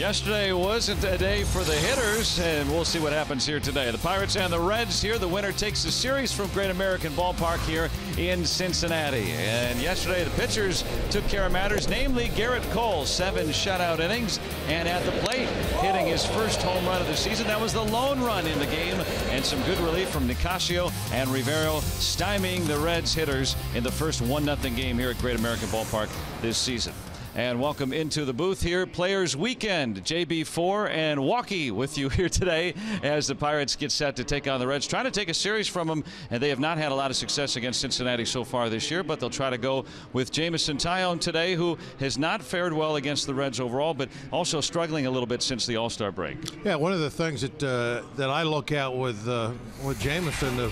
Yesterday wasn't a day for the hitters, and we'll see what happens here today. The Pirates and the Reds here. The winner takes the series from Great American Ballpark here in Cincinnati. And yesterday the pitchers took care of matters, namely Garrett Cole, 7 shutout innings, and at the plate hitting his first home run of the season. That was the lone run in the game, and some good relief from Nicasio and Rivero, stymieing the Reds hitters in the first 1-0 game here at Great American Ballpark this season. And welcome into the booth here, Players Weekend. JB4 and Milwaukee with you here today as the Pirates get set to take on the Reds, trying to take a series from them, and they have not had a lot of success against Cincinnati so far this year, but they'll try to go with Jameson Taillon today, who has not fared well against the Reds overall, but also struggling a little bit since the All-Star break. Yeah, one of the things that I look at with Jameson,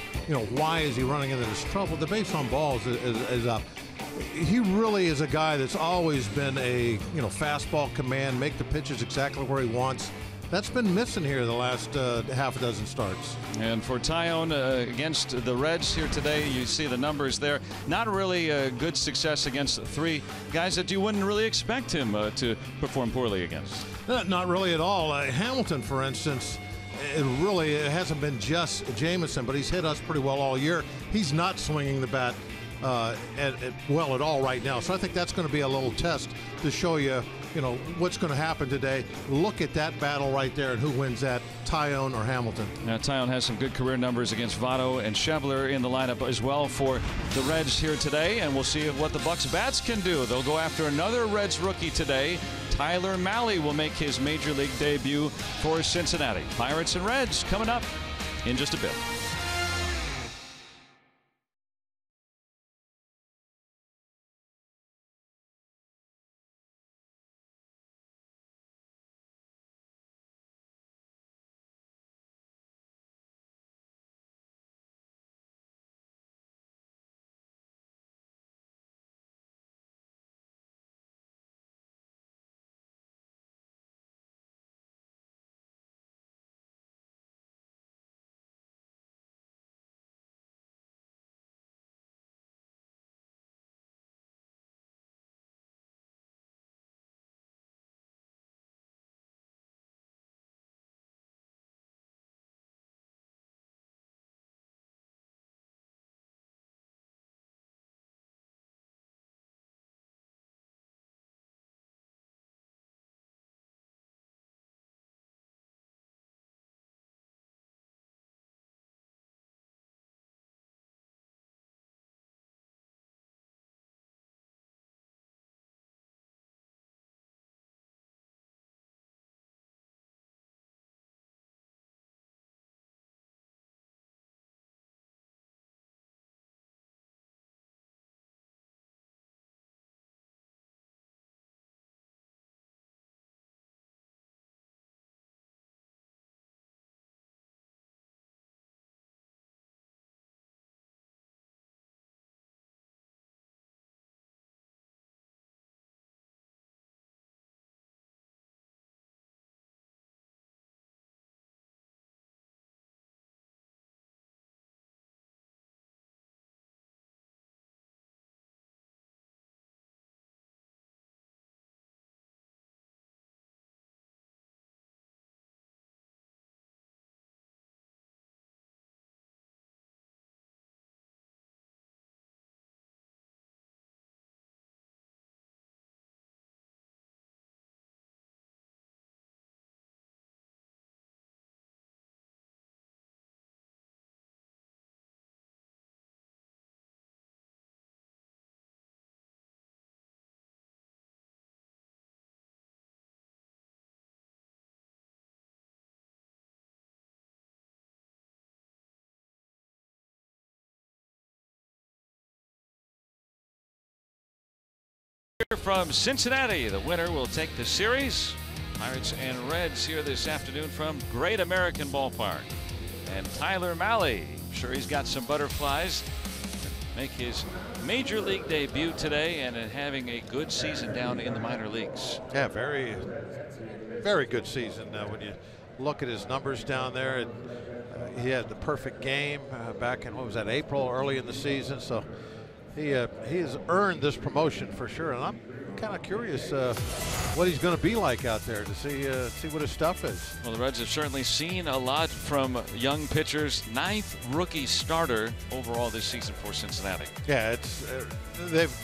why is he running into this trouble? The base on balls is up. He really is a guy that's always been a fastball command, make the pitches exactly where he wants. That's been missing here the last half a dozen starts. And for Taillon against the Reds here today, you see the numbers there. Not really a good success against 3 guys that you wouldn't really expect him to perform poorly against. Not really at all. Hamilton, for instance, it hasn't been just Jameson, but he's hit us pretty well all year. He's not swinging the bat well at all right now. So I think that's going to be a little test to show you, what's going to happen today. Look at that battle right there and who wins that, Taillon or Hamilton. Now, Taillon has some good career numbers against Votto and Schebler in the lineup as well for the Reds here today, and we'll see what the Bucks bats can do. They'll go after another Reds rookie today. Tyler Mahle will make his major league debut for Cincinnati. Pirates and Reds coming up in just a bit. From Cincinnati, the winner will take the series. Pirates and Reds here this afternoon from Great American Ballpark. And Tyler Mahle, I'm sure he's got some butterflies. Make his major league debut today and having a good season down in the minor leagues. Yeah, very, very good season. When you look at his numbers down there, he had the perfect game back in, what was that, April, early in the season. So he has earned this promotion for sure, and I'm kind of curious what he's going to be like out there to see what his stuff is. Well, the Reds have certainly seen a lot from young pitchers. 9th rookie starter overall this season for Cincinnati. Yeah, they've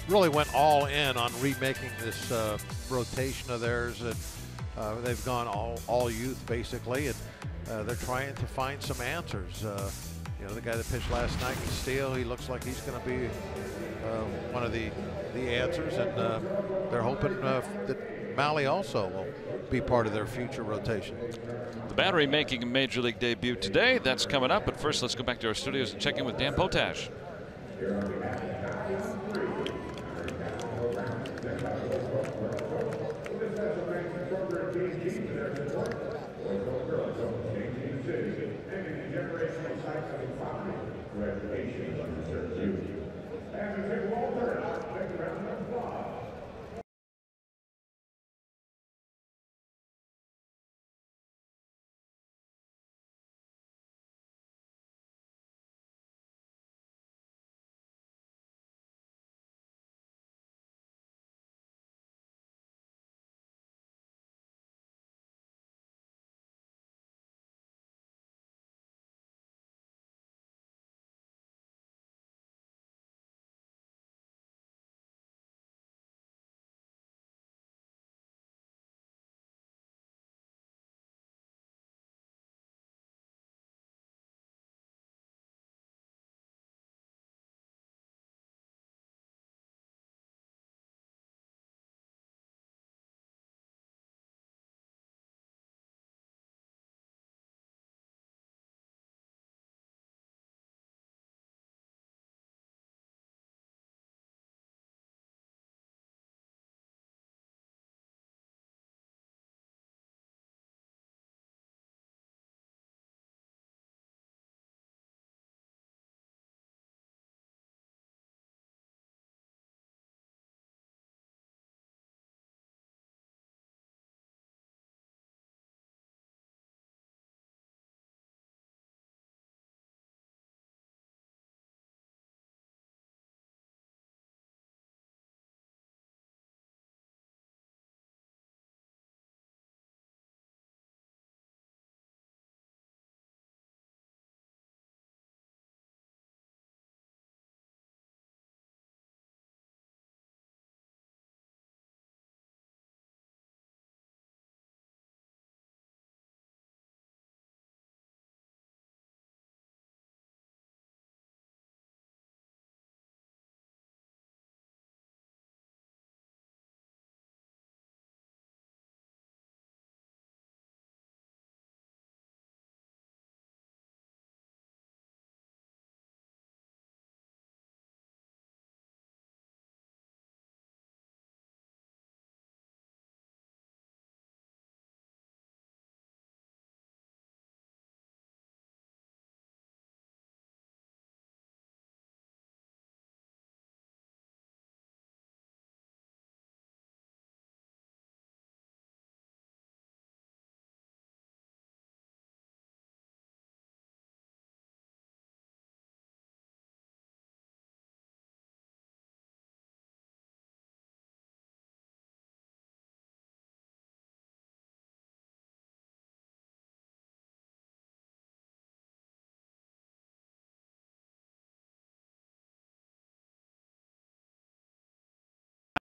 really went all in on remaking this rotation of theirs, and they've gone all youth basically, and they're trying to find some answers. You know, the guy that pitched last night, Steele, he looks like he's going to be one of the answers, and they're hoping that Malley also will be part of their future rotation. The Battery making a major league debut today. That's coming up, but first let's go back to our studios and check in with Dan Potash.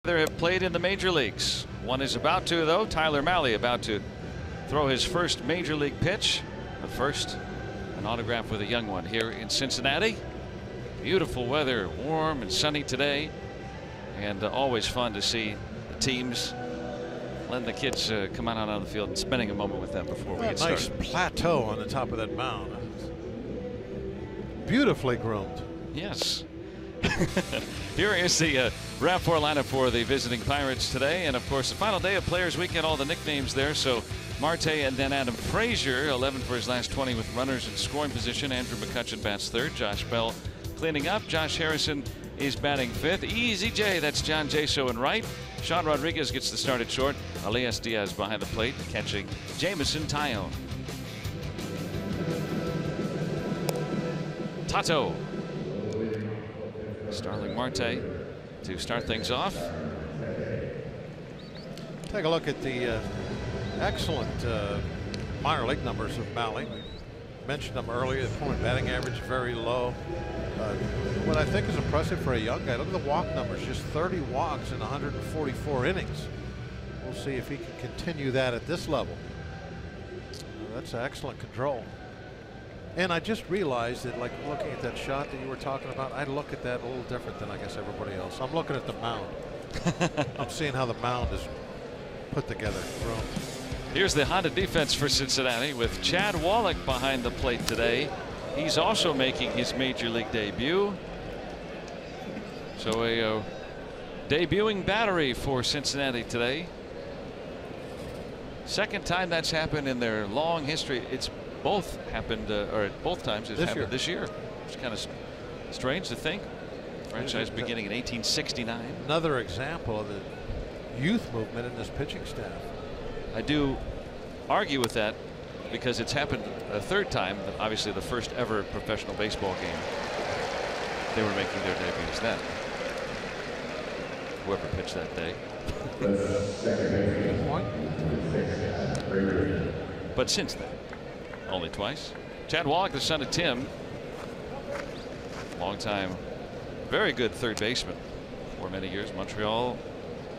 Neither have played in the major leagues. One is about to, though. Tyler Mahle about to throw his first major league pitch. But first, an autograph with a young one here in Cincinnati. Beautiful weather, warm and sunny today, and always fun to see the teams letting the kids come out on the field and spending a moment with them before we get started. Nice plateau on the top of that mound. Beautifully groomed. Yes. Here is the RAV4 lineup for the visiting Pirates today, and of course the final day of Players Weekend, all the nicknames there. So Marte and then Adam Frazier, 11 for his last 20 with runners in scoring position. Andrew McCutchen bats third. Josh Bell cleaning up. Josh Harrison is batting fifth. Easy J, that's John Jaso in right. Sean Rodriguez gets the start at short. Elias Diaz behind the plate catching Jameson Taillon. Tato. Starling Marte to start things off. Take a look at the excellent minor league numbers of Mahle. We mentioned them earlier. The point batting average very low. What I think is impressive for a young guy, look at the walk numbers, just 30 walks in 144 innings. We'll see if he can continue that at this level. That's excellent control. And I just realized that, like looking at that shot that you were talking about, I look at that a little different than I guess everybody else. I'm looking at the mound. I'm seeing how the mound is put together. Here's the Honda defense for Cincinnati with Chad Wallach behind the plate today. He's also making his major league debut. So a debuting battery for Cincinnati today. Second time that's happened in their long history. It's both happened, or both times it's happened this year. It's kind of strange to think. Franchise beginning in 1869. Another example of the youth movement in this pitching staff. I do argue with that because it's happened a third time. Obviously, the first ever professional baseball game. They were making their debuts then. Whoever pitched that day. Good point. But since then, only twice. Chad Wallach, the son of Tim, long time, very good third baseman for many years. Montreal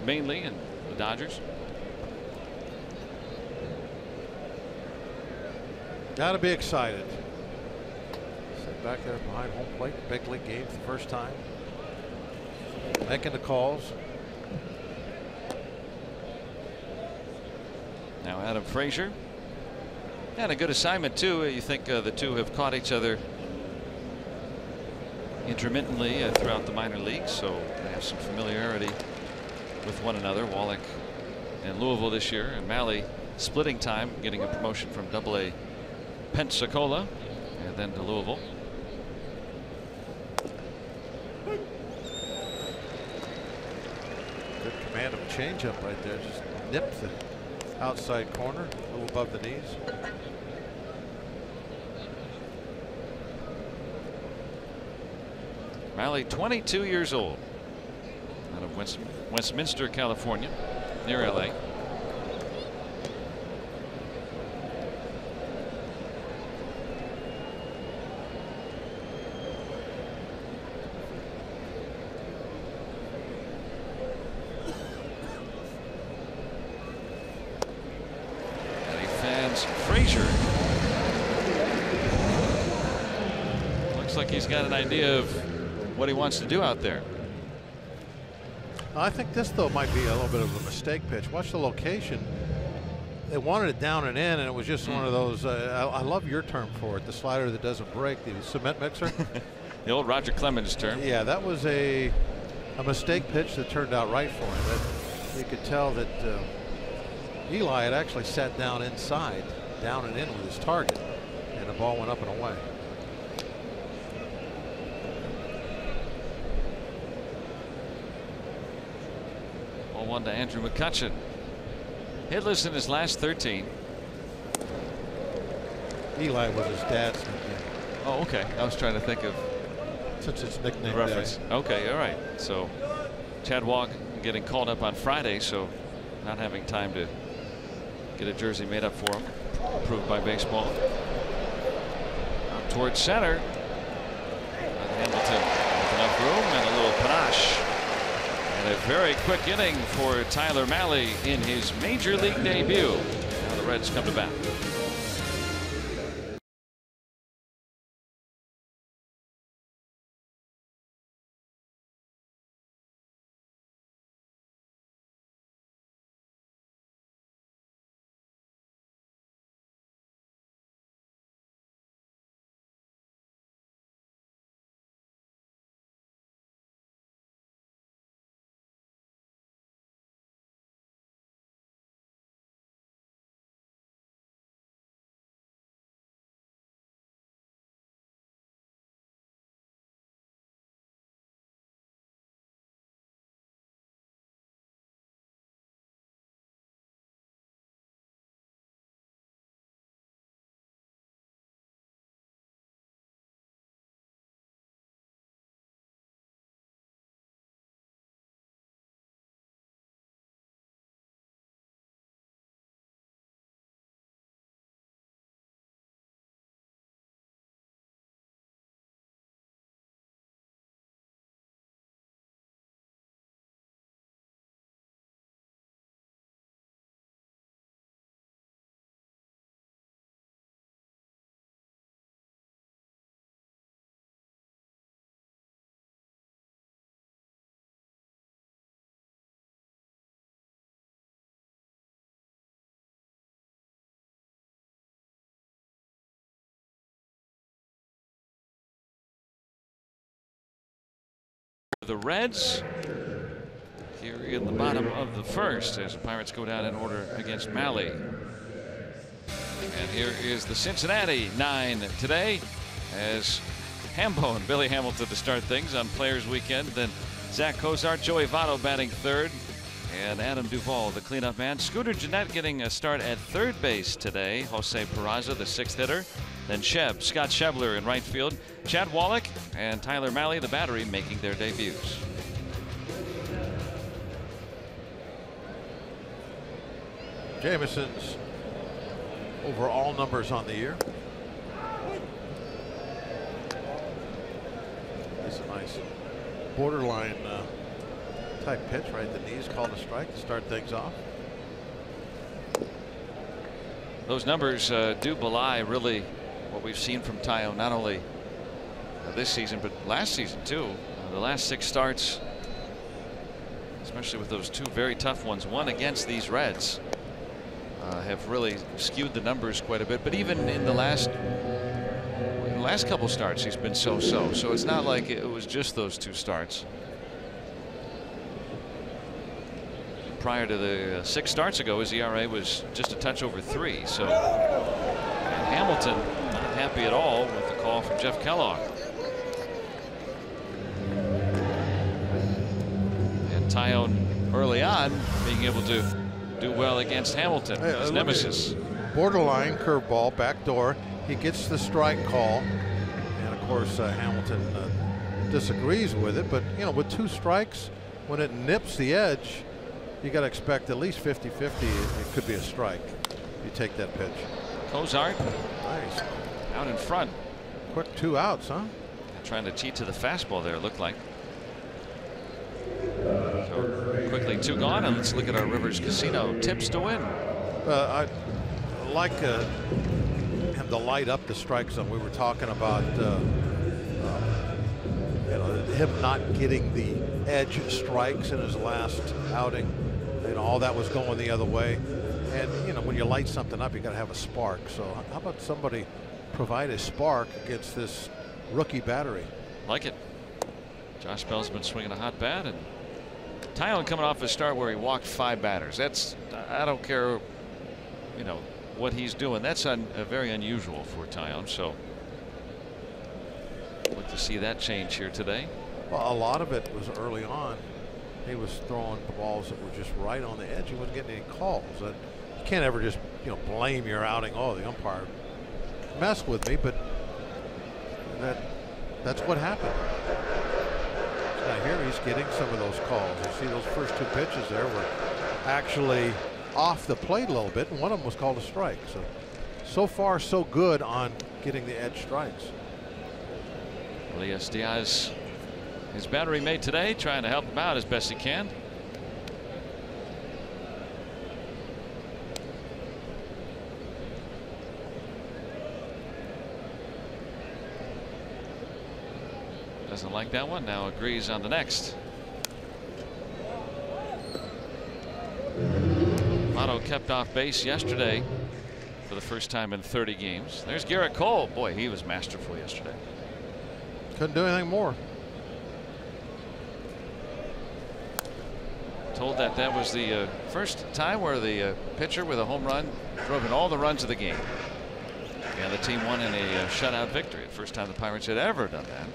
mainly, and the Dodgers. Got to be excited. Sit back there behind home plate, big league game for the first time. Making the calls. Now Adam Frazier. And a good assignment too. You think the two have caught each other intermittently throughout the minor leagues, so they have some familiarity with one another. Wallach in Louisville this year, and Mahle splitting time, getting a promotion from Double-A Pensacola and then to Louisville. Good command of a changeup right there. Just nipped the outside corner, a little above the knees. Mahle, 22 years old, out of Westminster, California, near LA. And he fans Frazier. Looks like he's got an idea of what he wants to do out there. I think this though might be a little bit of a mistake pitch. Watch the location. They wanted it down and in, and it was just one of those. I love your term for it, the slider that doesn't break, the cement mixer. The old Roger Clemens term. Yeah, that was a mistake pitch that turned out right for him. You could tell that Eli had actually sat down inside, down and in with his target, and the ball went up and away. One to Andrew McCutchen. Hitless in his last 13. Eli was his dad's nickname. Oh, okay. I was trying to think of since it's nickname reference. Day. Okay, all right. So Chad Wallach getting called up on Friday, so not having time to get a jersey made up for him. Approved by baseball. Out towards center. Hamilton with enough room and a little panache. And a very quick inning for Tyler Mahle in his major league debut. Now the Reds come to bat. The Reds here in the bottom of the first as the Pirates go down in order against Mahle. And here is the Cincinnati 9 today as Hambo and Billy Hamilton to start things on Players Weekend. Then Zach Cozart, Joey Votto batting third, and Adam Duvall, the cleanup man. Scooter Gennett getting a start at third base today. Jose Peraza, the sixth hitter. Then Scott Schebler in right field. Chad Wallach and Tyler Mahle, the battery, making their debuts. Jameson's overall numbers on the year. It's a nice borderline type pitch right at the knees, called a strike to start things off. Those numbers do belie really what we've seen from Tayo, not only this season but last season too. The last 6 starts, especially with those 2 very tough ones, one against these Reds, have really skewed the numbers quite a bit. But even in the last couple starts, he's been so-so. So it's not like it was just those 2 starts. Prior to the 6 starts ago, his ERA was just a touch over 3. So, and Hamilton not happy at all with the call from Jeff Kellogg. And Taillon early on being able to do well against Hamilton, his nemesis. Borderline curveball, backdoor. He gets the strike call, and of course Hamilton disagrees with it. But you know, with 2 strikes, when it nips the edge, you got to expect at least 50-50. It could be a strike. You take that pitch. Cozart, nice, out in front. Quick 2 outs, huh? Trying to cheat to the fastball there, it looked like. So quickly 2 gone, and let's look at our Rivers Casino tips to win. I like him to light up the strike zone. We were talking about you know, him not getting the edge strikes in his last outing. You know, all that was going the other way. And you know, when you light something up, you got to have a spark. So how about somebody provide a spark against this rookie battery? Like it. Josh Bell's been swinging a hot bat, and Taillon coming off a start where he walked 5 batters. That's, I don't care, you know, what he's doing. That's very unusual for Taillon. So look to see that change here today. Well, a lot of it was early on. He was throwing balls that were just right on the edge. He wasn't getting any calls. You can't ever just, you know, blame your outing. Oh, the umpire messed with me, but that's what happened. Now here he's getting some of those calls. You see those first 2 pitches there were actually off the plate a little bit, and one of them was called a strike. So far so good on getting the edge strikes. Elias Diaz, his battery mate today, trying to help him out as best he can. Doesn't like that one, now agrees on the next. Votto kept off base yesterday for the first time in 30 games. There's Garrett Cole. Boy, he was masterful yesterday. Couldn't do anything more. Told that was the first time where the pitcher with a home run drove in all the runs of the game. And the team won in a shutout victory. First time the Pirates had ever done that.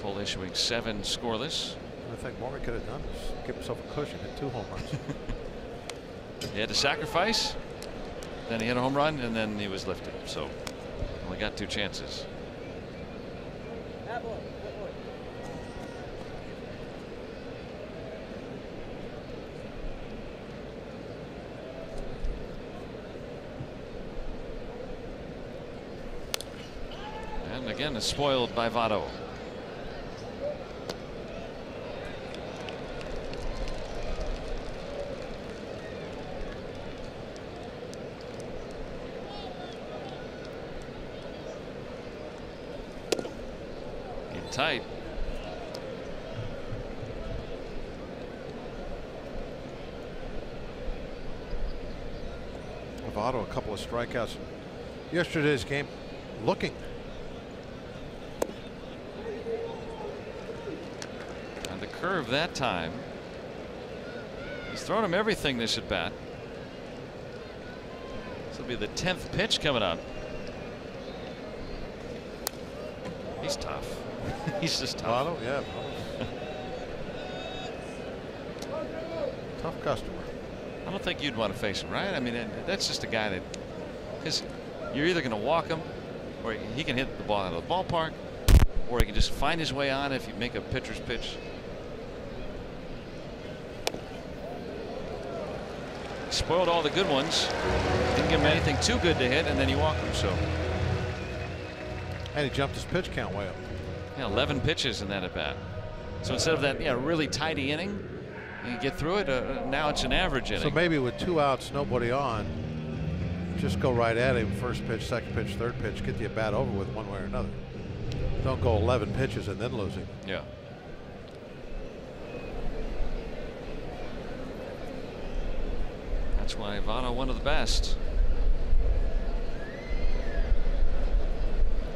Cole issuing 7 scoreless. I think Morgan could have done is give himself a cushion, hit 2 home runs. He had to sacrifice, then he hit a home run, and then he was lifted. So only got 2 chances. And again, is spoiled by Votto. Tight. Votto, a couple of strikeouts in yesterday's game. Looking. curve that time. He's thrown him everything this at bat. This will be the 10th pitch coming up. He's tough. He's just tough. Otto, yeah. Tough customer. I don't think you'd want to face him, right? I mean, that's just a guy that, because you're either going to walk him, or he can hit the ball out of the ballpark, or he can just find his way on if you make a pitcher's pitch. He spoiled all the good ones. Didn't give him anything too good to hit, and then he walked him. So. And he jumped his pitch count way up. Yeah, 11 pitches in that at bat. So instead of that, really tidy inning, you get through it. Now it's an average inning. So maybe with 2 outs, nobody on, just go right at him. First pitch, second pitch, third pitch. Get the at bat over with one way or another. Don't go 11 pitches and then lose him. Yeah. That's why Votto one of the best.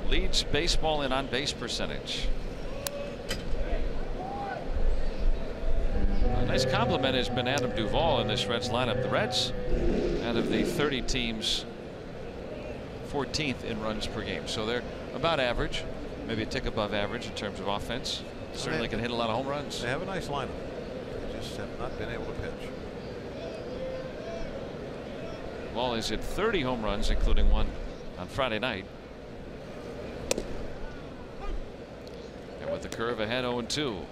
Leads baseball in on base percentage. A nice compliment has been Adam Duvall in this Reds lineup. The Reds, out of the 30 teams, 14th in runs per game. So they're about average, maybe a tick above average in terms of offense. Certainly can hit a lot of home runs. They have a nice lineup. They just have not been able to pitch. Duvall is at 30 home runs, including one on Friday night. And with the curve ahead, 0-2.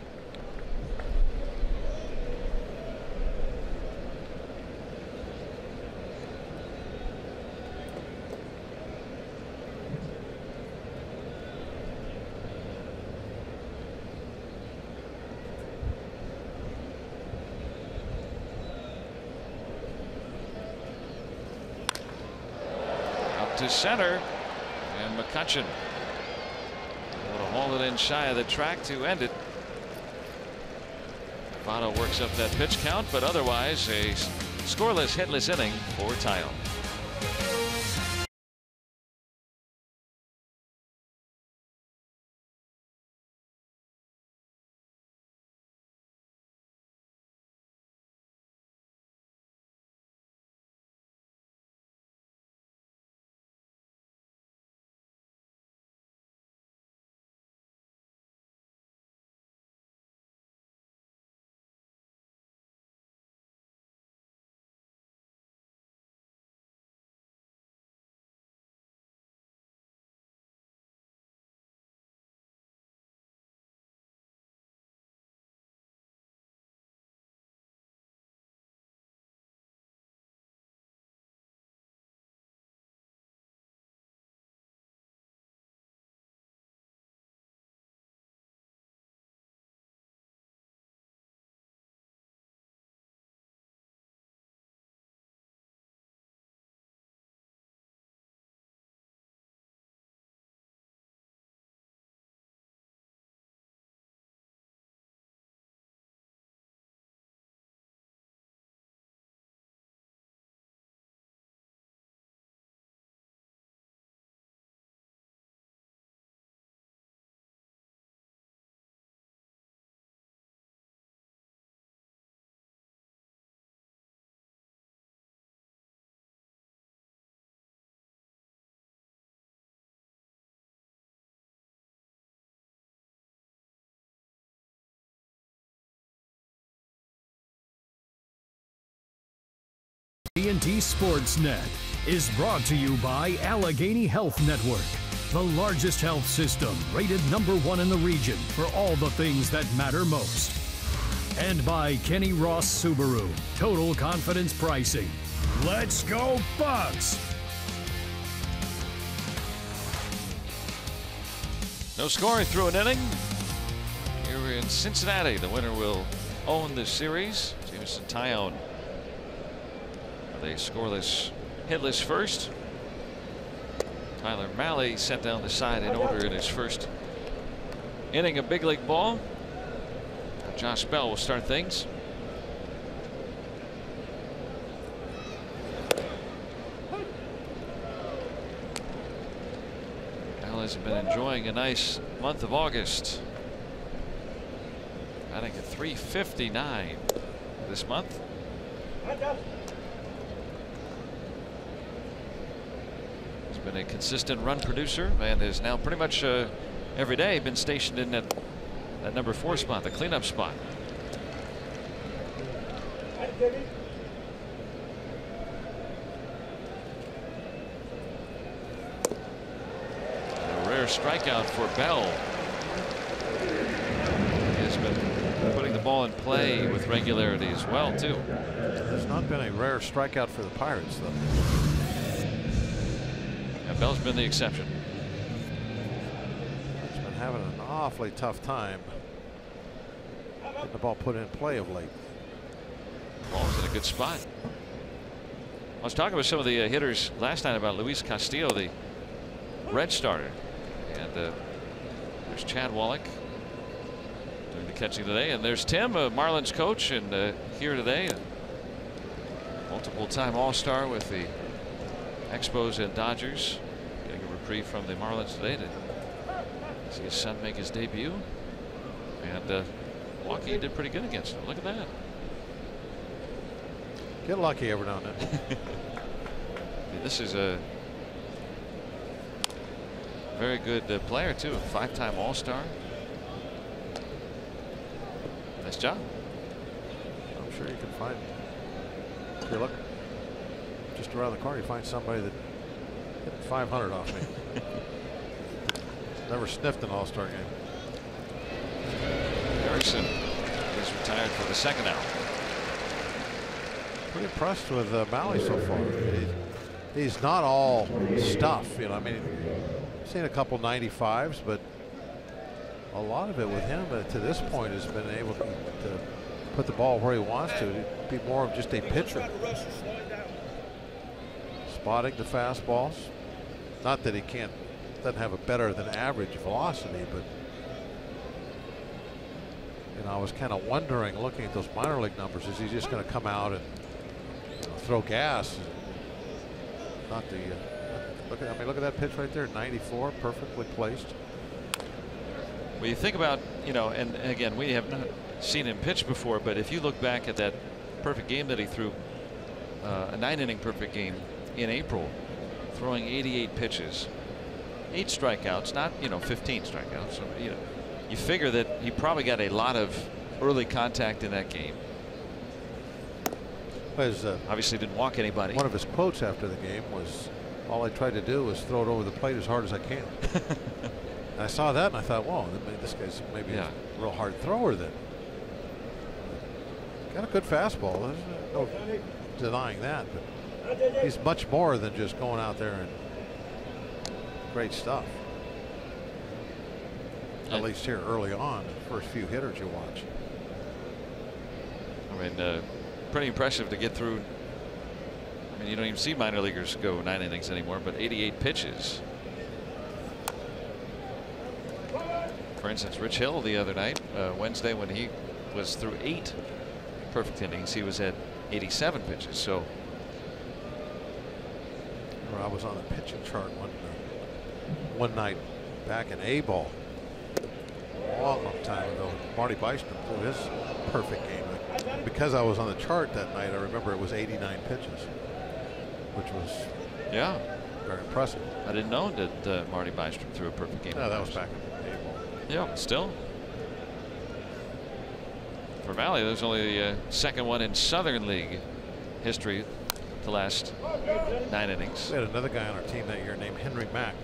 To center, and McCutcheon will haul it in shy of the track to end it. Votto works up that pitch count, but otherwise a scoreless, hitless inning for Taillon. TNT Sportsnet is brought to you by Allegheny Health Network, the largest health system rated #1 in the region for all the things that matter most. And by Kenny Ross Subaru, total confidence pricing. Let's go Bucks! No scoring through an inning. Here in Cincinnati, the winner will own the series. Jameson Taillon. They scoreless, hitless first. Tyler Mahle sent down the side in order in his first inning of big league ball. Josh Bell will start things. Bell has been enjoying a nice month of August. Batting at .359 this month. He's been a consistent run producer and has now pretty much every day been stationed in that number 4 spot, the cleanup spot. A rare strikeout for Bell. He has been putting the ball in play with regularity as well, too. There's not been a rare strikeout for the Pirates, though. Yeah, Bell's been the exception. He's been having an awfully tough time getting the ball put in play of late. Ball's in a good spot. I was talking with some of the hitters last night about Luis Castillo, the Red starter, and there's Chad Wallach doing the catching today, and there's Tim, Marlins coach, and here today, multiple-time All-Star with the Expos and Dodgers, getting a reprieve from the Marlins today to see his son make his debut, and Milwaukee did pretty good against him. Look at that. Get lucky every now and then. This is a very good player, too. A 5-time All-Star. Nice job. I'm sure you can find, if you look just around the corner, you find somebody that hit 500 off me. Never sniffed an All-Star game. Harrison is retired for the second out. Pretty impressed with Malley so far. He's not all stuff, you know. I mean, I've seen a couple 95s, but a lot of it with him to this point has been able to put the ball where he wants to be more of just a pitcher. Spotting the fastballs. Not that he doesn't have a better than average velocity, but you know, I was kind of wondering, looking at those minor league numbers, is he just going to come out and throw gas? Not the look at that pitch right there, 94, perfectly placed. Well, you think about, you know, and again, we have not seen him pitch before, but if you look back at that perfect game that he threw, a 9-inning perfect game in April, throwing 88 pitches, 8 strikeouts, not 15 strikeouts. So, you figure that he probably got a lot of early contact in that game. Obviously didn't walk anybody. One of his quotes after the game was, "All I tried to do was throw it over the plate as hard as I can." And I saw that and I thought, "Whoa, this guy's maybe a real hard thrower then." Got a good fastball. There's no denying that, but he's much more than just going out there and great stuff. At least here early on, the first few hitters you watch. I mean, pretty impressive to get through. I mean, you don't even see minor leaguers go 9 innings anymore, but 88 pitches. For instance, Rich Hill the other night, Wednesday, when he was through 8 perfect innings, he was at 87 pitches. So I was on the pitching chart one night back in A-ball, a long time ago. Marty Bystrom threw his perfect game. Because I was on the chart that night, I remember it was 89 pitches, which was very impressive. I didn't know that Marty Bystrom threw a perfect game. No, that was back in April. Yeah, still. For Valley, there's only the second one in Southern League history to last 9 innings. We had another guy on our team that year named Henry Mack,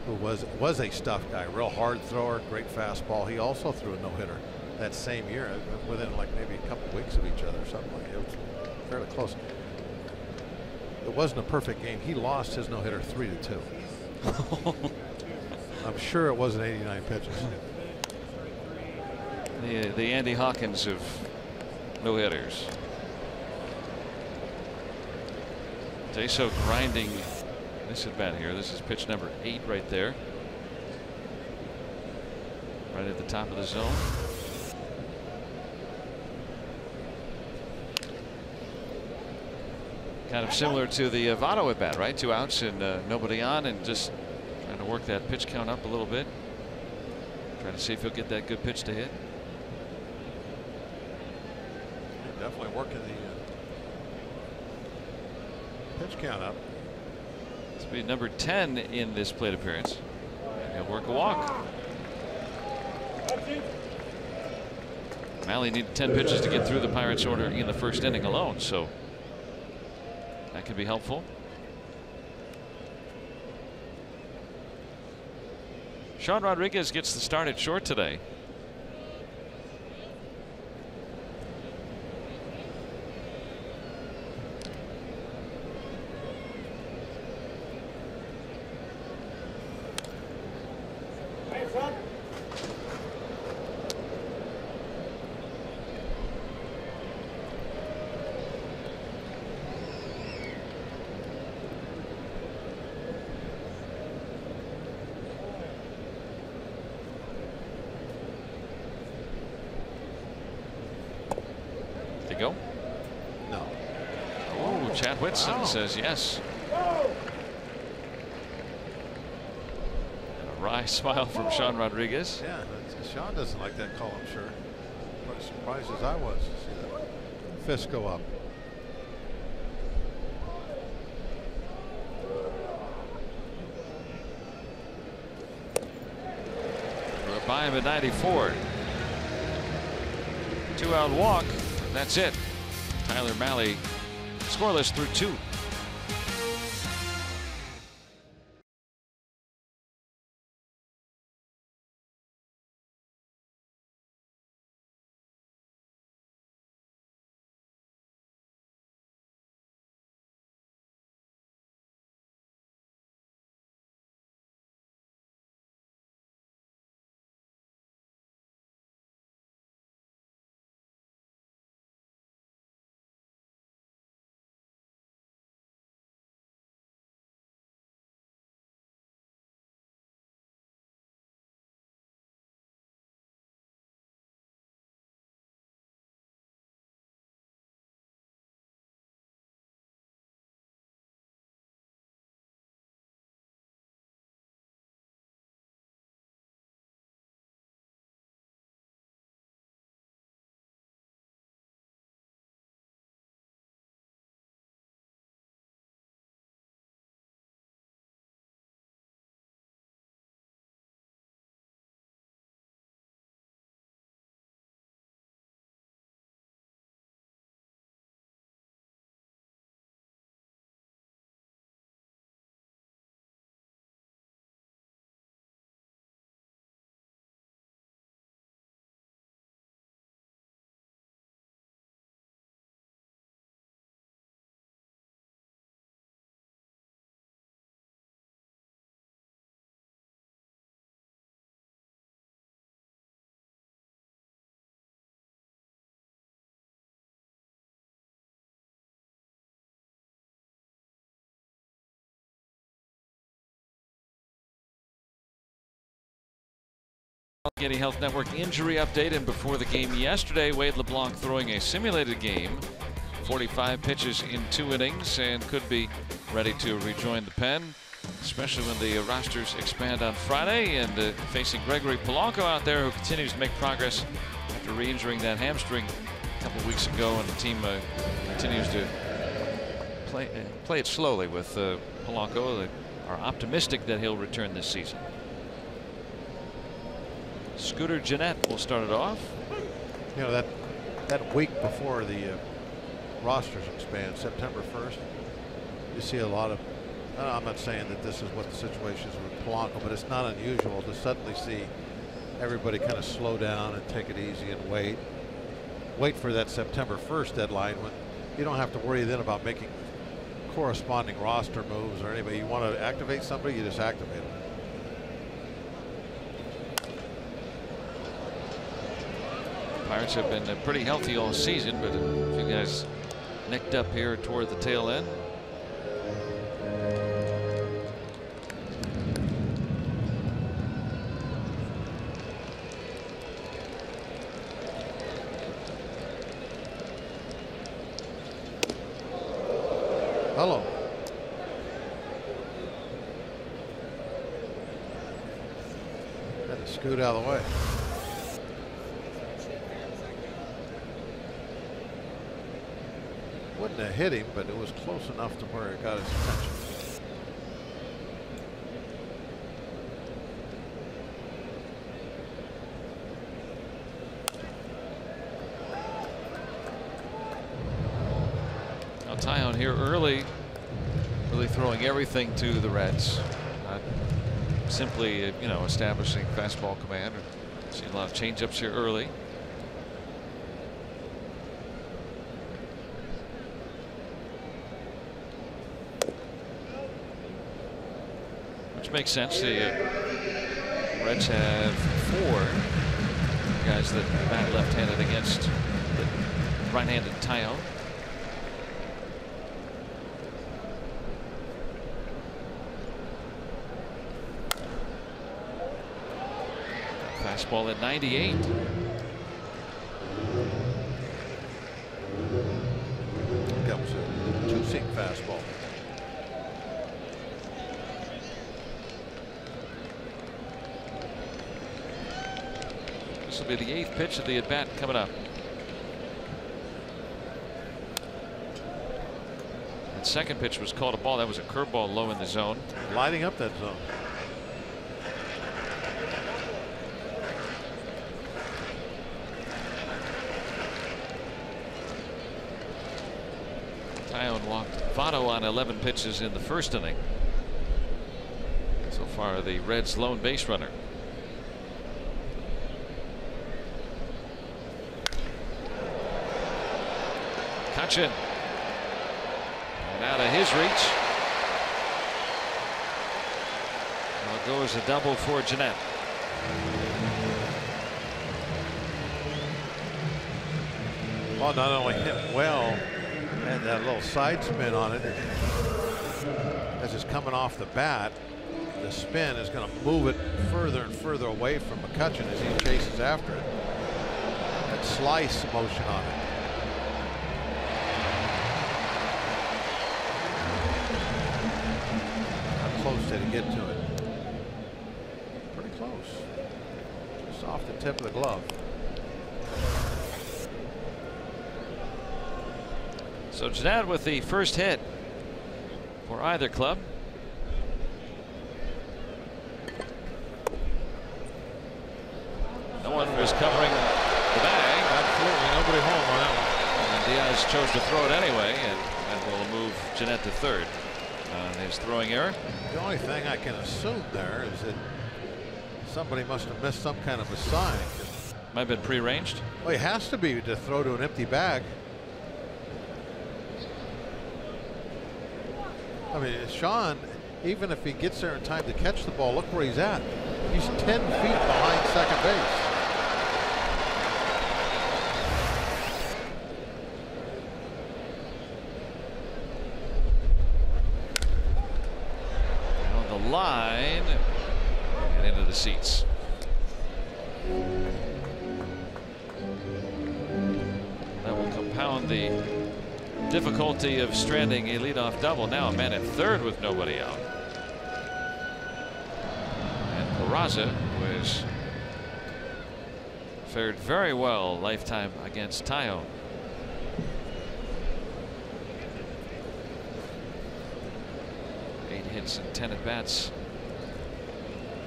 who was a stuff guy, real hard thrower, great fastball. He also threw a no-hitter that same year, within like maybe a couple weeks of each other or something like that. It was fairly close. It wasn't a perfect game. He lost his no-hitter 3-2. I'm sure it wasn't 89 pitches. The Andy Hawkins of no-hitters. Deso grinding this at bat here. This is pitch number 8 right there. Right at the top of the zone. Kind of similar to the Votto at bat, right? 2 outs and nobody on, and just trying to work that pitch count up a little bit. Trying to see if he'll get that good pitch to hit. definitely working the pitch count up. This will be number 10 in this plate appearance. And he'll work a walk. Malley needed 10 pitches to get through the Pirates order in the first inning alone, so that could be helpful. Sean Rodriguez gets the start at short today. Go? No. Oh, Chad Whitson says yes. A wry smile from Sean Rodriguez. Yeah, Sean doesn't like that call, I'm sure. What as surprised as I was to see that fist go up. We're by him at 94. 2-out walk. That's it. Tyler Mahle scoreless through 2. Allegheny Health Network injury update, and before the game yesterday, Wade LeBlanc throwing a simulated game, 45 pitches in 2 innings, and could be ready to rejoin the pen, especially when the rosters expand on Friday, and facing Gregory Polanco out there, who continues to make progress after re-injuring that hamstring a couple weeks ago, and the team continues to play it slowly with Polanco. They are optimistic that he'll return this season. Scooter Gennett will start it off. You know, that week before the rosters expand, September 1st, you see a lot of, I'm not saying that this is what the situation is with Polanco, but it's not unusual to suddenly see everybody kind of slow down and take it easy and wait for that September 1st deadline, when you don't have to worry then about making corresponding roster moves or anybody. You want to activate somebody, you just activate them. Pirates have been pretty healthy all season, but a few guys nicked up here toward the tail end. Hello. Had to scoot out of the way. didn't hit him, but it was close enough to where it got his attention. Now Taillon here early, really throwing everything to the Reds, not simply establishing fastball command. Seeing a lot of changeups here early. Which makes sense. The Reds have 4 guys that bat left-handed against the right-handed Taillon. Fastball at 98. That was a 2-seam fastball. This will be the 8th pitch of the at-bat coming up. That second pitch was called a ball. That was a curveball low in the zone. Lighting up that zone. Taillon walked Votto on 11 pitches in the first inning. So far, the Reds' lone base runner. Cutchin. And out of his reach. Well, it goes a double for Jeanette. Well, not only hit well, and that little side spin on it as it's coming off the bat. The spin is going to move it further and further away from McCutchen as he chases after it. That slice motion on it. How close did he get to it? Pretty close. Just off the tip of the glove. So Jeanette with the first hit for either club. No one was covering the bag. Absolutely nobody home on that one. And Diaz chose to throw it anyway, and that will move Jeanette to third on his throwing error. The only thing I can assume there is that somebody must have missed some kind of a sign. Might have been prearranged. Well, he has to be to throw to an empty bag. I mean, Sean, even if he gets there in time to catch the ball, look where he's at. He's 10 feet behind second base. On the line and into the seats. That will compound the difficulty of stranding a leadoff double. Now a man at third with nobody out. And Peraza was fared very well lifetime against Taillon. Eight hits and 10 at bats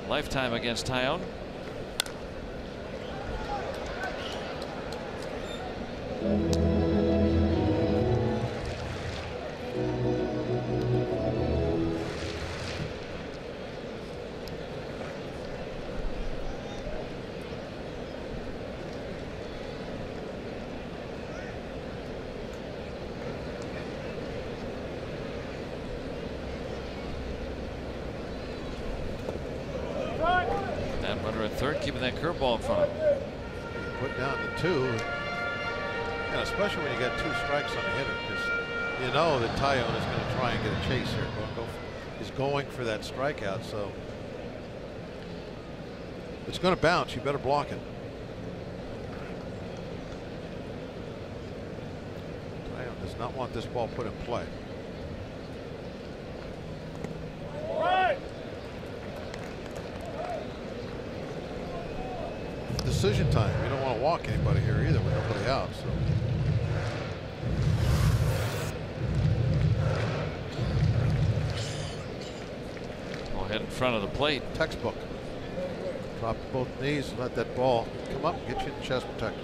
lifetime against Taillon. Runner at third, keeping that curveball in front of him. You put down the 2, and especially when you got 2 strikes on a hitter, because you know that Taillon is going to try and get a chase here. He's going for that strikeout, so it's going to bounce. You better block it. Taillon does not want this ball put in play. Decision time. You don't want to walk anybody here either with nobody out. So Head in front of the plate. Textbook. Drop both knees and let that ball come up and get you in the chest protector.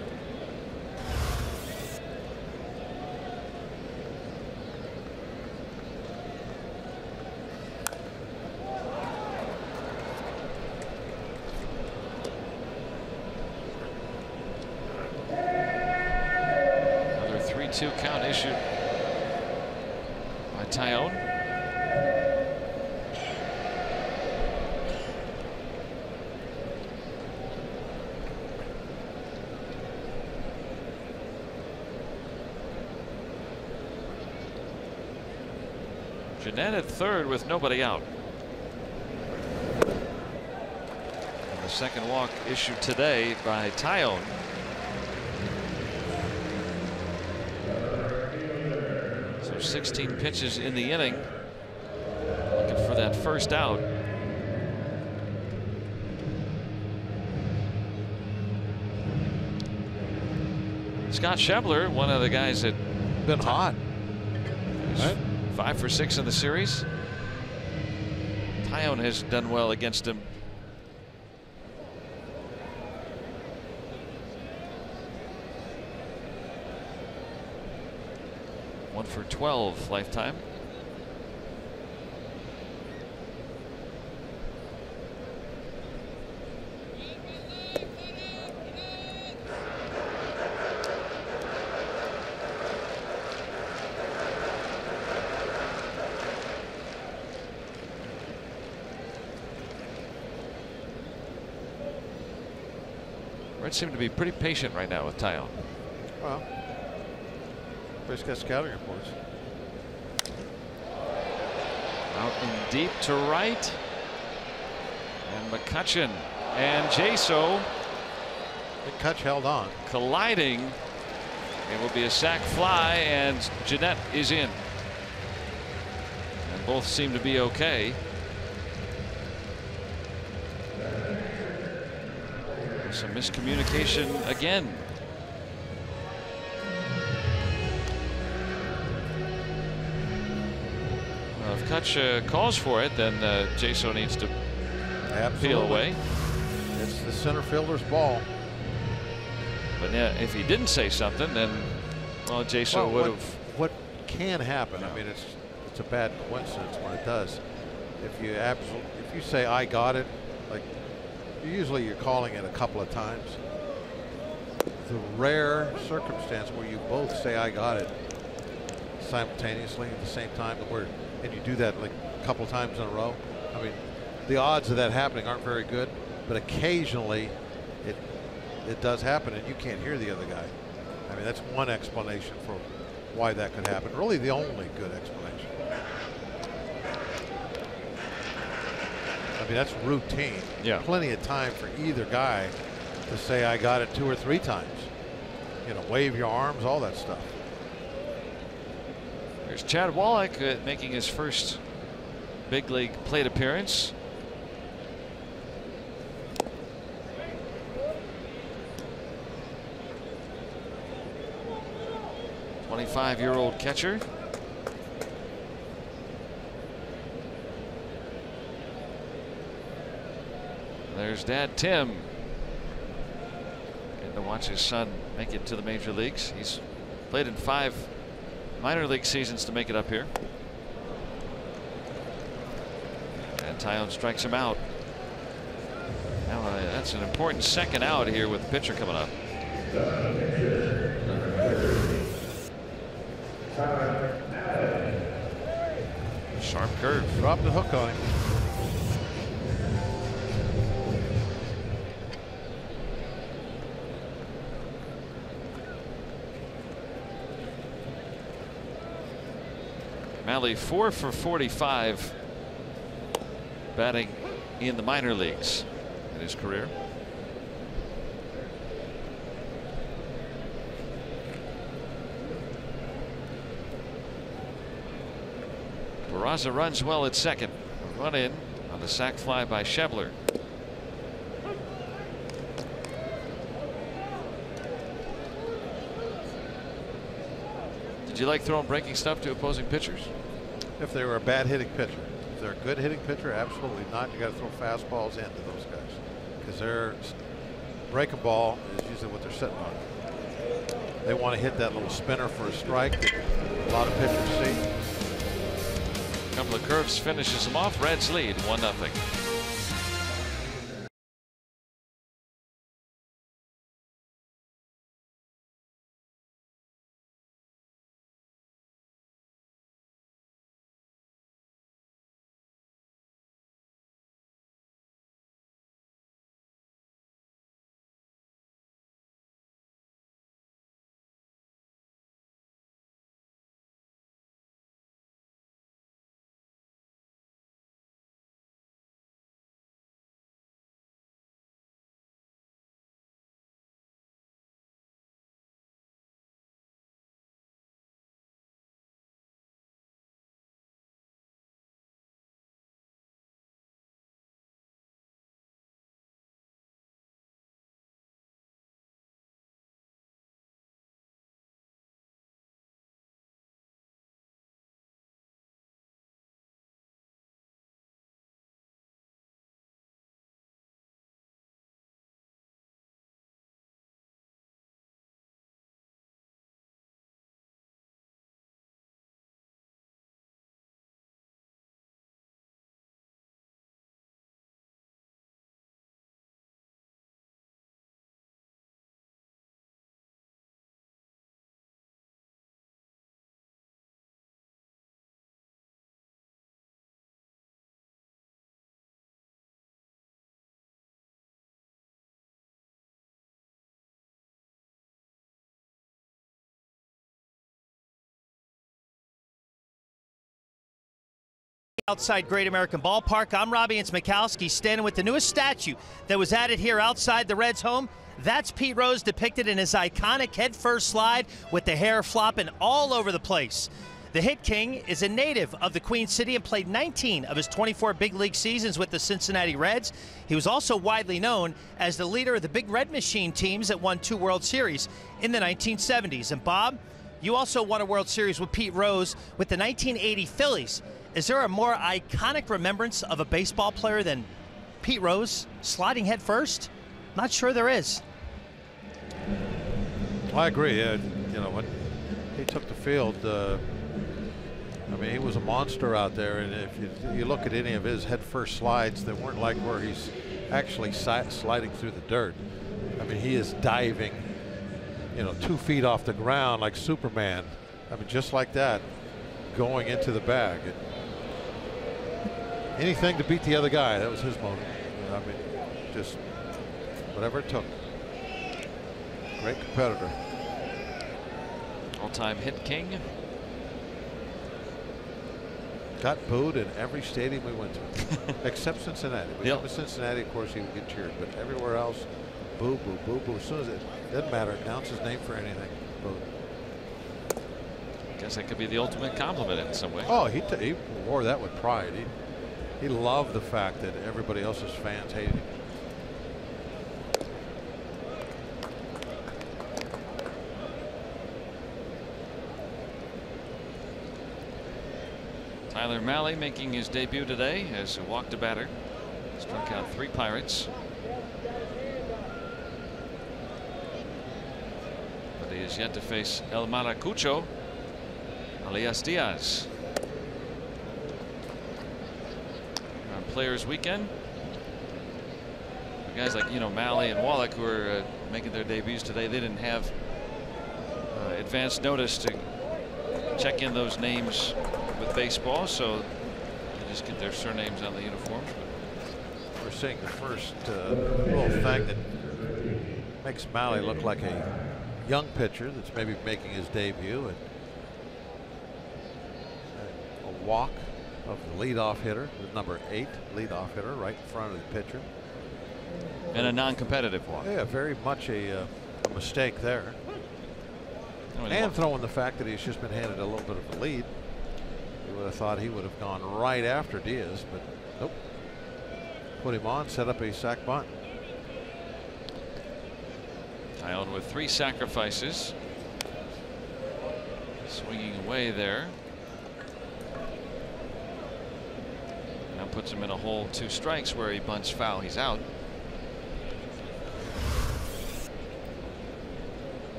Another 3-2 count issued by Tyone. Jeanette at third with nobody out. And the second walk issued today by Tyone. So 16 pitches in the inning. Looking for that first out. Scott Schebler, one of the guys that been hot. Right? 5 for 6 in the series. Tyone has done well against him. One for 12 lifetime. Reds seem to be pretty patient right now with Tyone. Well, he's got scouting reports. Out and deep to right. And McCutchen and Jaso. McCutch held on. Colliding. It will be a sac fly, and Jeanette is in. And both seem to be okay. Some miscommunication again. Well, if Kutch calls for it, then Jaso needs to peel away. It's the center fielder's ball. But yeah, if he didn't say something, then well, Jaso would have. What can happen? I mean, it's a bad coincidence when it does. If you say I got it, like. Usually you're calling it a couple of times. The rare circumstance where you both say I got it simultaneously at the same time, and you do that like a couple of times in a row. I mean, the odds of that happening aren't very good, but occasionally it does happen, and you can't hear the other guy. I mean, that's one explanation for why that could happen. Really, the only good explanation. I mean, that's routine. Yeah. Plenty of time for either guy to say I got it 2 or 3 times. You know, wave your arms, all that stuff. There's Chad Wallach making his first big league plate appearance. '25-year-old catcher. There's Dad Tim. Getting to watch his son make it to the major leagues. He's played in 5 minor league seasons to make it up here. And Tyone strikes him out. Now that's an important second out here with the pitcher coming up. Sharp curve. Dropped the hook on him. Malley 4 for 45 batting in the minor leagues in his career. Barraza runs well at second. A run in on the sac fly by Schebler. Did you like throwing breaking stuff to opposing pitchers? If they were a bad hitting pitcher. if they're a good hitting pitcher, absolutely not. You got to throw fastballs into those guys because their breaking ball is usually what they're sitting on. They want to hit that little spinner for a strike that a lot of pitchers see. A couple of curves finishes them off. Reds lead 1-0. Outside Great American Ballpark, I'm Robbie Mikowski, standing with the newest statue that was added here outside the Reds' home. That's Pete Rose depicted in his iconic head-first slide with the hair flopping all over the place. The Hit King is a native of the Queen City and played 19 of his 24 big league seasons with the Cincinnati Reds. He was also widely known as the leader of the Big Red Machine teams that won 2 World Series in the 1970s. And Bob, you also won a World Series with Pete Rose with the 1980 Phillies. Is there a more iconic remembrance of a baseball player than Pete Rose sliding head first? Not sure there is. I agree. You know, when he took the field, I mean, he was a monster out there. And if you look at any of his head first slides, they weren't like where he's actually sliding through the dirt. I mean, he is diving, you know, 2 feet off the ground like Superman. I mean, just like that, going into the bag. Anything to beat the other guy, that was his motive. I mean, just whatever it took. Great competitor. All-time Hit King. Got booed in every stadium we went to, except Cincinnati. We went to Cincinnati, of course, he would get cheered, but everywhere else, boo, boo, boo, boo. As soon as it doesn't matter, announce his name for anything. Booed. Guess that could be the ultimate compliment in some way. Oh, he wore that with pride. He loved the fact that everybody else's fans hated him. Tyler Mahle making his debut today as he walked a batter. Struck out 3 Pirates. But he has yet to face El Maracucho, alias Diaz. On Players Weekend, guys like, you know, Mahle and Wallach, who are making their debuts today, they didn't have advance notice to check in those names with baseball, so they just get their surnames on the uniforms. We're seeing the first little thing that makes Mahle look like a young pitcher that's maybe making his debut, and a walk of the leadoff hitter, the number 8 leadoff hitter, right in front of the pitcher. And a non-competitive walk. Yeah, very much a mistake there. And throwing the fact that he's just been handed a little bit of a lead. You would have thought he would have gone right after Diaz, but nope. Put him on, set up a sac bunt. Tyone with 3 sacrifices. Swinging away there. Puts him in a hole, 2 strikes, where he bunts foul. He's out.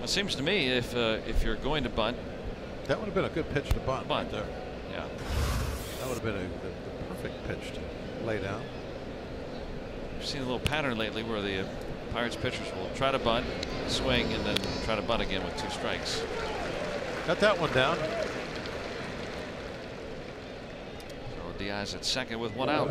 It seems to me if you're going to bunt, that would have been a good pitch to bunt. Bunt. Right there. Yeah. That would have been the perfect pitch to lay down. We've seen a little pattern lately where the Pirates pitchers will try to bunt, swing, and then try to bunt again with 2 strikes. Got that one down. So Diaz at second with 1 out.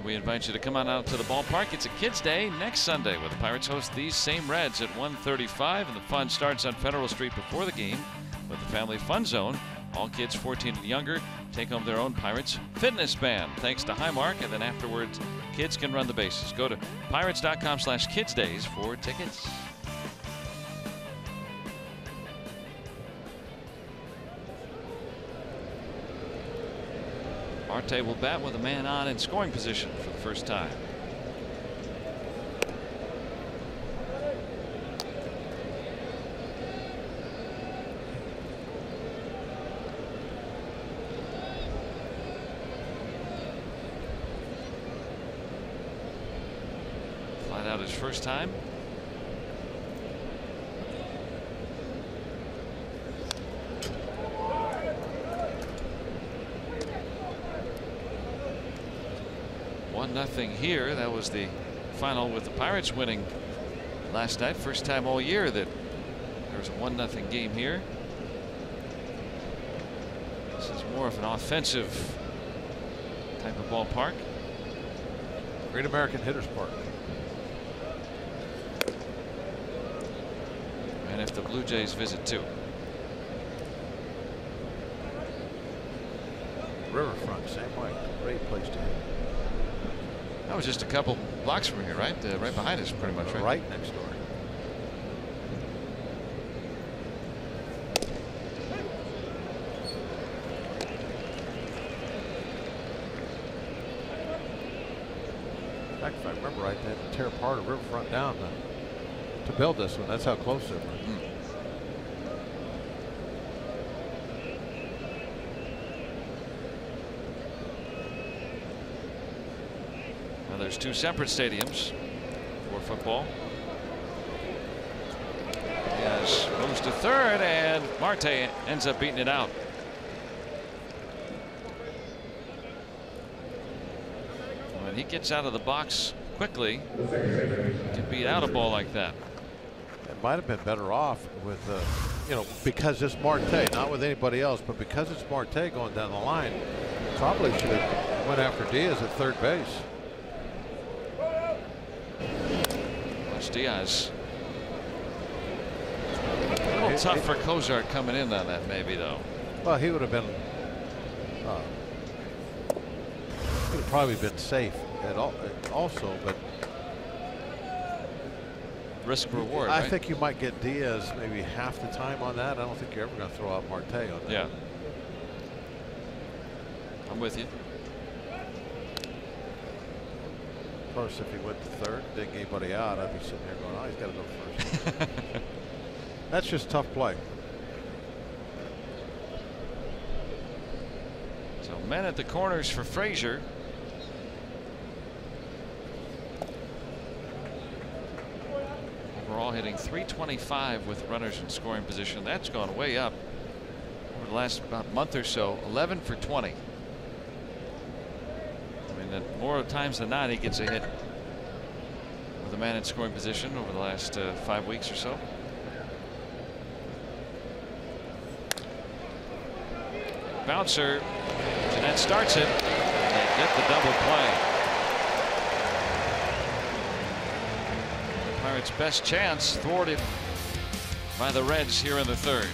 We invite you to come on out to the ballpark. It's a Kids Day next Sunday where the Pirates host these same Reds at 1:35, and the fun starts on Federal Street before the game with the Family Fun Zone. All kids 14 and younger take home their own Pirates fitness band thanks to Highmark, and then afterwards kids can run the bases. Go to pirates.com/kidsdays for tickets. Marte will bat with a man on in scoring position for the first time. Flat out his first time. Nothing here. That was the final with the Pirates winning last night. First time all year that there was a 1-0 game here. This is more of an offensive type of ballpark. Great American Hitters Park. And if the Blue Jays visit too. Riverfront, same way. Great place to hit. That was just a couple blocks from here, right? Right behind us, pretty much, right? Right next door. In fact, if I remember right, they had to tear part of Riverfront down to build this one. That's how close they were. There's 2 separate stadiums for football. Diaz moves to third, and Marte ends up beating it out. When he gets out of the box quickly, to beat out a ball like that. It might have been better off with, because it's Marte, not with anybody else, but because it's Marte going down the line, probably should have went after Diaz at third base. Diaz. A little tough for Cozart coming in on that, maybe, though. Well, he would have been. He would have probably been safe at all, also, but risk reward. I right? think you might get Diaz maybe half the time on that. I don't think you're ever going to throw out Marte on that. Yeah, I'm with you. Of course, if he went to third, didn't get anybody out, I'd be sitting there going, "Oh, he's got to go first." That's just tough play. So men at the corners for Frazier. Overall hitting .325 with runners in scoring position. That's gone way up over the last about month or so. 11 for 20. More times than not, he gets a hit with a man in scoring position over the last 5 weeks or so. Bouncer, Jeanette starts it, and they get the double play. Pirates' best chance thwarted by the Reds here in the third.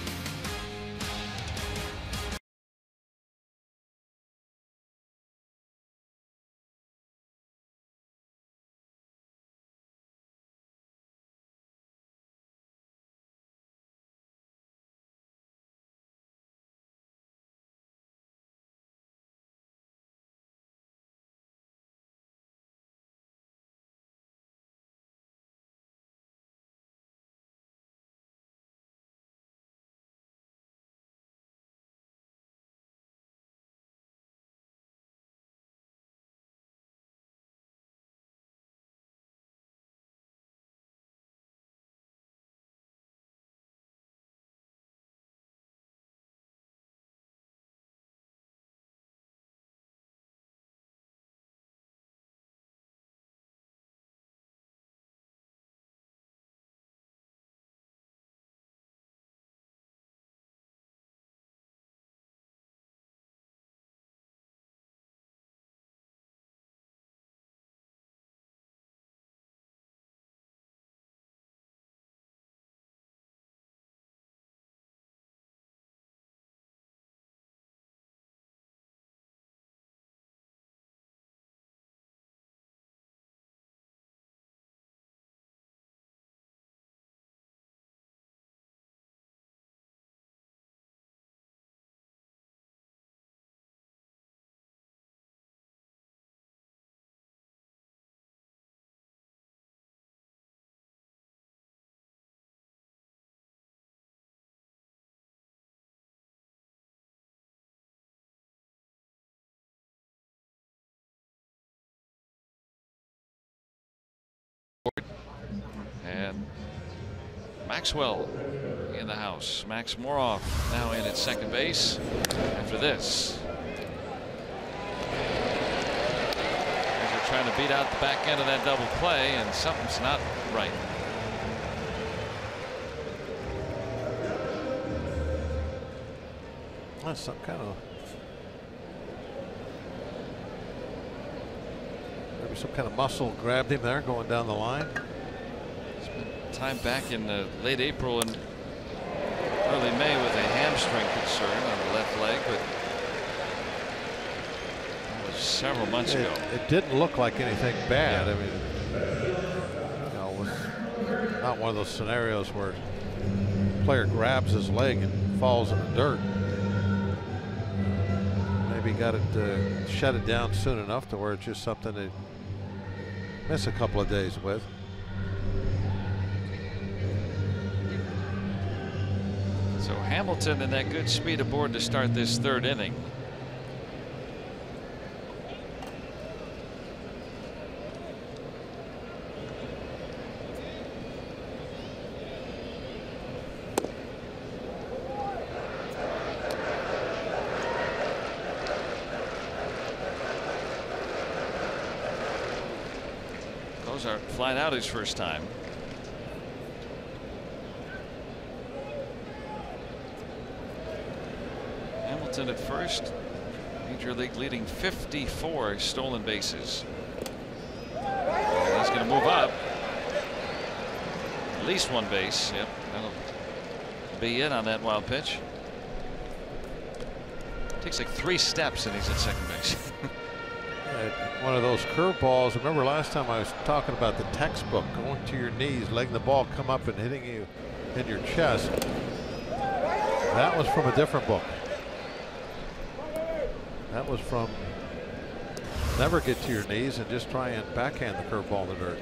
And Maxwell in the house. Max Moroff now in at second base after this. As they're trying to beat out the back end of that double play, and something's not right. That's some kind of maybe some kind of muscle grabbed him there going down the line. Time back in late April and early May with a hamstring concern on the left leg, but that was several months ago. It didn't look like anything bad. I mean, you know, it was not one of those scenarios where the player grabs his leg and falls in the dirt. Maybe got it shut it down soon enough to where it's just something they miss a couple of days with. So Hamilton and that good speed aboard to start this third inning. Cozart flying out his first time. Hamilton at first, Major League leading 54 stolen bases. And he's going to move up at least one base. Yep, that'll be in on that wild pitch. Takes like 3 steps and he's at second base. One of those curveballs. Remember last time I was talking about the textbook, going to your knees, letting the ball come up and hitting you in your chest. That was from a different book. That was from never get to your knees and just try and backhand the curveball in the dirt.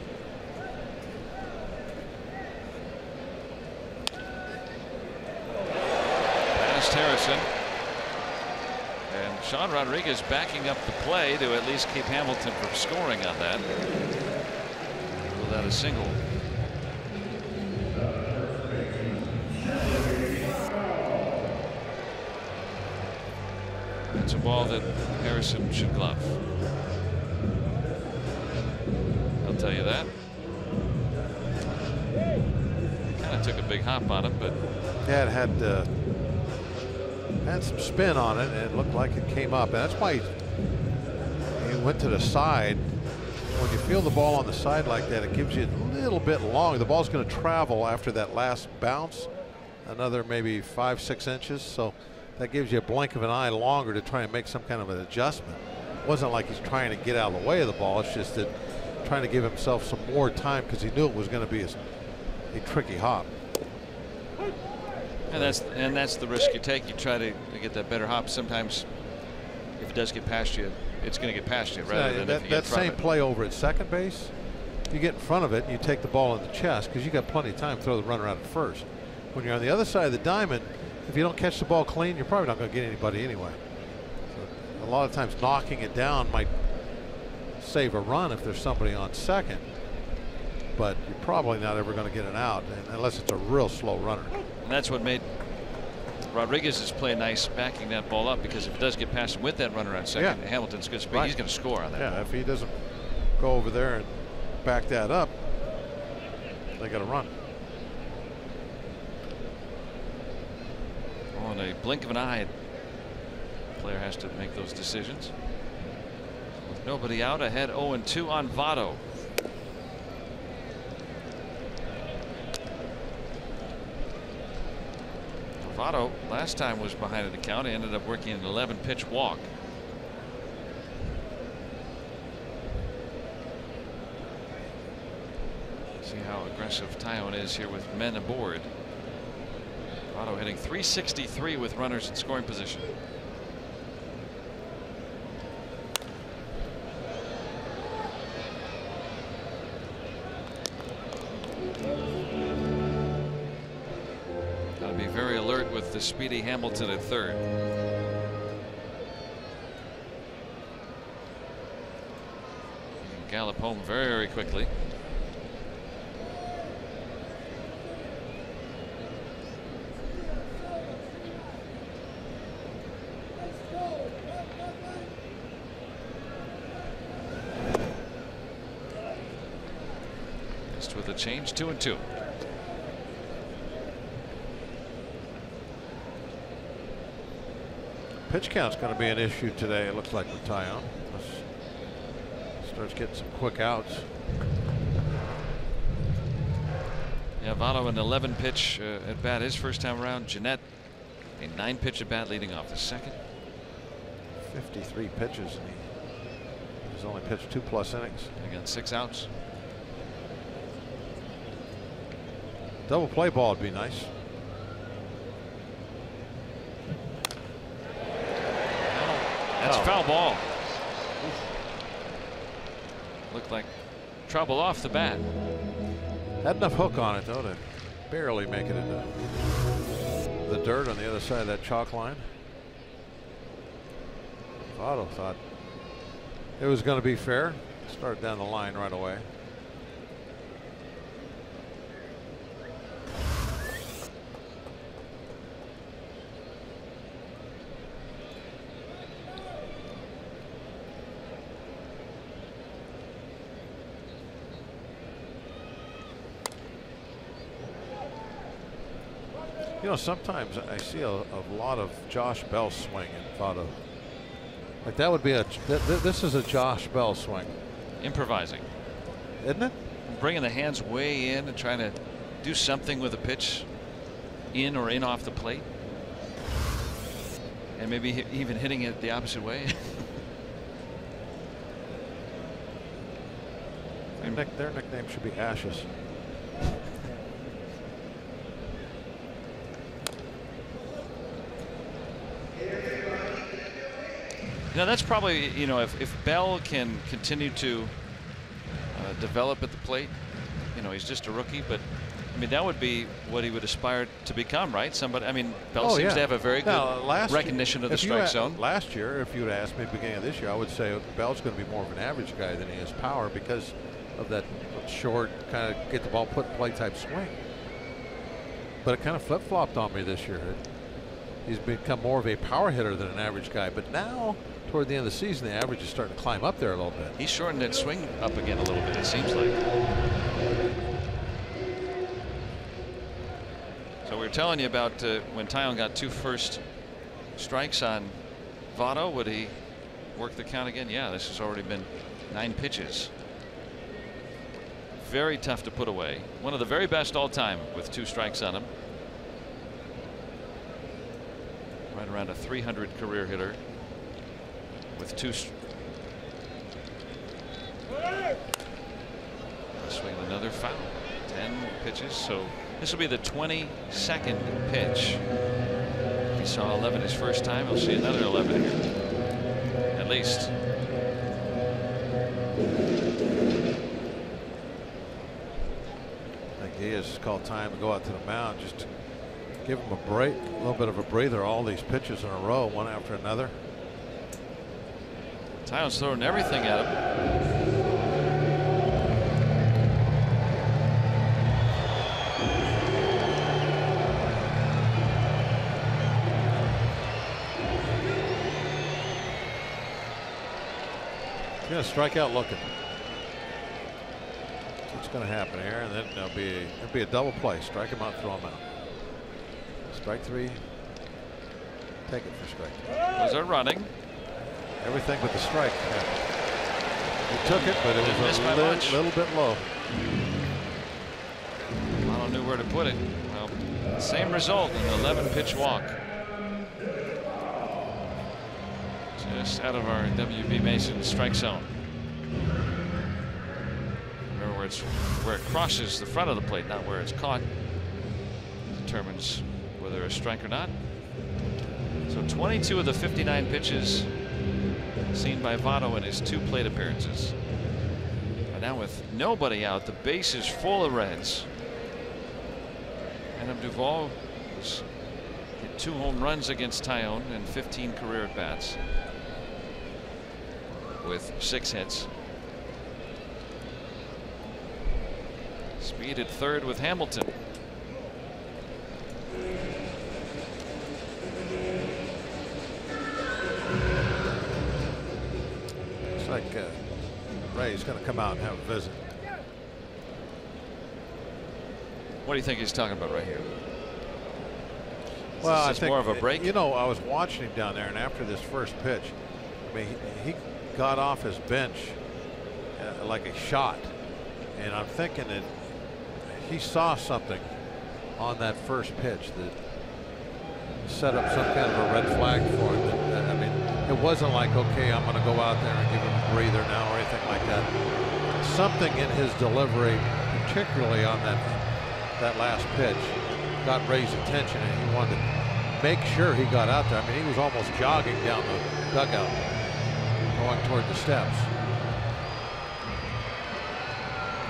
Past Harrison. And Sean Rodriguez backing up the play to at least keep Hamilton from scoring on that. Without a single. It's a ball that Harrison should glove. I'll tell you that. Kind of took a big hop on him, but yeah, it had some spin on it, and it looked like it came up, and that's why he went to the side. When you feel the ball on the side like that, it gives you a little bit long. The ball's going to travel after that last bounce another maybe 5-6 inches, so that gives you a blink of an eye longer to try and make some kind of an adjustment. It wasn't like he's trying to get out of the way of the ball. It's just that trying to give himself some more time because he knew it was going to be a tricky hop. And that's the risk you take. You try to get that better hop. Sometimes if it does get past you, it's going to get past you rather than if you get in front same of it. play over at second base, you get in front of it and you take the ball in the chest because you got plenty of time to throw the runner out at first. When you're on the other side of the diamond, if you don't catch the ball clean, you're probably not going to get anybody anyway. So a lot of times knocking it down might save a run if there's somebody on second, but you're probably not ever going to get an out unless it's a real slow runner. And that's what made Rodriguez's play nice, backing that ball up, because if it does get past him with that runner on second, Hamilton's good speed, he's going to score on that. Yeah, if he doesn't go over there and back that up, they got to run. Oh, in a blink of an eye, the player has to make those decisions. With nobody out, ahead 0-2 on Votto. Votto last time was behind in the count. He ended up working an 11-pitch walk. See how aggressive Taillon is here with men aboard. Votto hitting .363 with runners in scoring position. Got to be very alert with the speedy Hamilton at third. He can gallop home very quickly. Just with a change, 2-2. Pitch count's going to be an issue today, it looks like, with Taillon. Starts getting some quick outs. Yeah, Votto an 11 pitch at bat his first time around. Jeanette a 9 pitch at bat leading off the second. 53 pitches, and he's only pitched 2+ innings. They got 6 outs. Double play ball would be nice. That's a foul ball. Looked like trouble off the bat. Had enough hook on it though to barely make it into the dirt on the other side of that chalk line. Votto thought it was going to be fair. Start down the line right away. You know, sometimes I see a lot of Josh Bell swing in Votto. Like that would be this is a Josh Bell swing. Improvising. Isn't it? Bringing the hands way in and trying to do something with a pitch in or in off the plate. And maybe even hitting it the opposite way. Their nickname should be Ashes. Now that's probably, you know, if Bell can continue to develop at the plate, you know, he's just a rookie, but I mean that would be what he would aspire to become, right? Somebody, I mean, Bell seems to have a very good recognition of the strike zone. Last year, if you'd asked me at the beginning of this year, I would say Bell's going to be more of an average guy than he is power because of that short kind of get the ball put in play type swing. But it kind of flip-flopped on me this year. He's become more of a power hitter than an average guy, but now toward the end of the season the average is starting to climb up there a little bit. He's shortened that swing up again a little bit, it seems like. So we were telling you about when Taillon got 2 first strikes on Votto. Would he work the count again? Yeah, this has already been 9 pitches. Very tough to put away. One of the very best all time with 2 strikes on him. Right around a 300 career hitter with 2. Swing another foul. 10 pitches. So this will be the 22nd pitch. He saw 11 his first time. He'll see another 11 here, at least. I think he has called time to go out to the mound, just to give him a break, a little bit of a breather. All these pitches in a row, one after another. Taillon's throwing everything at him. Yeah, strikeout looking. What's going to happen here? And then there'll be a double play. Strike him out, throw him out. Strike 3. Take it for strike 3. Was it running? Everything but the strike. Yeah. He took it, but it was a little bit low. I don't know where to put it. Well, same result, an 11-pitch walk. Just out of our WB Mason strike zone. Remember where it crosses the front of the plate, not where it's caught. Determines whether a strike or not. So 22 of the 59 pitches seen by Votto in his 2 plate appearances. But now with nobody out, the base is full of Reds. Adam Duvall has hit 2 home runs against Taillon and 15 career at bats, with 6 hits. Speed at third with Hamilton. Looks like Ray's going to come out and have a visit. What do you think he's talking about right here? Well, I Is this think more of a break? You know, I was watching him down there, and after this first pitch, I mean, he got off his bench like a shot, and I'm thinking that he saw something on that first pitch that set up some kind of a red flag for him. I mean, it wasn't like, okay, I'm going to go out there and give him a breather now or anything like that. Something in his delivery, particularly on that last pitch, got Ray's attention, and he wanted to make sure he got out there. I mean, he was almost jogging down the dugout, going toward the steps.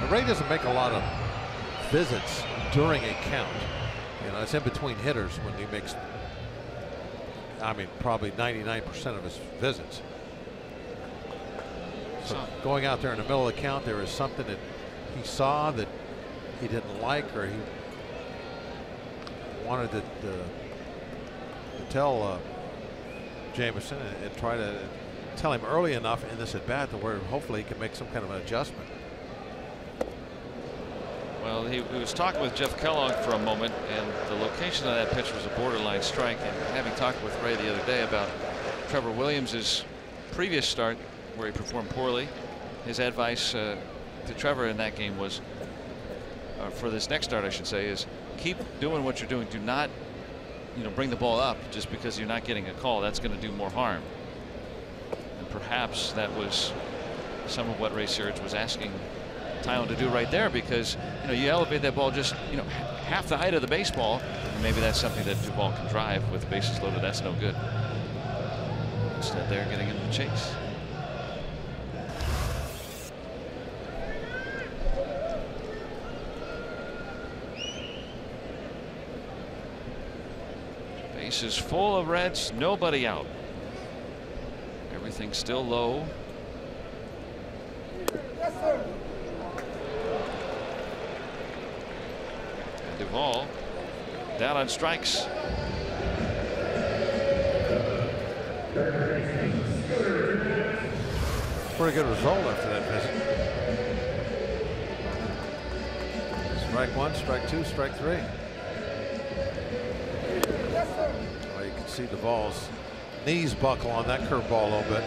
Ray doesn't make a lot of visits during a count. You know, it's in between hitters when he makes, I mean, probably 99% of his visits. So going out there in the middle of the count, there is something that he saw that he didn't like, or he wanted to tell Jameson and try to tell him early enough in this at bat to where hopefully he can make some kind of an adjustment. Well, he was talking with Jeff Kellogg for a moment, and the location of that pitch was a borderline strike. And having talked with Ray the other day about Trevor Williams's previous start where he performed poorly, his advice to Trevor in that game was, for this next start I should say, is keep doing what you're doing. Do not, you know, bring the ball up just because you're not getting a call. That's going to do more harm. And perhaps that was some of what Ray Searage was asking Taillon to do right there, because you know, you elevate that ball just, you know, half the height of the baseball, and maybe that's something that Duvall can drive with the bases loaded. That's no good. Instead, they're getting into the chase. Bases full of Reds, nobody out. Everything's still low. Yes, sir. Duvall down on strikes. Pretty good result after that visit. Strike one, strike two, strike three. Well, you can see Duvall's knees buckle on that curveball a little bit.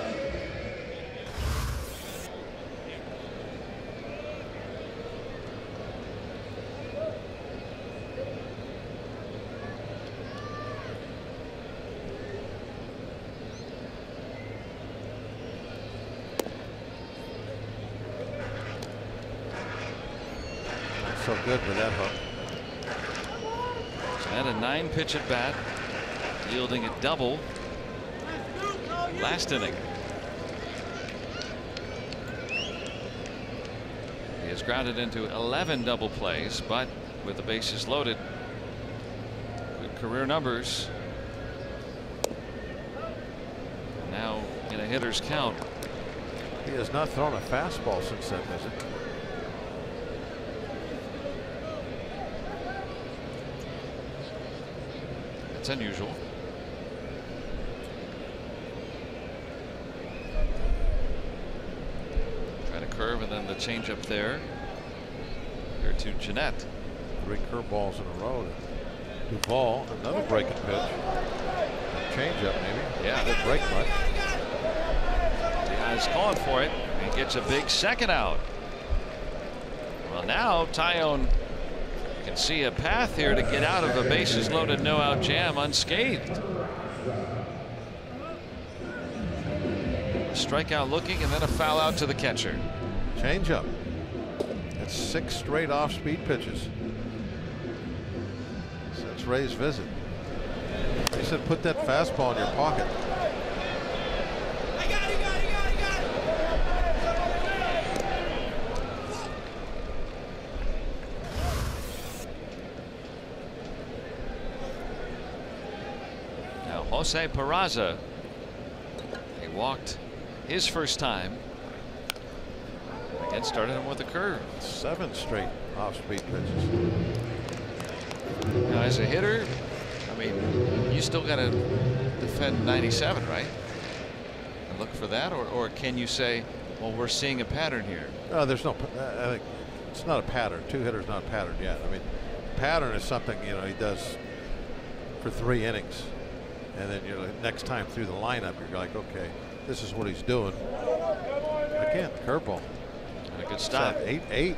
So good with that hook. So had a 9-pitch at bat, yielding a double last inning. He has grounded into 11 double plays, but with the bases loaded, good career numbers. Now in a hitter's count. He has not thrown a fastball since that visit. It's unusual. Trying to curve, and then the changeup there. Here to Jeanette. 3 curveballs in a row. Duvall, another breaking pitch. Changeup maybe. Yeah. Didn't break much. Diaz calling for it, and gets a big second out. Well, now Taillon can see a path here to get out of a bases loaded no out jam unscathed. A strikeout looking, and then a foul out to the catcher. Changeup. That's 6 straight off speed pitches since Ray's visit. He said put that fastball in your pocket. Jose Peraza, he walked his first time. Again, started him with a curve. 7 straight off-speed pitches. Now, as a hitter, I mean, you still got to defend 97, right? And look for that, or can you say, well, we're seeing a pattern here? There's no. I think it's not a pattern. 2 hitters not a pattern yet. I mean, pattern is something, you know, he does for 3 innings, and then you're like, next time through the lineup, you're like, okay, this is what he's doing. Again, curveball. And a good stop. 8-8.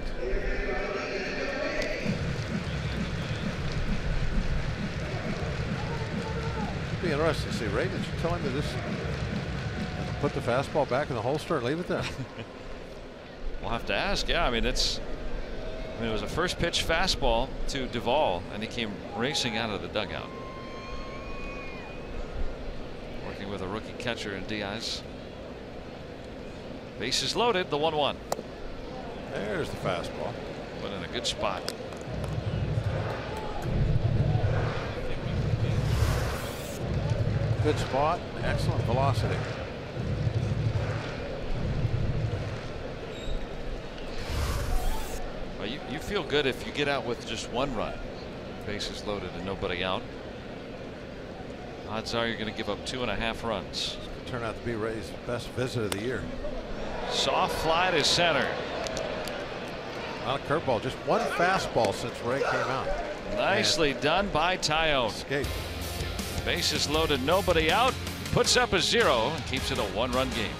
Be interesting to see. Ray, did you tell him to just put the fastball back in the holster and leave it there? We'll have to ask. Yeah, I mean, it was a first pitch fastball to Duvall, and he came racing out of the dugout. Working with a rookie catcher in Diaz. Bases loaded, the 1-1. There's the fastball. But in a good spot. Good spot, excellent velocity. Well, you feel good if you get out with just 1 run. Bases loaded and nobody out. Odds are you're going to give up 2.5 runs. Turn out to be Ray's best visit of the year. Soft fly to center. Not a curveball, just 1 fastball since Ray came out. Nicely done by Tyone. Escape. Bases loaded, nobody out. Puts up a 0 and keeps it a 1-run game.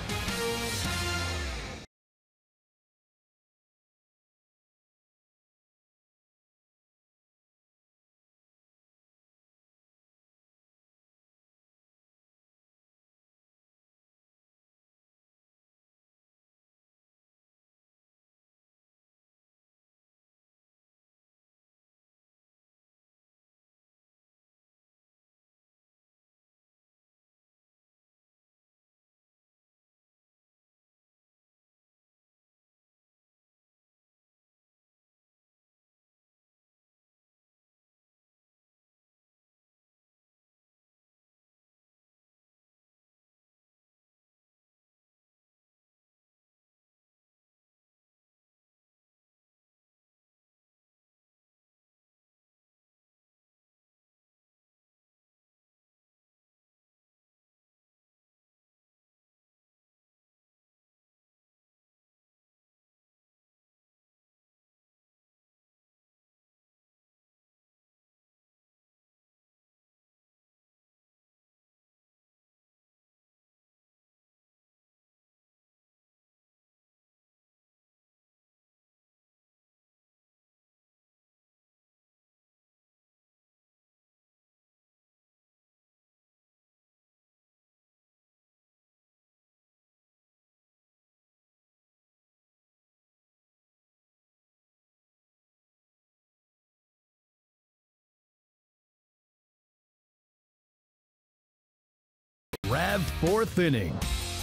Rav 4th inning.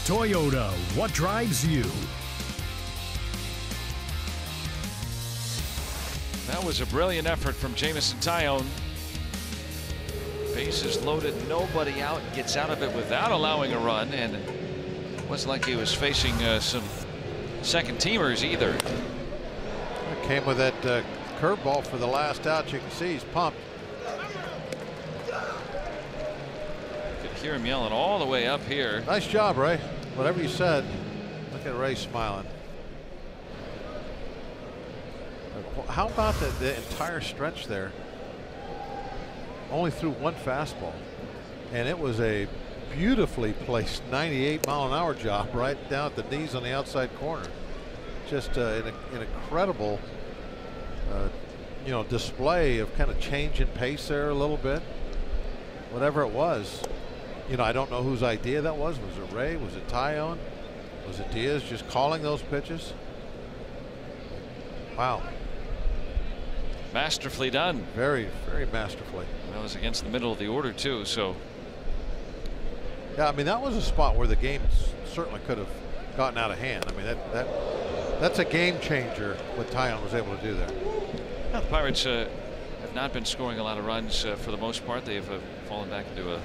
Toyota, what drives you? That was a brilliant effort from Jamison Tyone. Bases loaded, nobody out, gets out of it without allowing a run, and it wasn't like he was facing some second teamers either. It came with that curveball for the last out. You can see he's pumped. Hear him yelling all the way up here. Nice job, Ray. Whatever you said. Look at Ray smiling. How about the entire stretch there? Only threw 1 fastball, and it was a beautifully placed 98-mile-an-hour job right down at the knees on the outside corner. Just an incredible, you know, display of kind of change in pace there a little bit. Whatever it was. You know, I don't know whose idea that was. Was it Ray? Was it Tyone? Was it Diaz just calling those pitches? Wow. Masterfully done. Very, very masterfully. That was against the middle of the order too, so. Yeah, I mean, that was a spot where the game certainly could have gotten out of hand. I mean, that's a game changer what Tyone was able to do there. Yeah, the Pirates have not been scoring a lot of runs for the most part. They've fallen back into a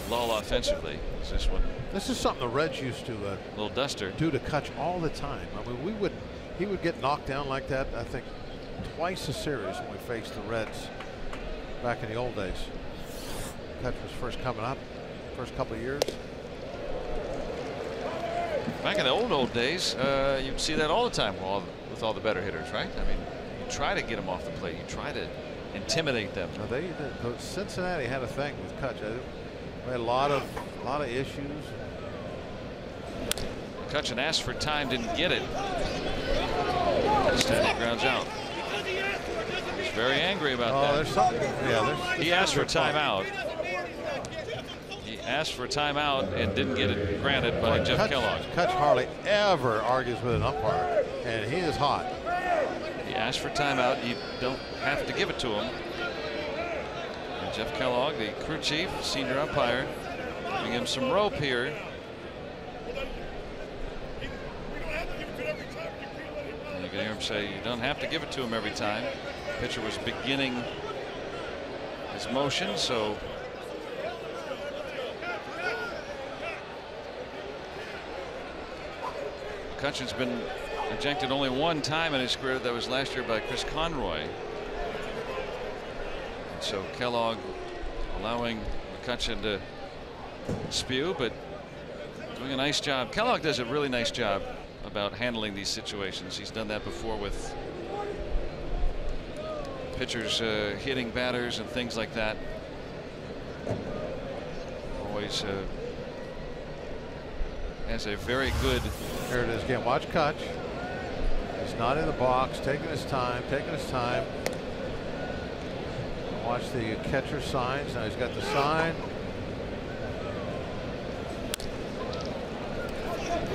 lull offensively. This is something the Reds used to little duster do to Kutch all the time. I mean, he would get knocked down like that, I think, twice a series when we faced the Reds back in the old days. Kutch was first coming up, first couple of years. Back in the old days, you'd see that all the time with all the better hitters, right? I mean, you try to get them off the plate. You try to intimidate them. No, Cincinnati had a thing with Kutch. They had a lot of issues. McCutchen asked for time, didn't get it. Instead, he grounds out. He's very angry about that. There's something. Yeah, he asked for timeout. He asked for timeout and didn't get it granted by Jeff Kellogg. Kutch hardly ever argues with an umpire, and he is hot. He asked for timeout. You don't have to give it to him. And Jeff Kellogg, the crew chief, senior umpire, giving him some rope here. And you can hear him say, you don't have to give it to him every time. The pitcher was beginning his motion, so McCutchen's been ejected only one time in his career. That was last year by Chris Conroy. And so Kellogg allowing McCutchen to spew, but doing a nice job. Kellogg does a really nice job about handling these situations. He's done that before with pitchers hitting batters and things like that. Always has a very good. Here it is again. Watch Kutch. He's not in the box, taking his time, Watch the catcher signs. Now he's got the sign.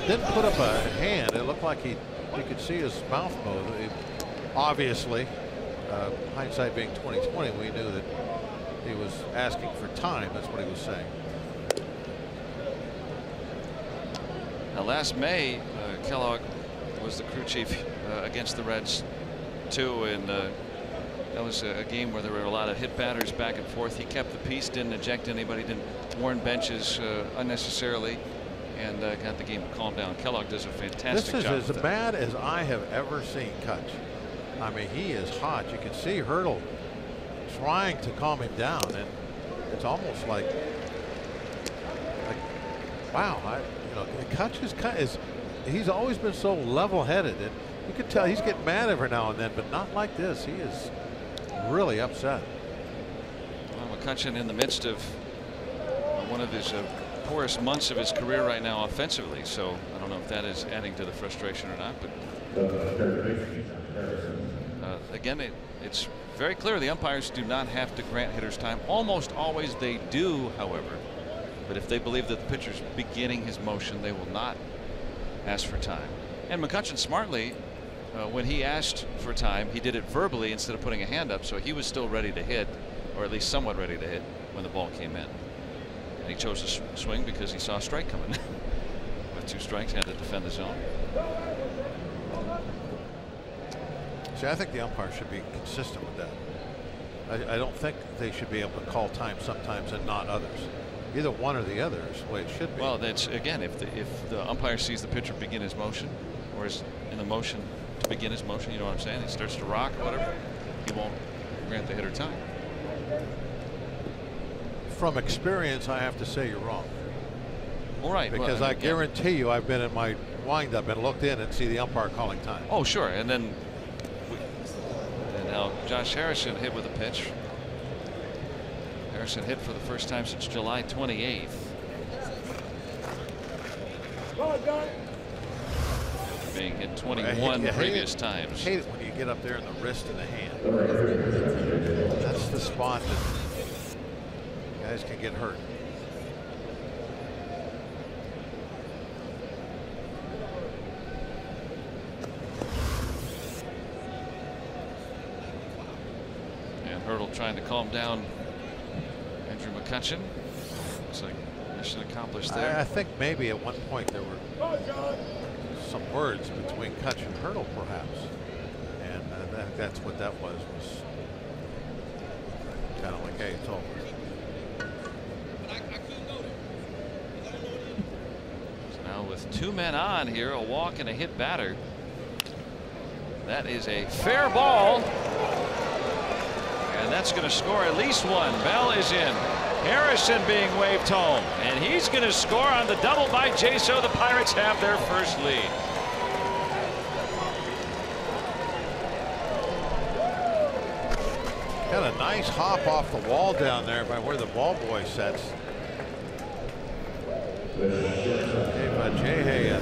Didn't put up a hand. It looked like you could see his mouth move. Obviously, hindsight being 20/20, we knew that he was asking for time. That's what he was saying. Now, last May, Kellogg was the crew chief against the Reds too, and that was a game where there were a lot of hit batters back and forth. He kept the peace, didn't eject anybody, didn't warn benches unnecessarily, and got the game calmed down. Kellogg does a fantastic job. This is as bad as I have ever seen Kutch. I mean, he is hot. You can see Hurdle trying to calm him down, and it's almost like wow. Kutch he's always been so level-headed, and you can tell he's getting mad every now and then, but not like this. He is really upset. Well, McCutchen in the midst of one of his poorest months of his career right now offensively, so I don't know if that is adding to the frustration or not, but again, it's very clear the umpires do not have to grant hitters time. Almost always they do, however. But if they believe that the pitcher's beginning his motion, they will not ask for time. And McCutchen smartly, when he asked for time, he did it verbally instead of putting a hand up, so he was still ready to hit, or at least somewhat ready to hit when the ball came in. And he chose to swing because he saw a strike coming. With 2 strikes, had to defend the zone. See, I think the umpire should be consistent with that. I don't think they should be able to call time sometimes and not others. Either one or the other is the way it should be. Well, that's again, if the umpire sees the pitcher begin his motion, or is in the motion to begin his motion, you know what I'm saying? He starts to rock or whatever, he won't grant the hitter time. From experience, I have to say you're wrong. All right. Because I guarantee you, I've been in my windup and looked in and see the umpire calling time. Oh, sure. And then now Josh Harrison hit with a pitch. Harrison hit for the first time since July 28th. Being hit 21 previous times. I hate it when you get up there in the wrist and the hand. That's the spot that guys can get hurt. And Hurdle trying to calm down Andrew McCutchen. Looks like mission accomplished there. I think maybe at one point there were some words between Kutch and Hurdle, perhaps, and that's what that was kind of like, hey, it's over. So now with 2 men on here, a walk and a hit batter. That is a fair ball. And that's going to score at least 1. Bell is in. Harrison being waved home. And he's going to score on the double by Jaso. The Pirates have their first lead. Got a nice hop off the wall down there by where the ball boy sets. Jay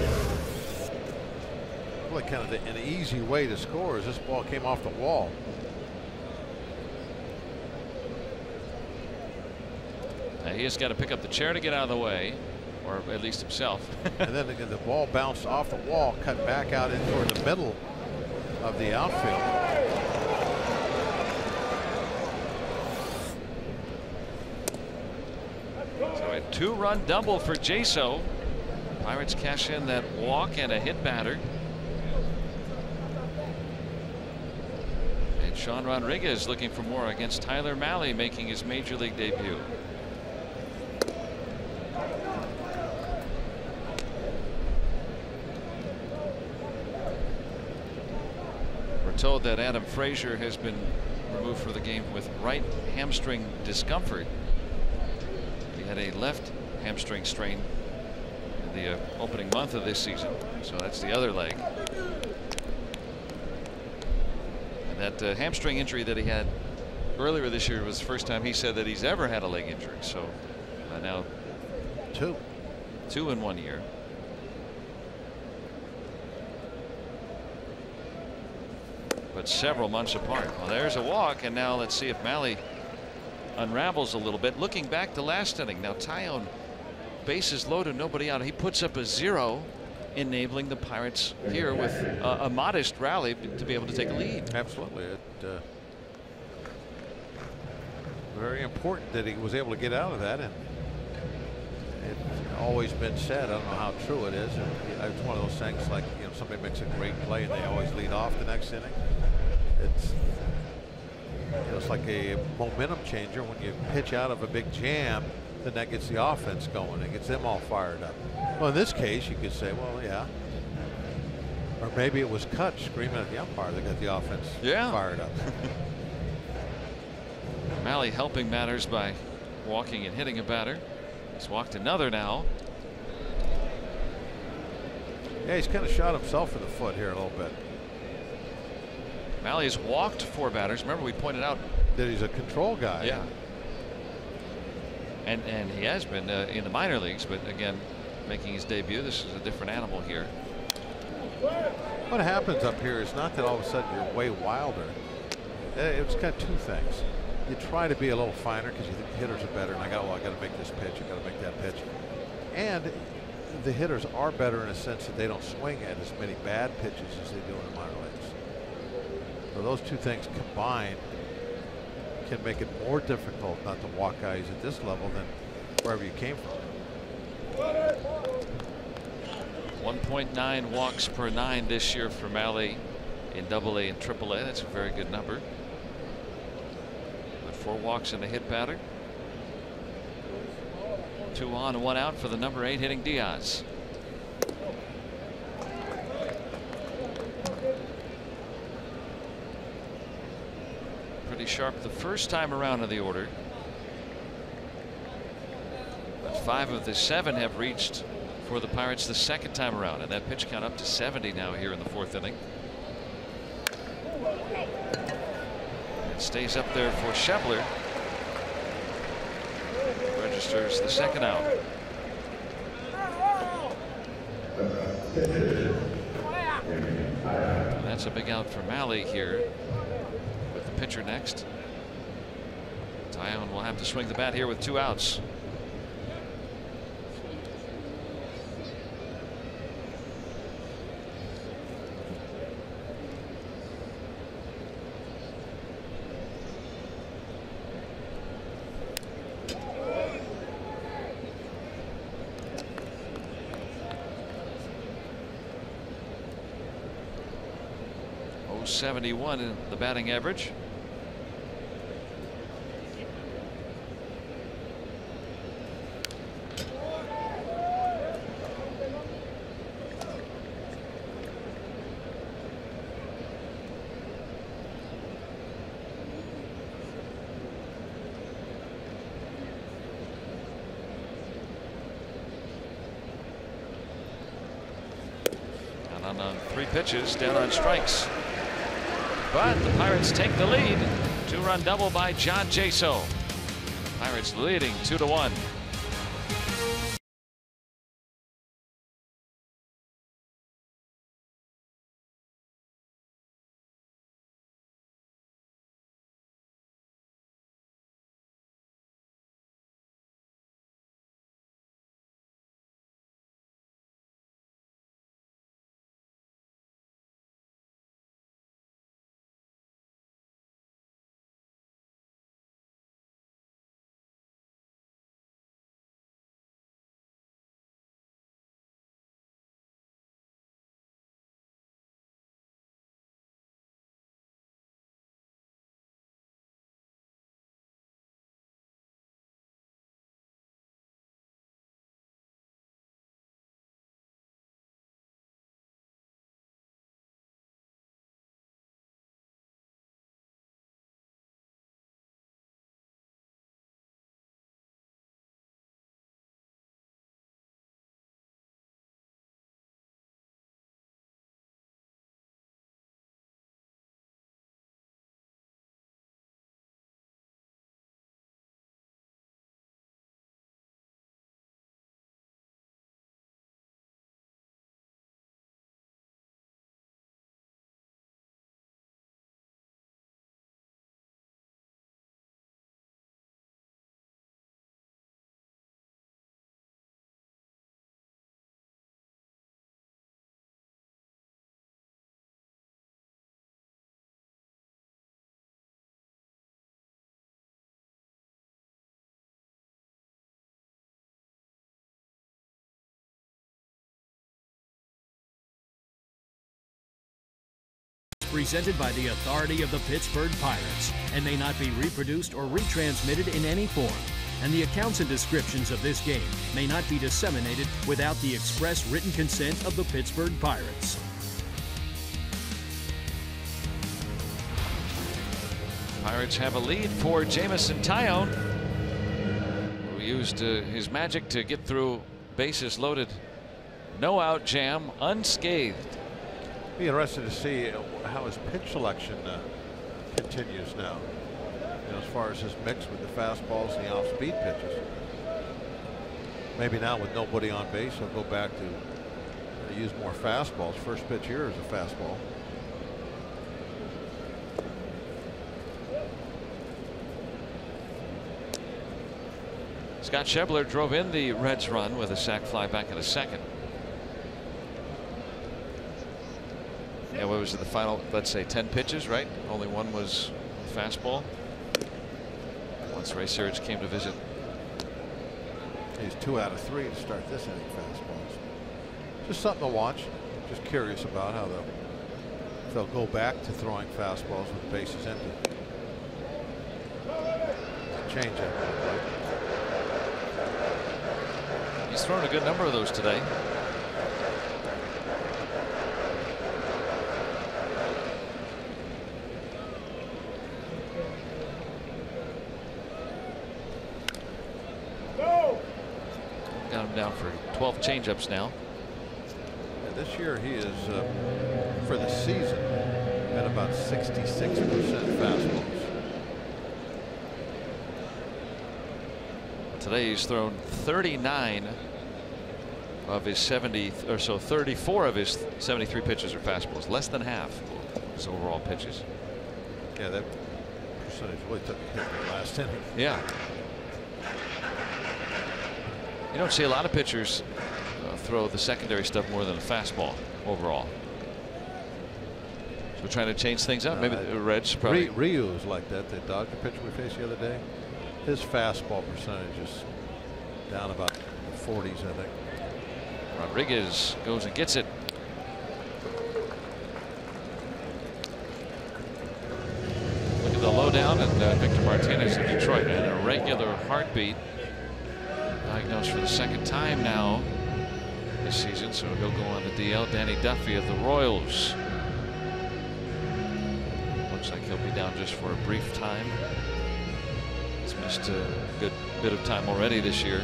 really kind of an easy way to score as this ball came off the wall. Now he just got to pick up the chair to get out of the way, or at least himself. And then again, the ball bounced off the wall, cut back out in toward the middle of the outfield. So a 2-run double for Jaso. Pirates cash in that walk and a hit batter. And Sean Rodriguez looking for more against Tyler Mahle, making his major league debut. We're told that Adam Frazier has been removed for the game with right hamstring discomfort. He had a left hamstring strain in the opening month of this season, so that's the other leg. And that hamstring injury that he had earlier this year was the first time he said that he's ever had a leg injury. So now two in 1 year. But several months apart. Well, there's a walk, and now let's see if Mahle unravels a little bit. Looking back to last inning, now Tyone, bases loaded, nobody out. He puts up a 0, enabling the Pirates here with a modest rally to be able to take a lead. Absolutely. Very important that he was able to get out of that, and it's always been said, I don't know how true it is, it's one of those things like, you know, somebody makes a great play and they always lead off the next inning. It's like a momentum changer. When you pitch out of a big jam, then that gets the offense going. It gets them all fired up. Well, in this case, you could say, well, yeah. Or maybe it was Kutch screaming at the umpire that got the offense fired up. Mahle helping matters by walking and hitting a batter. He's walked another now. Yeah, he's kind of shot himself in the foot here a little bit. Mahle has walked 4 batters. Remember, we pointed out that he's a control guy. Yeah. And he has been in the minor leagues, but again, making his debut. This is a different animal here. What happens up here is not that all of a sudden you're way wilder. It's kind of two things. You try to be a little finer because you think hitters are better, and I got to make this pitch, I got to make that pitch. And the hitters are better in a sense that they don't swing at as many bad pitches as they do in the minor leagues. So those two things combined can make it more difficult not to walk guys at this level than wherever you came from. 1.9 walks per 9 this year for Mahle in AA and AAA. That's a very good number. With 4 walks and a hit batter. 2 on, 1 out for the number 8 hitting Diaz. Pretty sharp the first time around in the order. But 5 of the 7 have reached for the Pirates the second time around, and that pitch count up to 70 now here in the 4th inning. It stays up there for Schebler. Registers the second out. And that's a big out for Mahle here. With the pitcher next. Tyone will have to swing the bat here with 2 outs. .71 in the batting average. And on 3 pitches, down on strikes. But the Pirates take the lead Two-run double by John Jaso. Pirates leading 2-1. Presented by the authority of the Pittsburgh Pirates and may not be reproduced or retransmitted in any form. And the accounts and descriptions of this game may not be disseminated without the express written consent of the Pittsburgh Pirates. Pirates have a lead for Jameson Taillon, who used his magic to get through bases loaded, no out jam unscathed. Be interested to see how his pitch selection continues now. You know, as far as his mix with the fastballs and the off-speed pitches. Maybe now with nobody on base, he'll go back to use more fastballs. First pitch here is a fastball. Scott Schebler drove in the Reds run with a sac fly back in the second. Yeah, what was it, the final, let's say 10 pitches, right? Only one was fastball. Once Ray Searage came to visit. He's 2 out of 3 to start this inning fastballs. Just something to watch. Just curious about how they'll go back to throwing fastballs with the bases empty. Change up. He's thrown a good number of those today. Got him down for 12 changeups now. And this year he is, for the season, at about 66% fastballs. Today he's thrown 39 of his 70, or so 34 of his 73 pitches are fastballs, less than half his overall pitches. Yeah, that percentage really took a hit in the last inning. Yeah. You don't see a lot of pitchers throw the secondary stuff more than a fastball overall. So we're trying to change things up. Maybe the Reds probably. Ryu is like that. The Dodger pitcher we faced the other day. His fastball percentage is down about the 40s, I think. Rodriguez goes and gets it. Look at the lowdown, and Victor Martinez of Detroit, and a regular heartbeat. Diagnosed for the second time now this season, so he'll go on the DL. Danny Duffy of the Royals. Looks like he'll be down just for a brief time. He's missed a good bit of time already this year.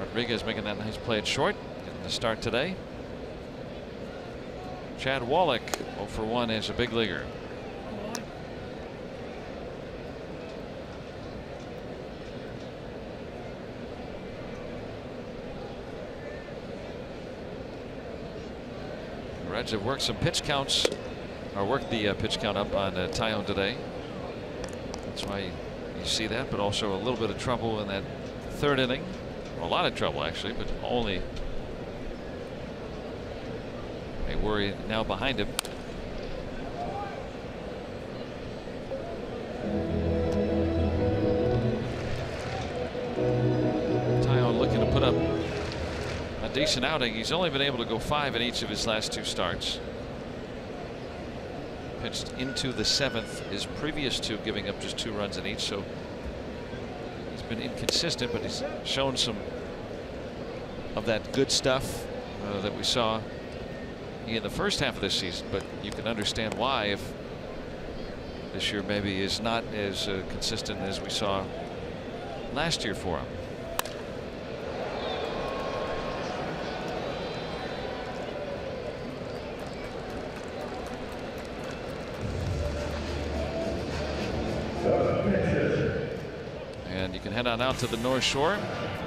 Rodriguez making that nice play at short, getting the start today. Chad Wallach 0 for 1 as a big leaguer. Reds have worked some pitch counts, or worked the pitch count up on Taillon today. That's why you see that, but also a little bit of trouble in that third inning. Well, a lot of trouble actually, but only a worry now behind him. Taillon looking to put up a decent outing. He's only been able to go 5 in each of his last 2 starts. Pitched into the 7th, his previous 2 giving up just 2 runs in each, so he's been inconsistent, but he's shown some of that good stuff that we saw in the first half of this season. But you can understand why if this year maybe is not as consistent as we saw last year for him. And you can head on out to the North Shore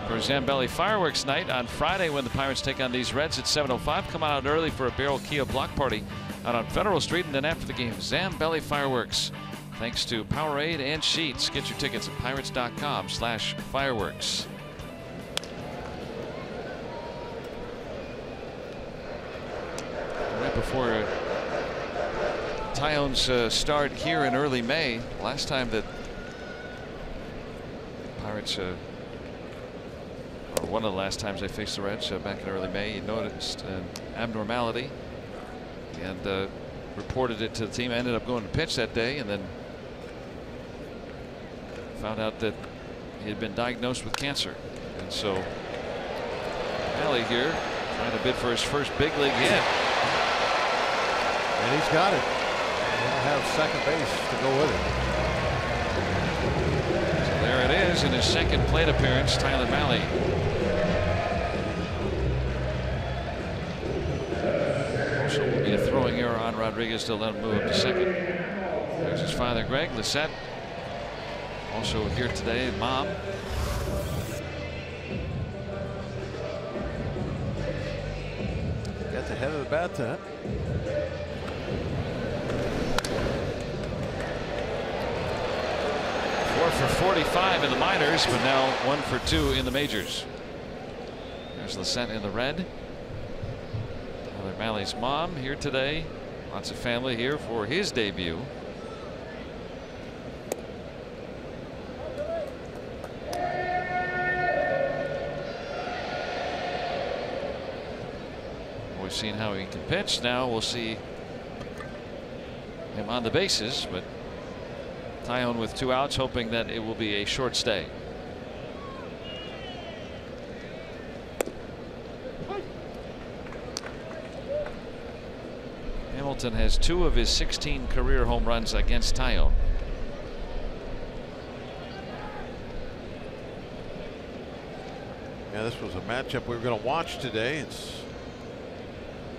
for Zambelli fireworks night on Friday when the Pirates take on these Reds at 7:05. Come on out early for a Barrel Kia block party out on Federal Street, and then after the game, Zambelli fireworks. Thanks to Powerade and Sheets. Get your tickets at pirates.com/fireworks. Right before Taillon's start here in early May, last time that Pirates, or one of the last times they faced the Reds back in early May, he noticed an abnormality and reported it to the team. Ended up going to pitch that day, and then found out that he had been diagnosed with cancer. And so Alley here trying to bid for his first big league hit. And he's got it. He'll have second base to go with it. So there it is in his second plate appearance, Tyler Mahle. So will be a throwing error on Rodriguez to let him move up to second. There's his father, Greg Lissette, also here today. Mom. Got the head of the bat to it. 4 for 45 in the minors, but now 1 for 2 in the majors. There's Lissette in the red. Tyler Mahle's mom here today. Lots of family here for his debut. We've seen how he can pitch. Now we'll see him on the bases, but Taillon with 2 outs, hoping that it will be a short stay. Hamilton has 2 of his 16 career home runs against Taillon. Yeah, this was a matchup we were going to watch today. It's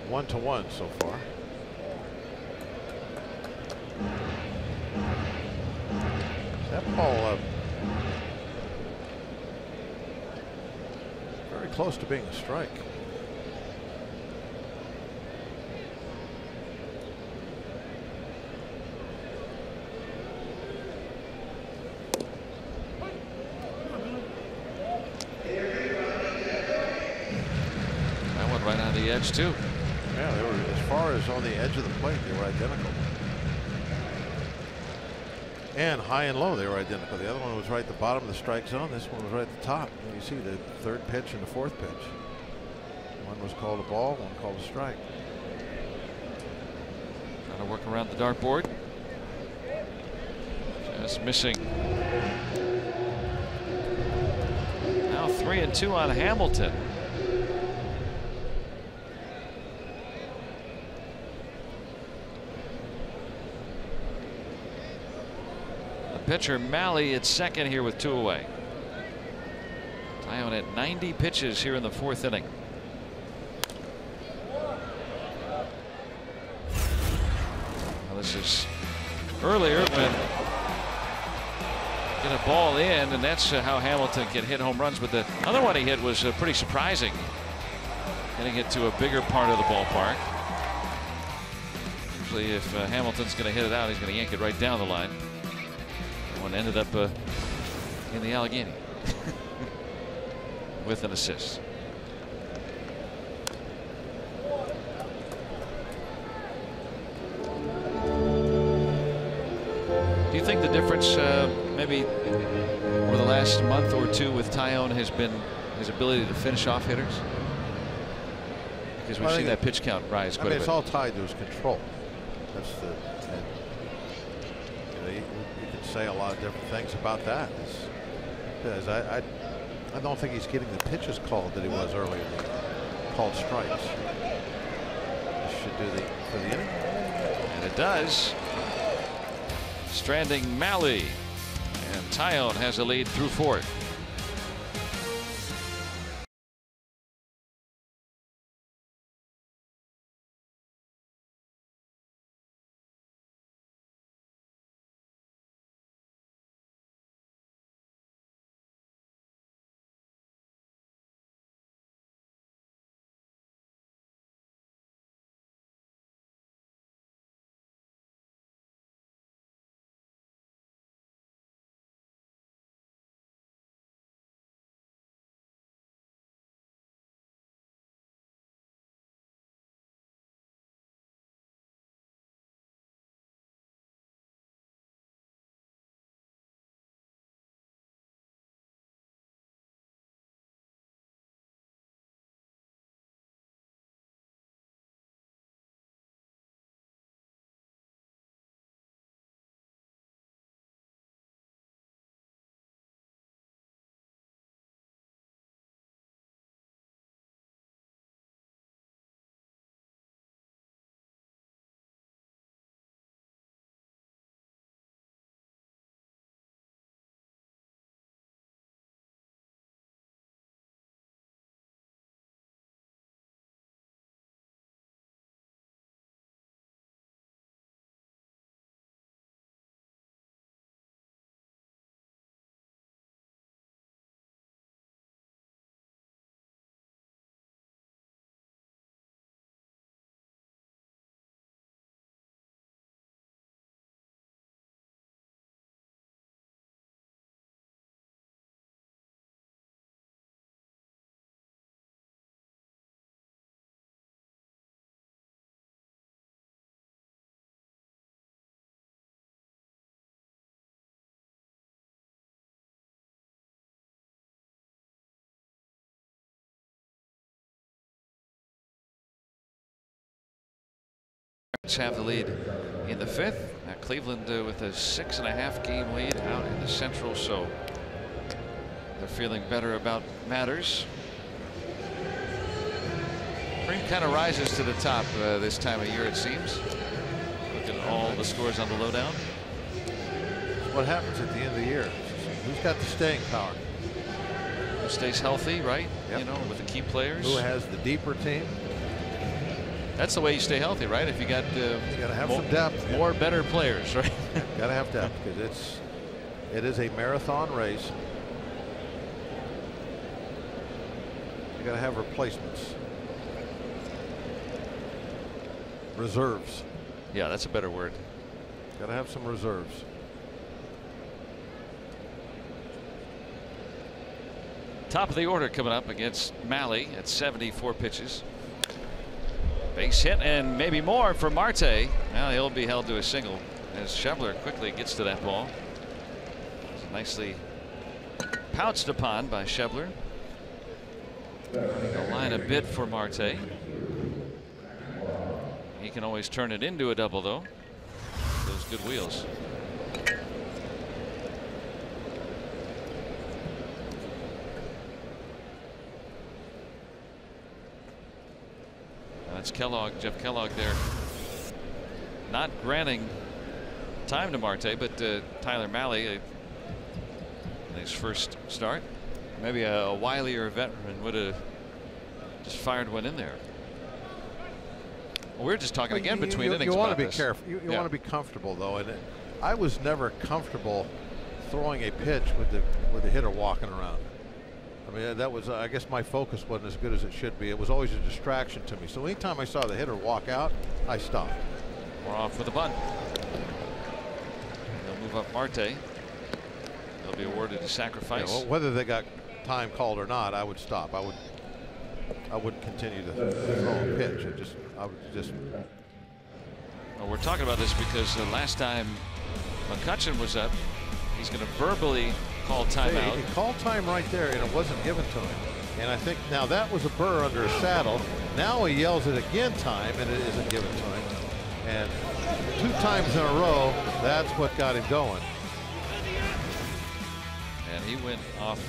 1-1 so far. That ball very close to being a strike. That one right on the edge too. Yeah, they were, as far as on the edge of the plate, they were identical. And high and low, they were identical. The other one was right at the bottom of the strike zone. This one was right at the top. You see the third pitch and the fourth pitch. One was called a ball, one called a strike. Trying to work around the dartboard. Just missing. Now 3-2 on Hamilton. Pitcher Mahle at second here with 2 away. Taillon at 90 pitches here in the 4th inning. Now this is earlier when get a ball in, and that's how Hamilton can hit home runs. But the other one he hit was pretty surprising, getting it to a bigger part of the ballpark. Usually if Hamilton's going to hit it out, he's going to yank it right down the line. One ended up in the Allegheny with an assist. Do you think the difference maybe over the last month or two with Tyone has been his ability to finish off hitters? Because we've seen that pitch count rise quite a bit. It's all tied to his control. That's the. You can say a lot of different things about that. Because I don't think he's getting the pitches called that he was earlier. Called strikes. This should do for the inning. And it does. Stranding Malley, and Tyone has a lead through 4th. Have the lead in the 5th. Now Cleveland with a 6.5 game lead out in the Central, so they're feeling better about matters. Cream kind of rises to the top this time of year, it seems. Looking at all the scores on the lowdown. What happens at the end of the year? Who's got the staying power? Who stays healthy, right? Yep. You know, with the key players. Who has the deeper team? That's the way you stay healthy, right? If you got you gotta have some depth, more better players, right? Gotta have depth because it is a marathon race. You gotta have replacements, reserves. Yeah, that's a better word. Gotta have some reserves. Top of the order coming up against Malley at 74 pitches. Base hit and maybe more for Marte. Now he'll be held to a single as Schebler quickly gets to that ball. Nicely pounced upon by Schebler. The line a bit for Marte. He can always turn it into a double though. Those good wheels. That's Kellogg, Jeff Kellogg there. Not granting time to Marte, but Tyler Malley in his first start. Maybe a wilier veteran would have just fired one in there. Well, we're just talking again between innings. You want to be careful. You want to be comfortable though, and I was never comfortable throwing a pitch with the hitter walking around. I mean, that was, I guess my focus wasn't as good as it should be. It was always a distraction to me. So anytime I saw the hitter walk out, I stopped. We're off with a bunt. They'll move up Marte. They'll be awarded a sacrifice. Yeah, well, whether they got time called or not, I would stop. I wouldn't continue to throw a pitch. I would just. Well, we're talking about this because the last time McCutchen was up, he's going to verbally call timeout. He called time right there, and it wasn't given to him. And I think now that was a burr under his saddle. Now he yells it again time, and it isn't given to him. And 2 times in a row, that's what got him going. And he went off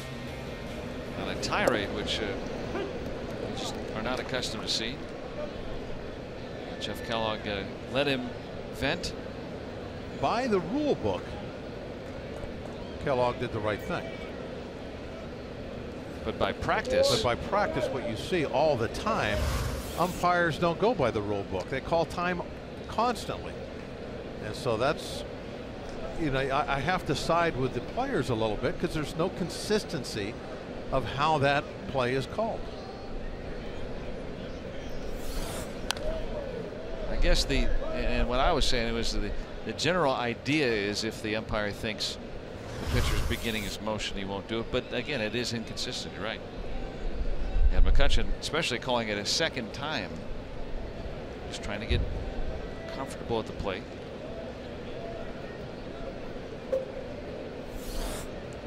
on a tirade, which we just are not accustomed to see. Jeff Kellogg let him vent. By the rule book, Kellogg did the right thing. But by practice. But by practice, what you see all the time, umpires don't go by the rule book. They call time constantly. And so that's, you know, I have to side with the players a little bit because there's no consistency of how that play is called. I guess and what I was saying was the general idea is if the umpire thinks the pitcher's beginning his motion, he won't do it. But again, it is inconsistent. You're right. And McCutchen, especially calling it a second time, just trying to get comfortable at the plate.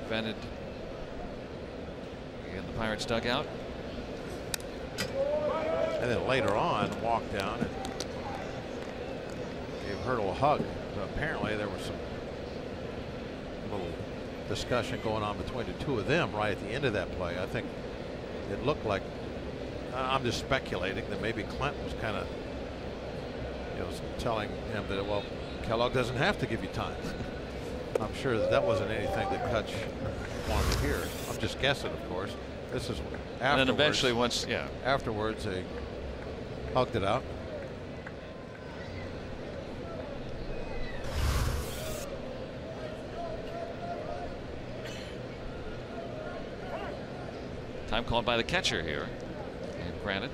Vented in the Pirates dugout. And then later on, walked down and gave Hurdle a hug. So apparently there was some little discussion going on between the two of them right at the end of that play. I think it looked like, I'm just speculating, that maybe Clinton was kind of, you know, telling him that, well, Kellogg doesn't have to give you time. I'm sure that wasn't anything that Kutch wanted to hear. I'm just guessing, of course. This is afterwards. And then eventually, afterwards, they hugged it out. Time called by the catcher here, and granted.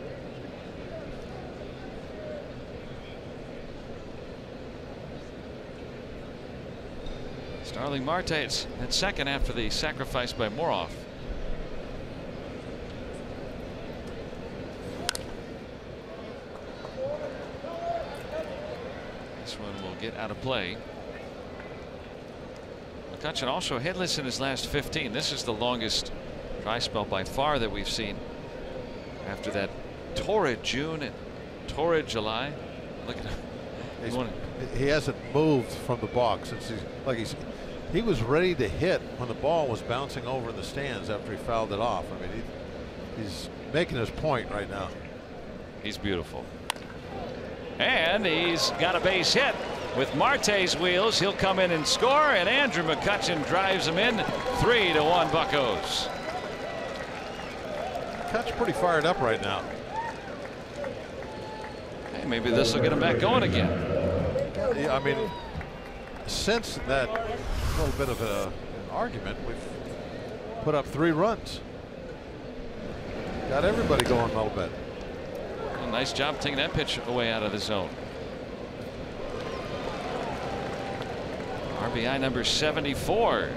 Starling Marte at second after the sacrifice by Moroff. This one will get out of play. McCutchen also hitless in his last 15. This is the longest dry spell by far that we've seen after that torrid June and torrid July. Look at him. He hasn't moved from the box since he was ready to hit when the ball was bouncing over in the stands after he fouled it off. I mean, he's making his point right now. He's beautiful. And he's got a base hit with Marte's wheels. He'll come in and score, and Andrew McCutchen drives him in. 3-1 Buccos. Kutch pretty fired up right now. Hey, maybe this will get him back going again. Yeah, I mean, since that little bit of an argument, we've put up 3 runs. Got everybody going a little bit. Well, nice job taking that pitch away out of the zone. RBI number 74.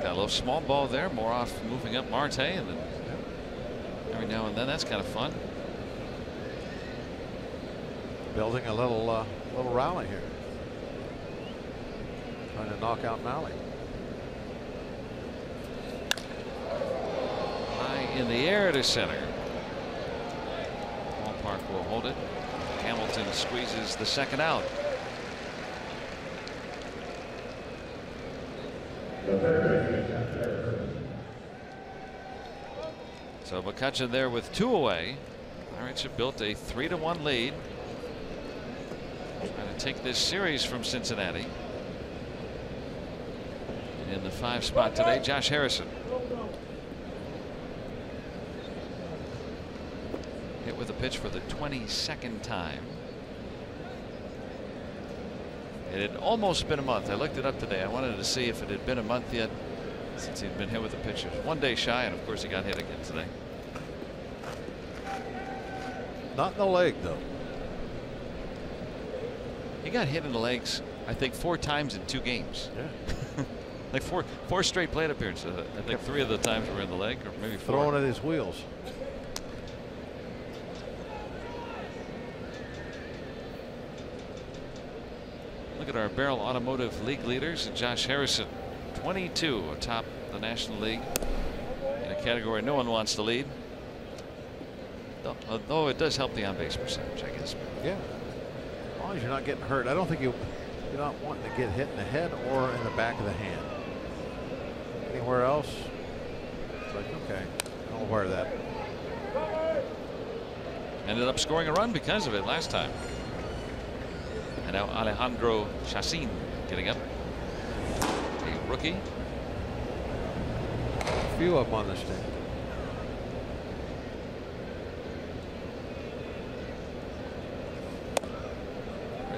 A little small ball there. Moroff moving up Marte, and then every now and then that's kind of fun. Building a little rally here. Trying to knock out Malley. High in the air to center. Ballpark will hold it. Hamilton squeezes the second out. So McCutchen there with 2 away. Pirates have built a 3-1 lead. Trying to take this series from Cincinnati. In the 5 spot today, Josh Harrison. Hit with a pitch for the 22nd time. It had almost been a month. I looked it up today. I wanted to see if it had been a month yet since he'd been hit with the pitcher. 1 day shy, and of course he got hit again today. Not in the leg, though. He got hit in the legs, I think, 4 times in 2 games. Yeah. Like four straight plate appearances. I think 3 of the times were in the leg, or maybe 4. Throwing at his wheels. Look at our Barrel Automotive League leaders. Josh Harrison, 22 atop the National League in a category no one wants to lead. Though it does help the on-base percentage, I guess. Yeah. As long as you're not getting hurt. I don't think you're not wanting to get hit in the head or in the back of the hand. Anywhere else, it's like, okay, I'll wear that. Ended up scoring a run because of it last time. And now Alejandro Chacin getting up. A rookie. A few of them on this team.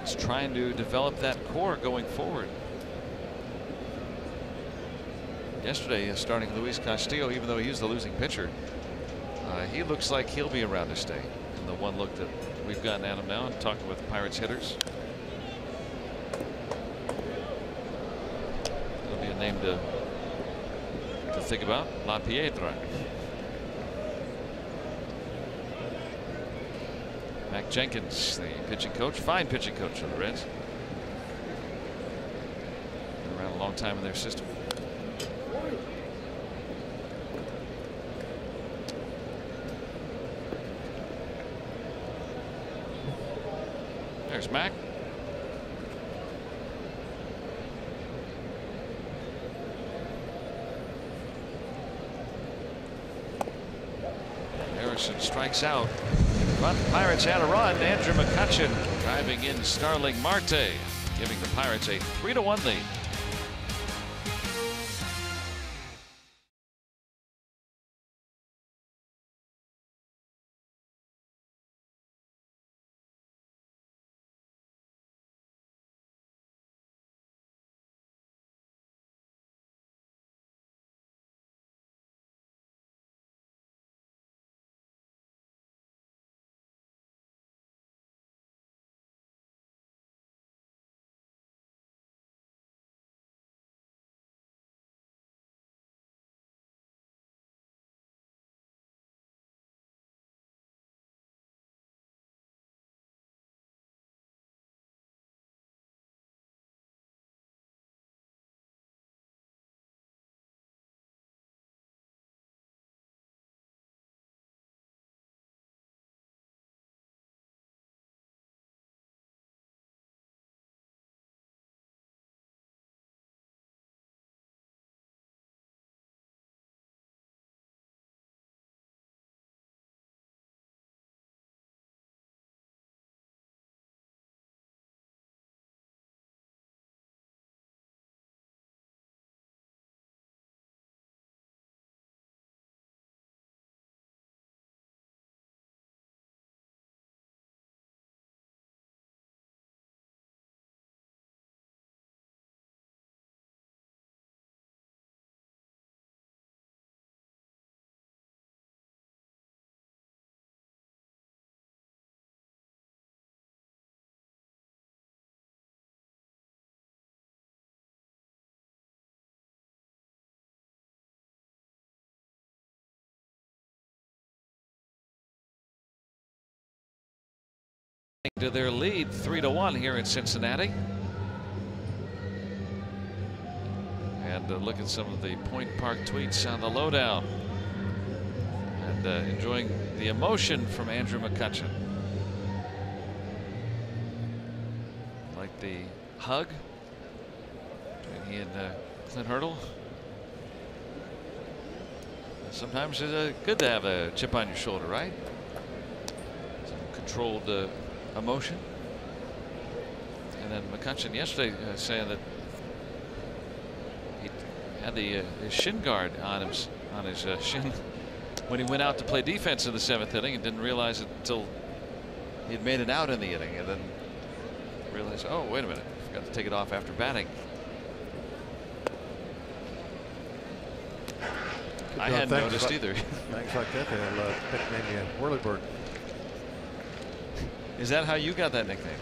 It's trying to develop that core going forward. Yesterday, starting Luis Castillo, even though he was the losing pitcher, he looks like he'll be around to stay. In the one look that we've gotten at him now and talking with Pirates hitters. It'll be a name to think about. La Piedra. Mac Jenkins, the pitching coach, fine pitching coach for the Reds. Been around a long time in their system. There's Mac. Harrison strikes out. But the Pirates had a run. Andrew McCutchen driving in Starling Marte, giving the Pirates a 3-1 lead. To their lead 3-1 here in Cincinnati. And look at some of the Point Park tweets on the lowdown. And enjoying the emotion from Andrew McCutchen. Like the hug between he and Clint Hurdle. Sometimes it's good to have a chip on your shoulder, right? Some controlled emotion. And then McCutchen yesterday saying that he had the his shin guard on his shin when he went out to play defense in the 7th inning and didn't realize it until he had made it out in the inning, and then realized, oh wait a minute, forgot to take it off after batting. I hadn't noticed either. Things like that, they'll nickname you Whirlybird. Is that how you got that nickname?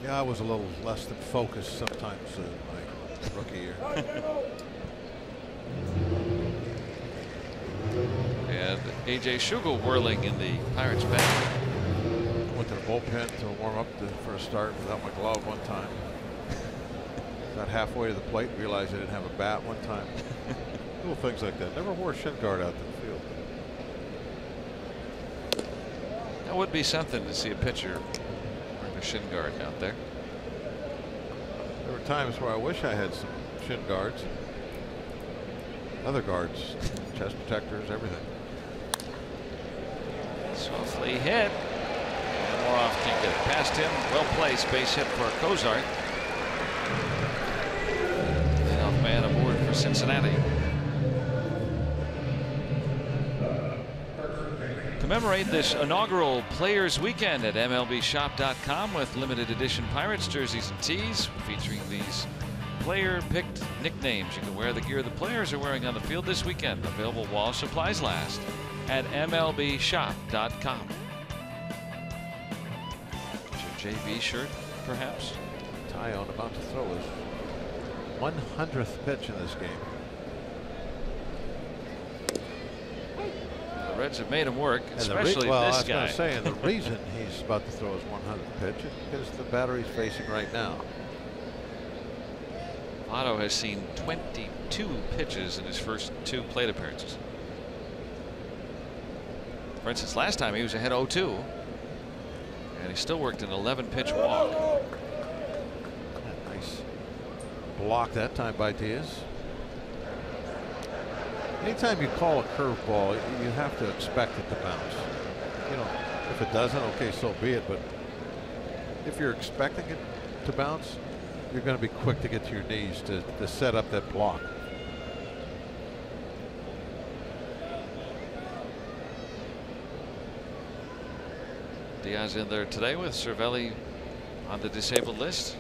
Yeah, I was a little less than focused sometimes in my rookie year. And A.J. Schugel whirling in the Pirates bag. Went to the bullpen to warm up the first start without my glove one time. Got halfway to the plate, realized I didn't have a bat one time. Little things like that. Never wore a shin guard out to the field. That would be something to see a pitcher wearing a shin guard out there. There were times where I wish I had some shin guards. Other guards, chest protectors, everything. Softly hit. And Moroff can't get it past him. Well placed base hit for Cozart. Leadoff man aboard for Cincinnati. Commemorate this inaugural Players Weekend at MLBShop.com with limited edition Pirates jerseys and tees featuring these player-picked nicknames. You can wear the gear the players are wearing on the field this weekend. Available while supplies last at MLBShop.com. It's your JV shirt, perhaps? Tyone about to throw his 100th pitch in this game. The Reds have made him work, And especially well, this I was guy. going to say, and the reason he's about to throw his 100th pitch is because the batter he's facing right now. Votto has seen 22 pitches in his first 2 plate appearances. For instance, last time he was ahead 0-2, and he still worked an 11-pitch walk. Nice block that time by Diaz. Anytime you call a curveball, you have to expect it to bounce. You know, if it doesn't, okay, so be it. But if you're expecting it to bounce, you're going to be quick to get to your knees to set up that block. Diaz in there today with Cervelli on the disabled list.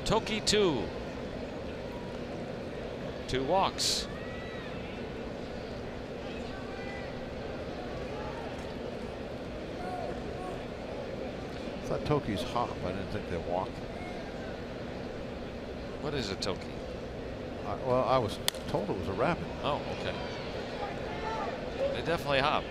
Toki 2 walks. I thought Toki's hop. I didn't think they walked. What is a Toki? Well, I was told it was a rabbit. Oh, okay. They definitely hop.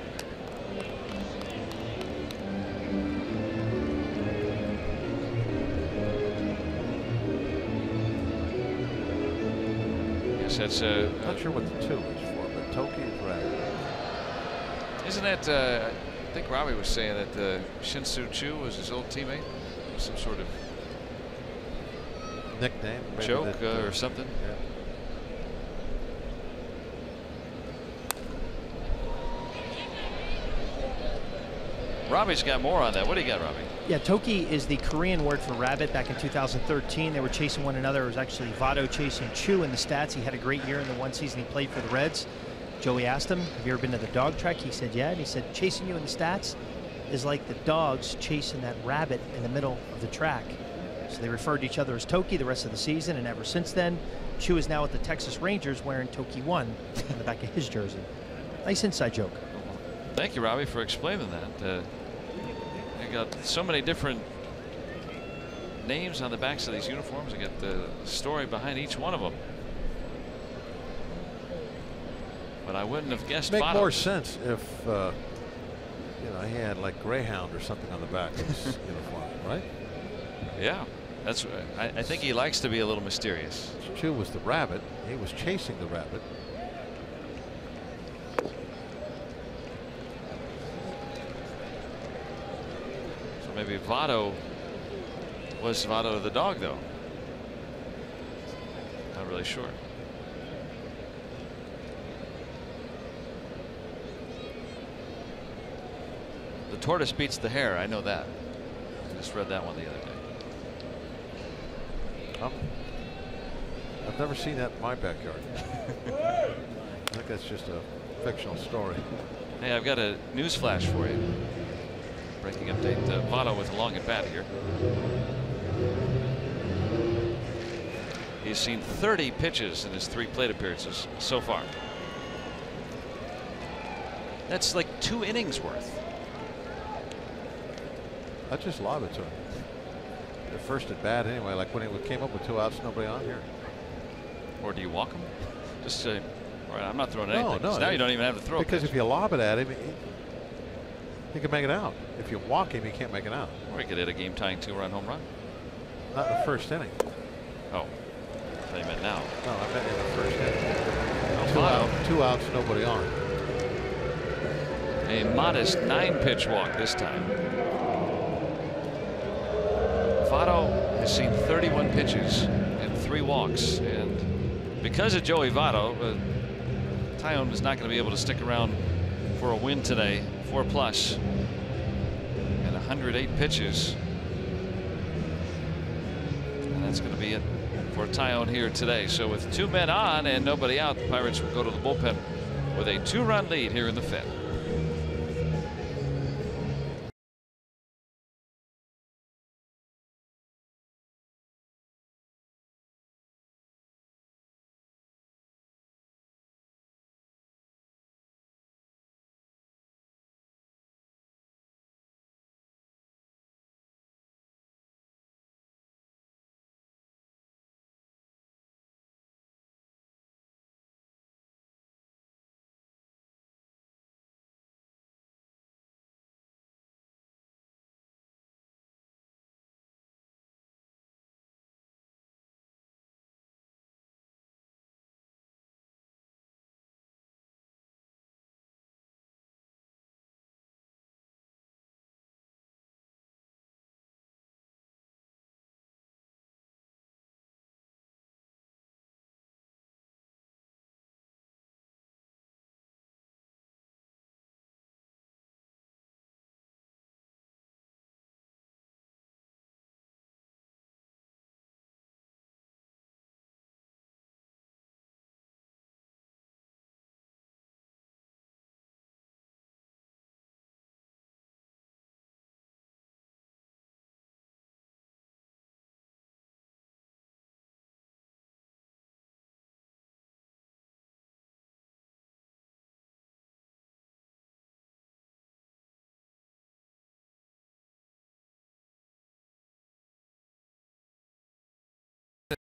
Yes, that's Not sure what the 2 is for, but Toki is rabbit. Isn't that? I think Robbie was saying that Shin-Soo Choo was his old teammate. Some sort of Nickname. maybe joke that, or something. Yeah. Robbie's got more on that. What do you got, Robbie? Yeah, Toki is the Korean word for rabbit. Back in 2013, they were chasing one another. It was actually Votto chasing Chu in the stats. He had a great year in the one season he played for the Reds. Joey asked him, have you ever been to the dog track? He said, yeah. And he said, chasing you in the stats is like the dogs chasing that rabbit in the middle of the track. So they referred to each other as Toki the rest of the season. And ever since then, Chu is now with the Texas Rangers wearing Toki 1 on the back of his jersey. Nice inside joke. Thank you, Robbie, for explaining that. You got so many different names on the backs of these uniforms. You get the story behind each one of them. But I wouldn't have guessed. Make Votto. more sense if you know, he had like Greyhound or something on the back of his uniform, right? Yeah, that's. I think he likes to be a little mysterious. Chu was the rabbit. He was chasing the rabbit. So maybe Votto was Votto the dog, though. Not really sure. The tortoise beats the hare. I know that. I just read that one the other day. I've never seen that in my backyard. I think that's just a fictional story. Hey, I've got a news flash for you. breaking update. Votto with a long at bat here. He's seen 30 pitches in his 3 plate appearances so far. That's like 2 innings worth. I just lob it to him. The first at bat anyway, like when he came up with 2 outs, nobody on here. Or do you walk him? Just say, all right, I'm not throwing anything. No, now you don't even have to throw. Because if you lob it at him, he can make it out. If you walk him, he can't make it out. Or he could hit a game-tying 2-run home run. Not in the first inning. Oh, I thought you meant now. No, I meant in the first inning. Oh, 2 outs, nobody on. A modest 9-pitch walk this time. Votto has seen 31 pitches and 3 walks, and because of Joey Votto, Tyone is not going to be able to stick around for a win today. 4+ and 108 pitches, and that's going to be it for Tyone here today. So with 2 men on and nobody out, the Pirates will go to the bullpen with a 2-run lead here in the 5th.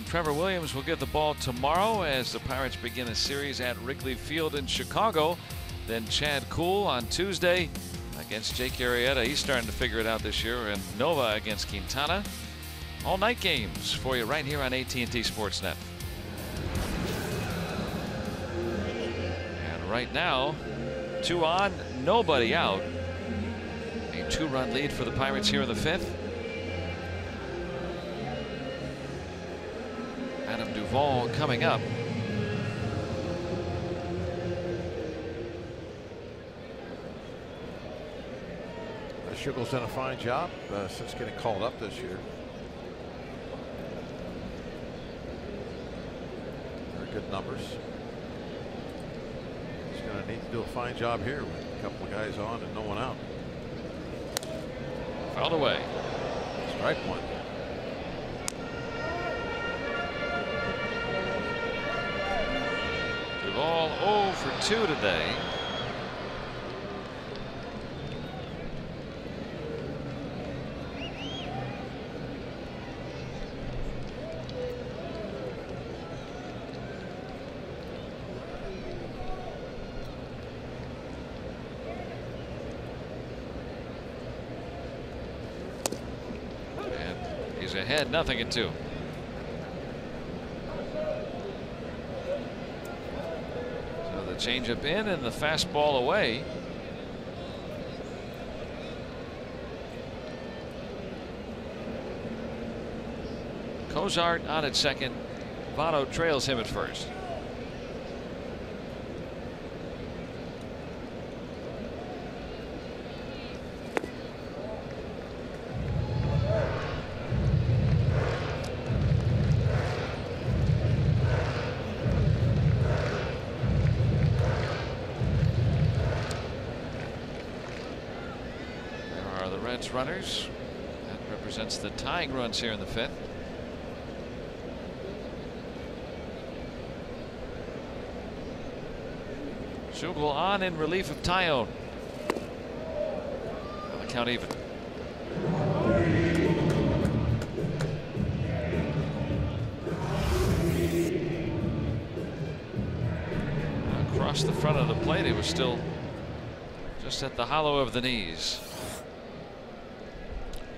Trevor Williams will get the ball tomorrow as the Pirates begin a series at Wrigley Field in Chicago. Then Chad Kuhl on Tuesday against Jake Arrieta. He's starting to figure it out this year. And Nova against Quintana. All night games for you right here on AT&T Sportsnet. And right now, 2 on, nobody out. A 2-run lead for the Pirates here in the 5th. Adam Duvall coming up. Schigel's done a fine job since getting called up this year. Very good numbers. He's going to need to do a fine job here with a couple of guys on and no one out. Fouled away. Strike 1. Duvall 0 for 2 today. He's ahead, 0-2. So the changeup in and the fastball away. Cozart on at second. Votto trails him at first. Reds runners. That represents the tying runs here in the 5th. Schugel on in relief of Tyone. The count even. Across the front of the plate, he was still just at the hollow of the knees.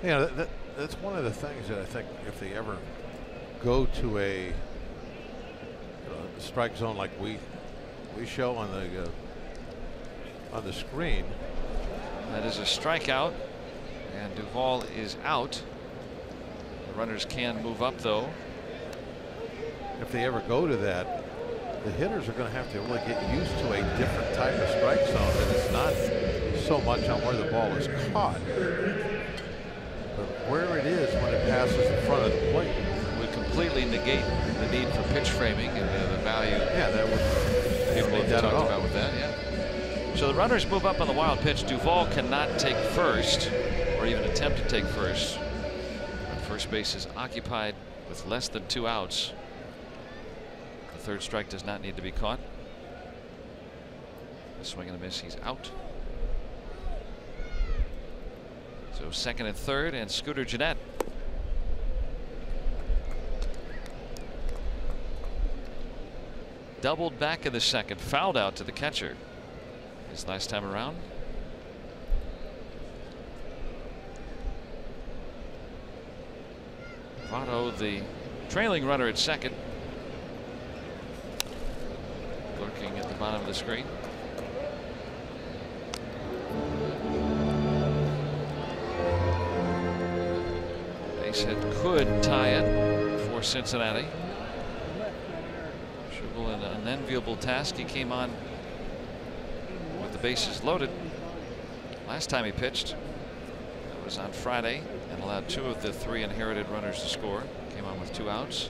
Yeah, that's one of the things that I think if they ever go to a strike zone like we show on the screen. That is a strikeout, and Duvall is out. The runners can move up, though. If they ever go to that, the hitters are going to have to really get used to a different type of strike zone. That it's not so much on where the ball is caught, but where it is when it passes in front of the plate. Would completely negate the need for pitch framing and the value. Yeah, that would. People have talked about with that. Yeah. So the runners move up on the wild pitch. Duvall cannot take first, or even attempt to take first. But first base is occupied with less than 2 outs. The 3rd strike does not need to be caught. A swing and a miss. He's out. So 2nd and 3rd, and Scooter Gennett. Doubled back in the 2nd, fouled out to the catcher his last time around. Votto, the trailing runner at 2nd, lurking at the bottom of the screen. Base hit could tie it for Cincinnati. In an enviable task. He came on with the bases loaded last time he pitched. That was on Friday, and allowed 2 of the 3 inherited runners to score. Came on with 2 outs.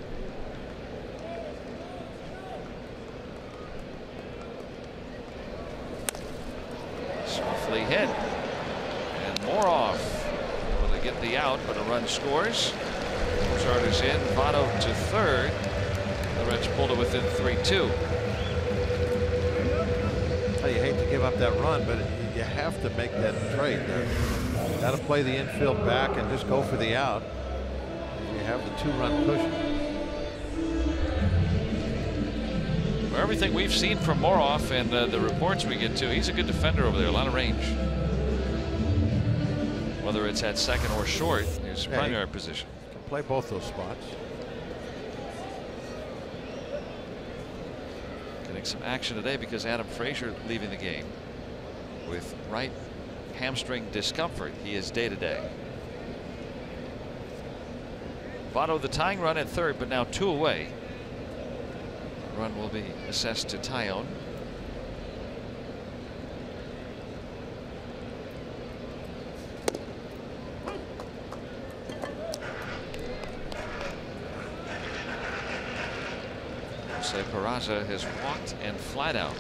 Softly hit, and Moroff able to get the out, but a run scores. Charters in. Votto to 3rd. The Reds pulled it within 3-2. Well, you hate to give up that run, but you have to make that trade. You got to play the infield back and just go for the out. You have the 2-run cushion. For everything we've seen from Moroff and the reports we get to, he's a good defender over there. A lot of range. Whether it's at 2nd or short, his primary position. Can play both those spots. Some action today because Adam Frazier leaving the game with right hamstring discomfort. He is day-to-day. Votto the tying run at 3rd, but now 2 away. The run will be assessed to Tyone. Peraza has walked and flat out.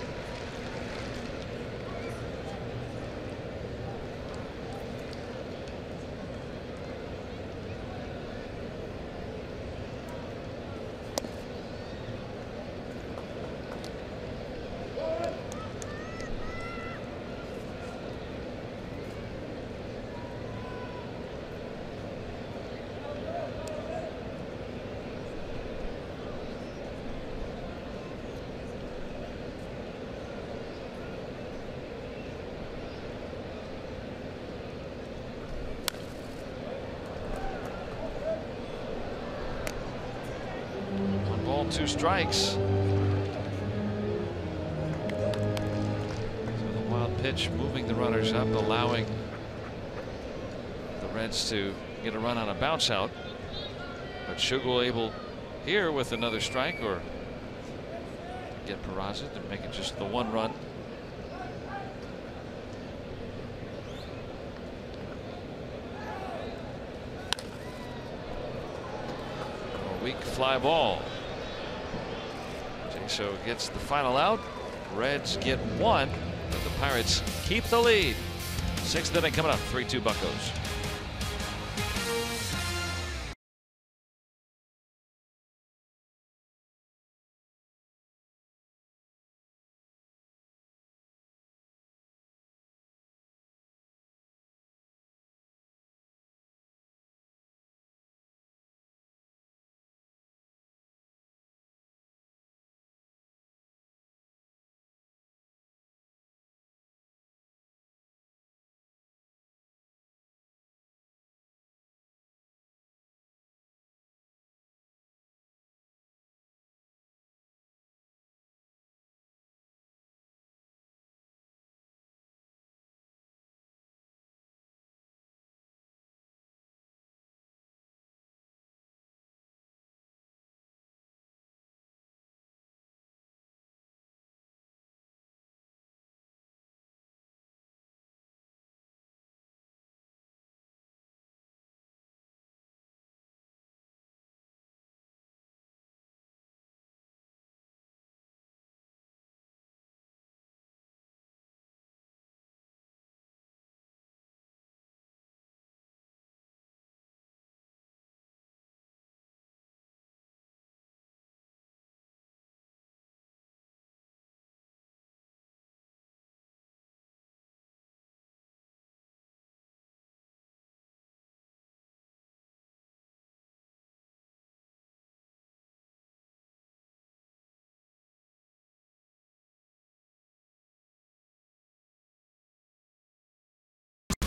ball, 2 strikes. So the wild pitch moving the runners up, allowing the Reds to get a run on a bounce out. But Schugel able here with another strike, or get Peraza to make it just the 1 run. A weak fly ball. So gets the final out. Reds get 1, but the Pirates keep the lead. 6th inning coming up, 3-2 Buccos.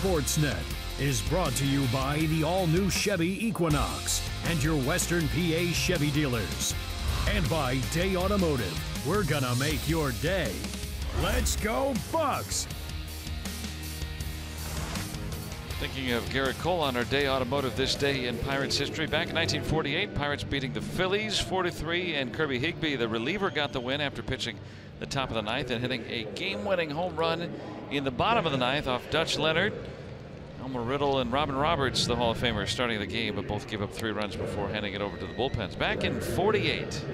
Sportsnet is brought to you by the all-new Chevy Equinox and your Western PA Chevy dealers. And by Day Automotive. We're gonna make your day. Let's go Bucks! Thinking of Garrett Cole on our Day Automotive this day in Pirates history. Back in 1948, Pirates beating the Phillies 4-3, and Kirby Higbee, the reliever, got the win after pitching the top of the ninth and hitting a game-winning home run in the bottom of the ninth off Dutch Leonard. Elmer Riddle and Robin Roberts, the Hall of Famers, starting the game, but both gave up 3 runs before handing it over to the bullpens. Back in 48,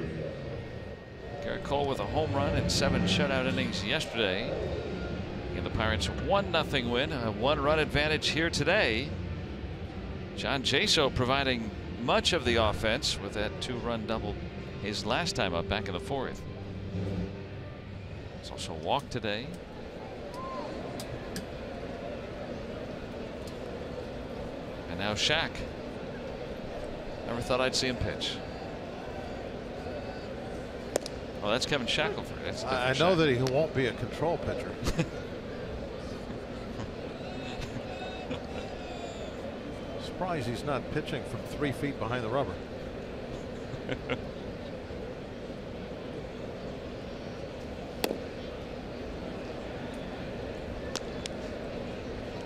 Garrett Cole with a home run and 7 shutout innings yesterday. And the Pirates 1-0 win, a 1-run advantage here today. John Jaso providing much of the offense with that 2-run double his last time up back in the 4th. It's also walked today. And now Shaq. Never thought I'd see him pitch. Well, that's Kevin Shackelford. That's I know that he won't be a control pitcher. Surprised he's not pitching from 3 feet behind the rubber.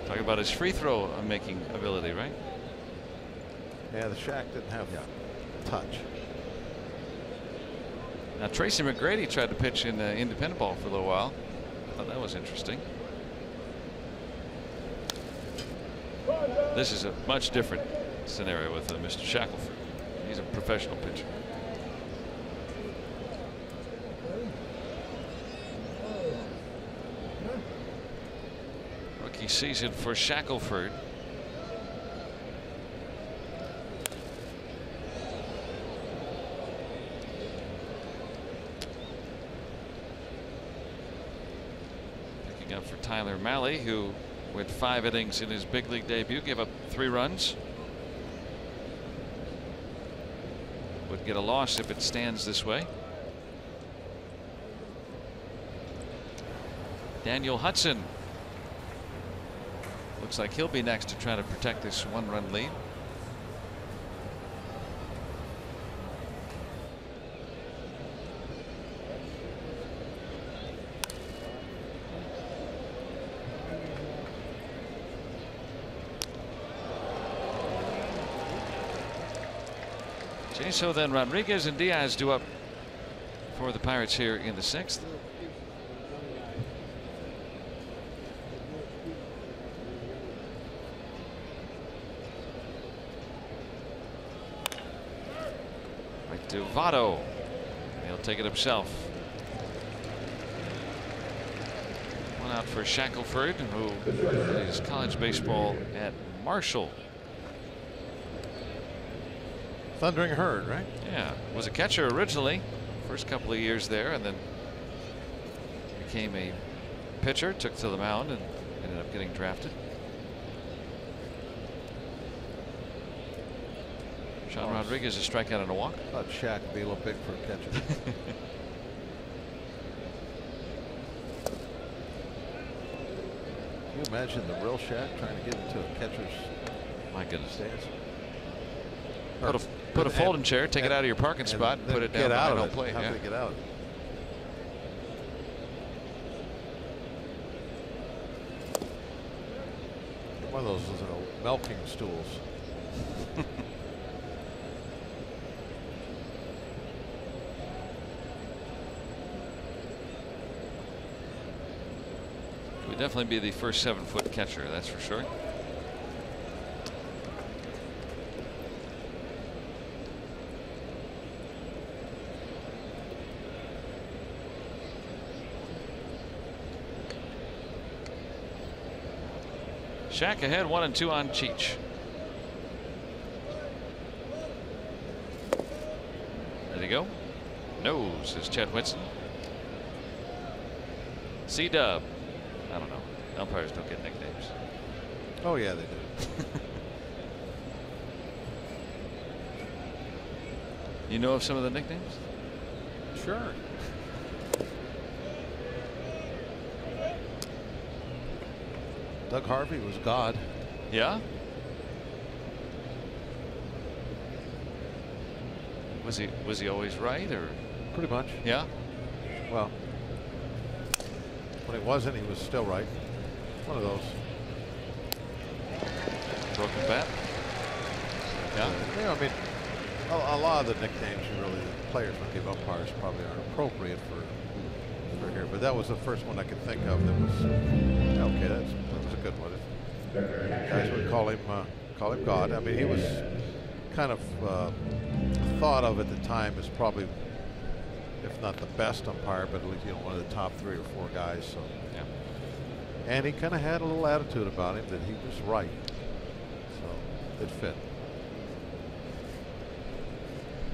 Talk about his free throw making ability, right? Yeah, the Shaq didn't have touch. Now Tracy McGrady tried to pitch in independent ball for a little while. I thought that was interesting. This is a much different scenario with Mr. Shackelford. He's a professional pitcher. Rookie season for Shackelford. Picking up for Tyler Mahle, who with 5 innings in his big league debut gave up 3 runs. Would get a loss if it stands this way. Daniel Hudson looks like he'll be next to try to protect this 1-run lead. So then Rodriguez and Diaz do up for the Pirates here in the 6th. Right to Votto. He'll take it himself. 1 out for Shackelford, who plays college baseball at Marshall. Thundering Herd, right? Yeah, was a catcher originally, first couple of years there, and then became a pitcher, took to the mound, and ended up getting drafted. Sean Rodriguez a strikeout and a walk. I thought Shaq would be a little big for a catcher. Can you imagine the real Shaq trying to get into a catcher's stance? Put a folding chair, take it out of your parking spot, and put it down behind home plate. How do they get out? One of those milking stools. Would definitely be the first 7-foot catcher, that's for sure. Shaq ahead, 1-2 on Cheech. Ready to go? Nose is Chet Whitson. C-Dub. I don't know. Umpires don't get nicknames. Oh yeah, they do. You know of some of the nicknames? Sure. Doug Harvey was God. Yeah. Was he always right, or? Pretty much. Yeah. Well, when he wasn't, he was still right. One of those. Broken bat. Yeah. Yeah, I mean, a lot of the nicknames really the players would give umpires probably aren't appropriate for here, but that was the first one I could think of that was okay. That was a good one. Guys would call him God. I mean, he was kind of thought of at the time as probably, if not the best umpire, but at least one of the top 3 or 4 guys. So yeah. And he kind of had a little attitude about him that he was right. So it fit.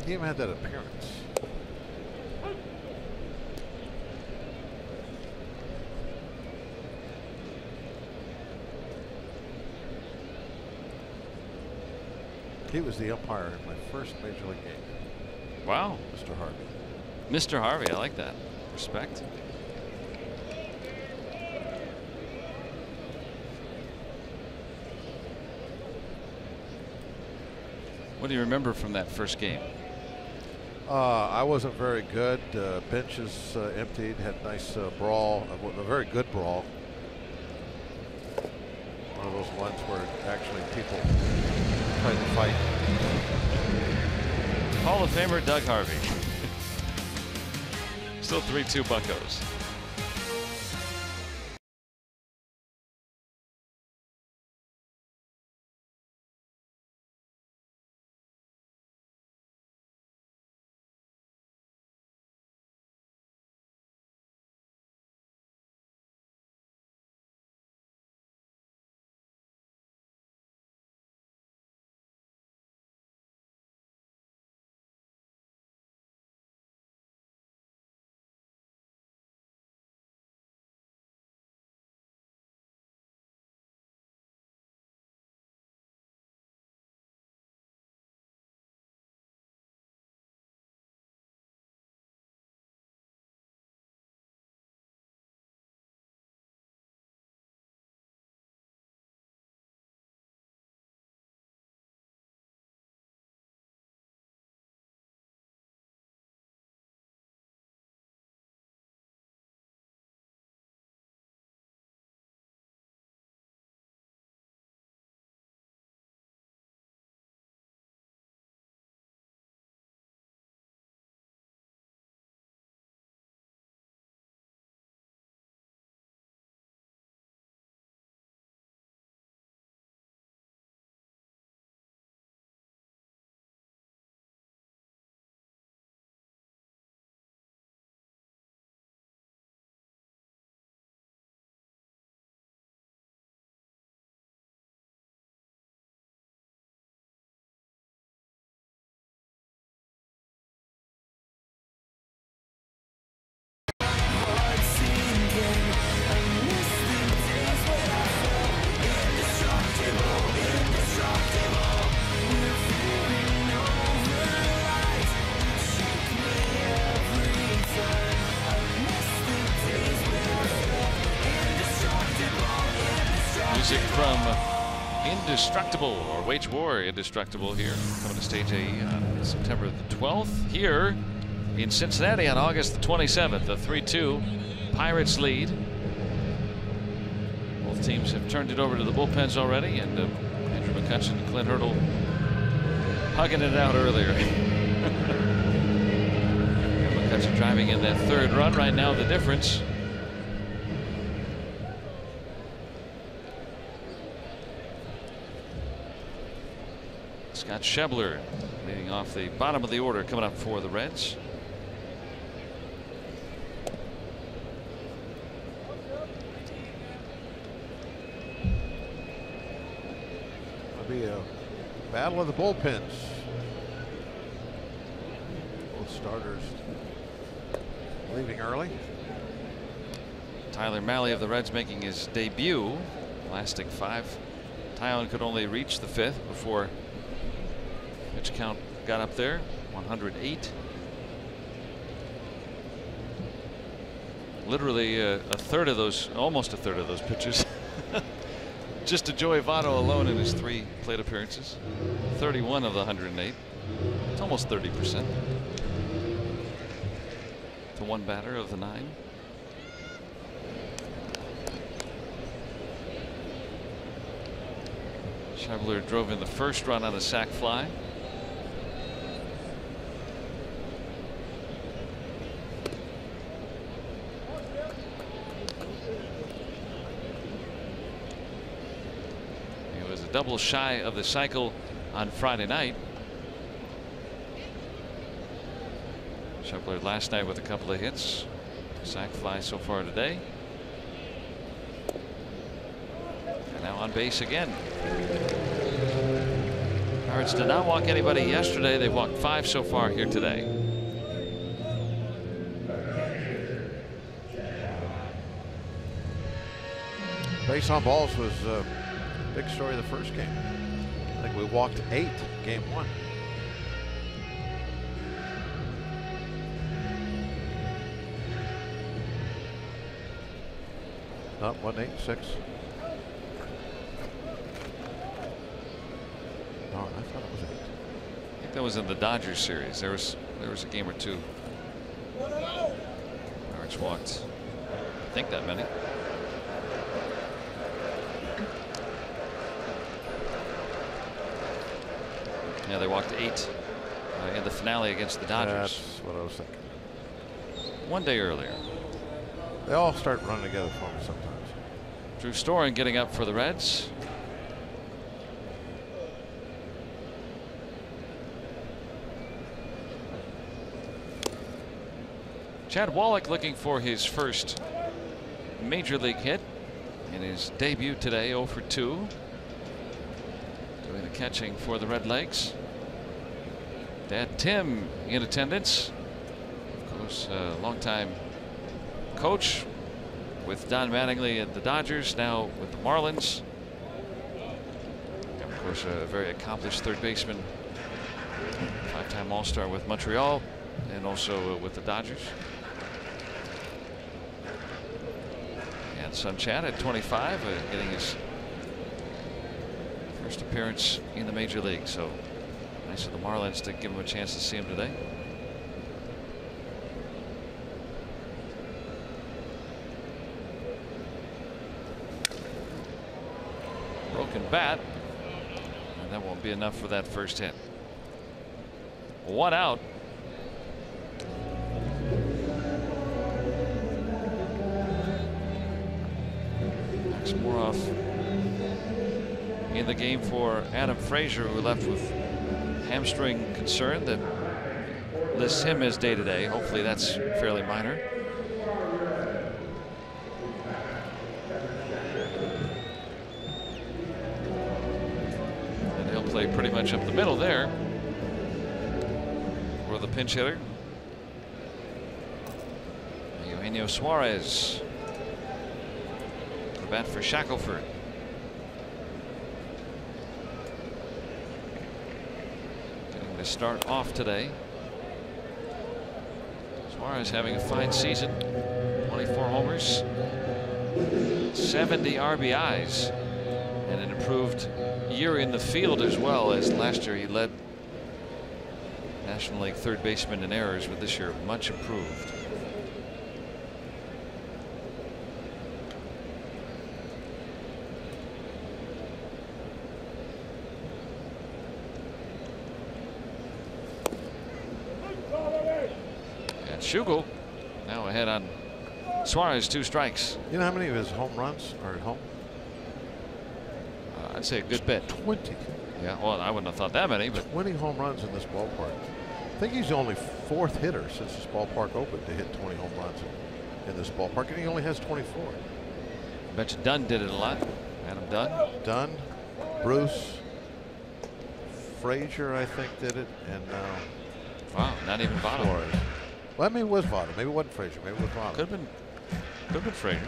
He even had that appearance. He was the umpire in my first Major League game. Wow. Mr. Harvey. Mr. Harvey, I like that. Respect. What do you remember from that first game? I wasn't very good. Benches emptied. Had nice brawl. A very good brawl. One of those ones where actually people tried to fight. Hall of Famer Doug Harvey. Still 3-2 Buccos. Music from Indestructible, or Wage War Indestructible, here coming to stage A on September the 12th here in Cincinnati on August the 27th. A 3-2 Pirates lead. Both teams have turned it over to the bullpens already, and Andrew McCutcheon and Clint Hurdle hugging it out earlier. McCutcheon driving in that 3rd run right now. The difference. Scott Schebler leading off the bottom of the order, coming up for the Reds. It'll be a battle of the bullpens. Both starters leaving early. Tyler Mahle of the Reds making his debut, lasting 5. Taillon could only reach the 5th before pitch count got up there, 108. Literally a third of those, almost a third of those pitches just to Joey Votto alone in his 3 plate appearances. 31 of the 108. It's almost 30%. To 1 batter of the 9. Schebler drove in the first run on a sac fly. He was a double shy of the cycle on Friday night. Schebler last night with a couple of hits. Sac fly so far today. And now on base again. Pirates did not walk anybody yesterday. They've walked 5 so far here today. Base on balls was a big story of the first game. I think we walked 8 game 1. Not 1, 8, 6. Oh, I thought it was 8. I think that was in the Dodgers series. There was a game or 2. Pirates walked, I think, that many. Yeah, they walked 8 in the finale against the Dodgers. That's what I was thinking. 1 day earlier. They all start running together for me sometimes. Drew Storen getting up for the Reds. Chad Wallach looking for his first major league hit in his debut today. 0 for 2. Doing the catching for the Redlegs. Dad Tim in attendance. Of course, a longtime coach with Don Mattingly at the Dodgers, now with the Marlins. And of course, a very accomplished third baseman, 5-time All-Star with Montreal and also with the Dodgers. And son Chad at 25, getting his first appearance in the major league. So nice of the Marlins to give him a chance to see him today. Broken bat, and that won't be enough for that first hit. 1 out. Max Moroff in the game for Adam Frazier, who left with hamstring concern that lists him as day-to-day. Hopefully that's fairly minor. Play pretty much up the middle there for the pinch hitter. Eugenio Suarez. The bat for Shackelford. Getting the start off today. Suarez having a fine season. 24 homers, 70 RBIs, and an improved year in the field as well, as last year he led National League third baseman in errors, but this year much improved. And Schugel now ahead on Suarez, 2 strikes. You know how many of his home runs are at home? I'd say a good bit. 20. Yeah, well, I wouldn't have thought that many, but 20 home runs in this ballpark. I think he's the only 4th hitter since this ballpark opened to hit 20 home runs in this ballpark, and he only has 24. I bet you Dunn did it a lot. Adam Dunn. Dunn, Bruce, Frazier, I think, did it, and now. Wow, not even Votto. Suarez. Well, maybe it was Votto. Maybe it wasn't Frazier. Maybe it was Votto. Could have been Frazier.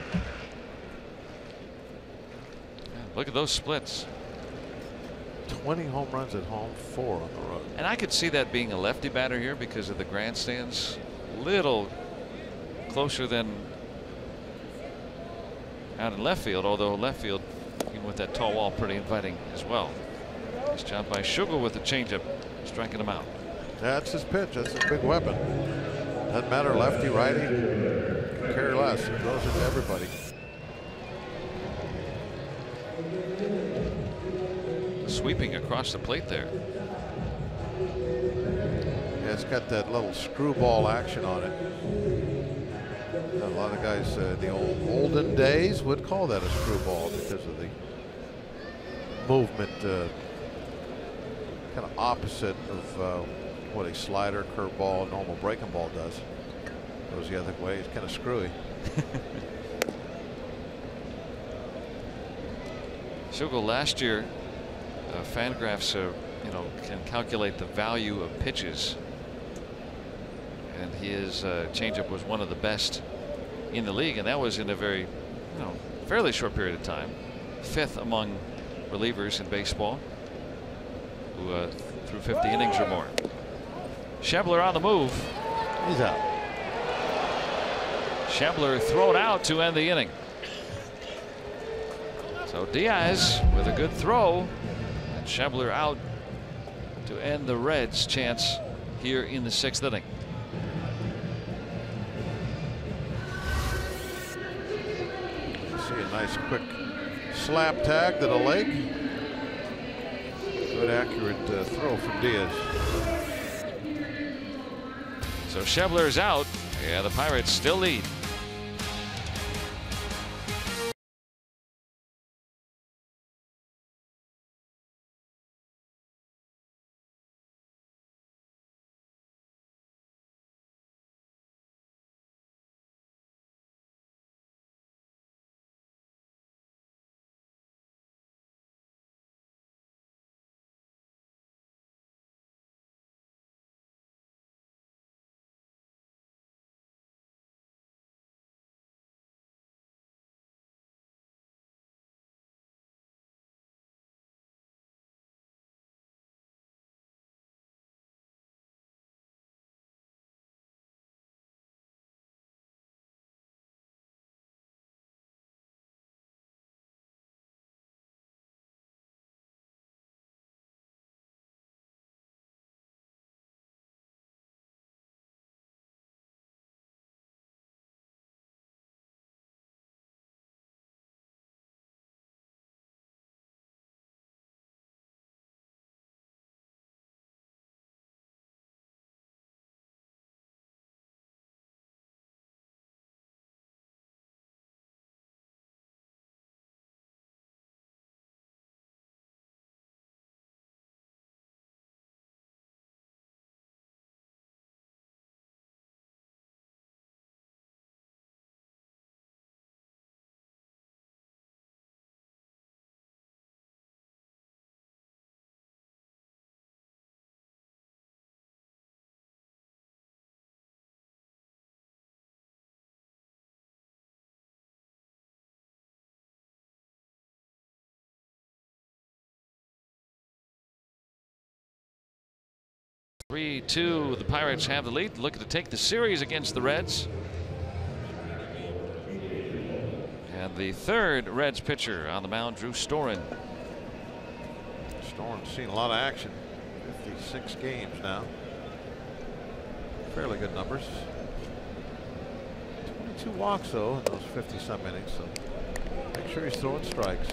Look at those splits. 20 home runs at home, 4 on the road. And I could see that being a lefty batter here because of the grandstands. Little closer than out in left field, although left field Even with that tall wall, pretty inviting as well. Nice job by Sugar with the changeup, striking him out. That's his pitch. That's his big weapon. Doesn't matter lefty, righty, carry less. He throws it to everybody. Sweeping across the plate there. Yeah, it's got that little screwball action on it. A lot of guys in the olden days would call that a screwball because of the movement, kind of opposite of what a slider, curveball, normal breaking ball does. Goes the other way. It's kind of screwy. Sugar last year, Fangraphs can calculate the value of pitches, and his changeup was one of the best in the league, and that was in a very fairly short period of time. 5th among relievers in baseball who threw 50 innings or more. Schebler on the move. He's out. Schebler thrown out to end the inning. So Diaz with a good throw, and Schebler out to end the Reds' chance here in the 6th inning. See a nice quick slap tag to the leg. Good accurate throw from Diaz. So Schebler is out. Yeah, the Pirates still lead. Three-two, the Pirates have the lead, looking to take the series against the Reds. And the 3rd Reds pitcher on the mound, Drew Storen. Storen's seen a lot of action. 56 games now. Fairly good numbers. 22 walks though in those 50-some innings, so make sure he's throwing strikes.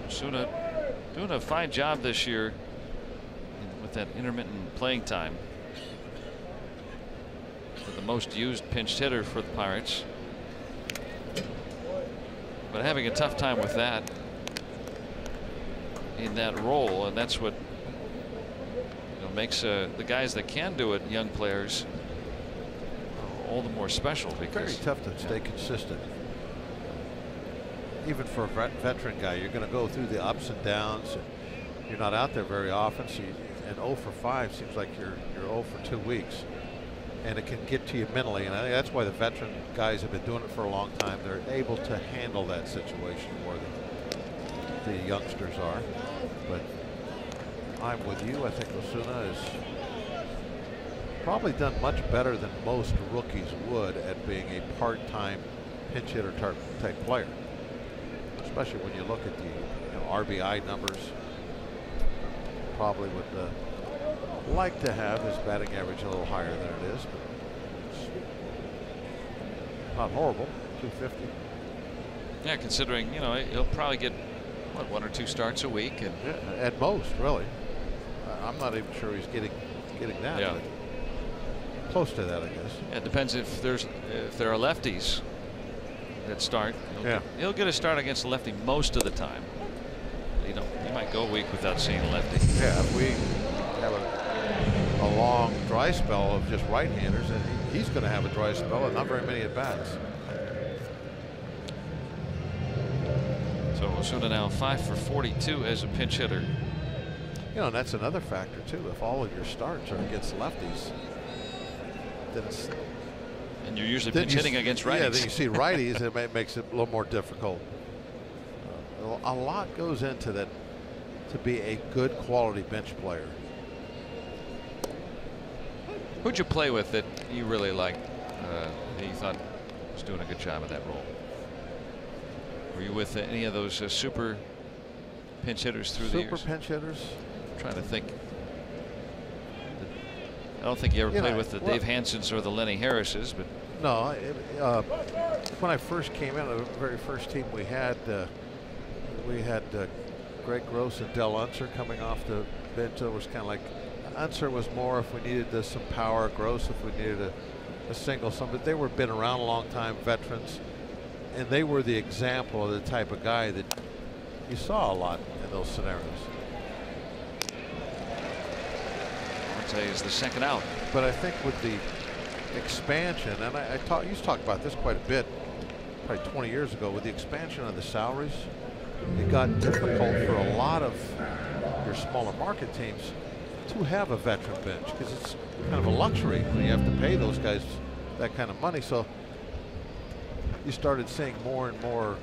Osuna doing a fine job this year with that intermittent playing time. The most used pinch hitter for the Pirates, but having a tough time with that in that role, and that's what makes the guys that can do it, young players, all the more special. Because very tough to stay consistent. Even for a veteran guy, you're going to go through the ups and downs. And you're not out there very often, so and 0 for 5 seems like you're 0 for 2 weeks, and it can get to you mentally. And I think that's why the veteran guys have been doing it for a long time. They're able to handle that situation more than the youngsters are. But I'm with you. I think Osuna has probably done much better than most rookies would at being a part-time pinch hitter type player, especially when you look at the RBI numbers. Probably would like to have his batting average a little higher than it is, but it's not horrible. 250. Yeah, considering he'll probably get what, 1 or 2 starts a week, and yeah, at most, really. I'm not even sure he's getting that. Yeah. But close to that, I guess. Yeah, it depends if there are lefties that start. He'll get a start against a lefty most of the time. He might go a week without seeing a lefty. Yeah, if we have a long dry spell of just right-handers, and he's going to have a dry spell and not very many at bats. So Osuna now 5 for 42 as a pinch hitter. And that's another factor too. If all of your starts are against lefties, then it's, and you're usually pinch hitting against righties. Yeah, then you see righties, it makes it a little more difficult. A lot goes into that to be a good quality bench player. Who'd you play with that you really liked, that you thought was doing a good job of that role? Were you with any of those super pinch hitters through the years? Super pinch hitters? I'm trying to think. I don't think you ever played with the Dave Hansons or the Lenny Harrises, but no. When I first came in, the very first team we had Greg Gross and Del Unser coming off the bench. It was kind of like Unser was more if we needed some power, Gross if we needed a single. But they were been around a long time, veterans, and they were the example of the type of guy that you saw a lot in those scenarios. Marte is the second out. But I think with the expansion, and I used to talk about this quite a bit, probably 20 years ago, with the expansion of the salaries, it got difficult for a lot of your smaller market teams to have a veteran bench because it's kind of a luxury when you have to pay those guys that kind of money. So you started seeing more and more,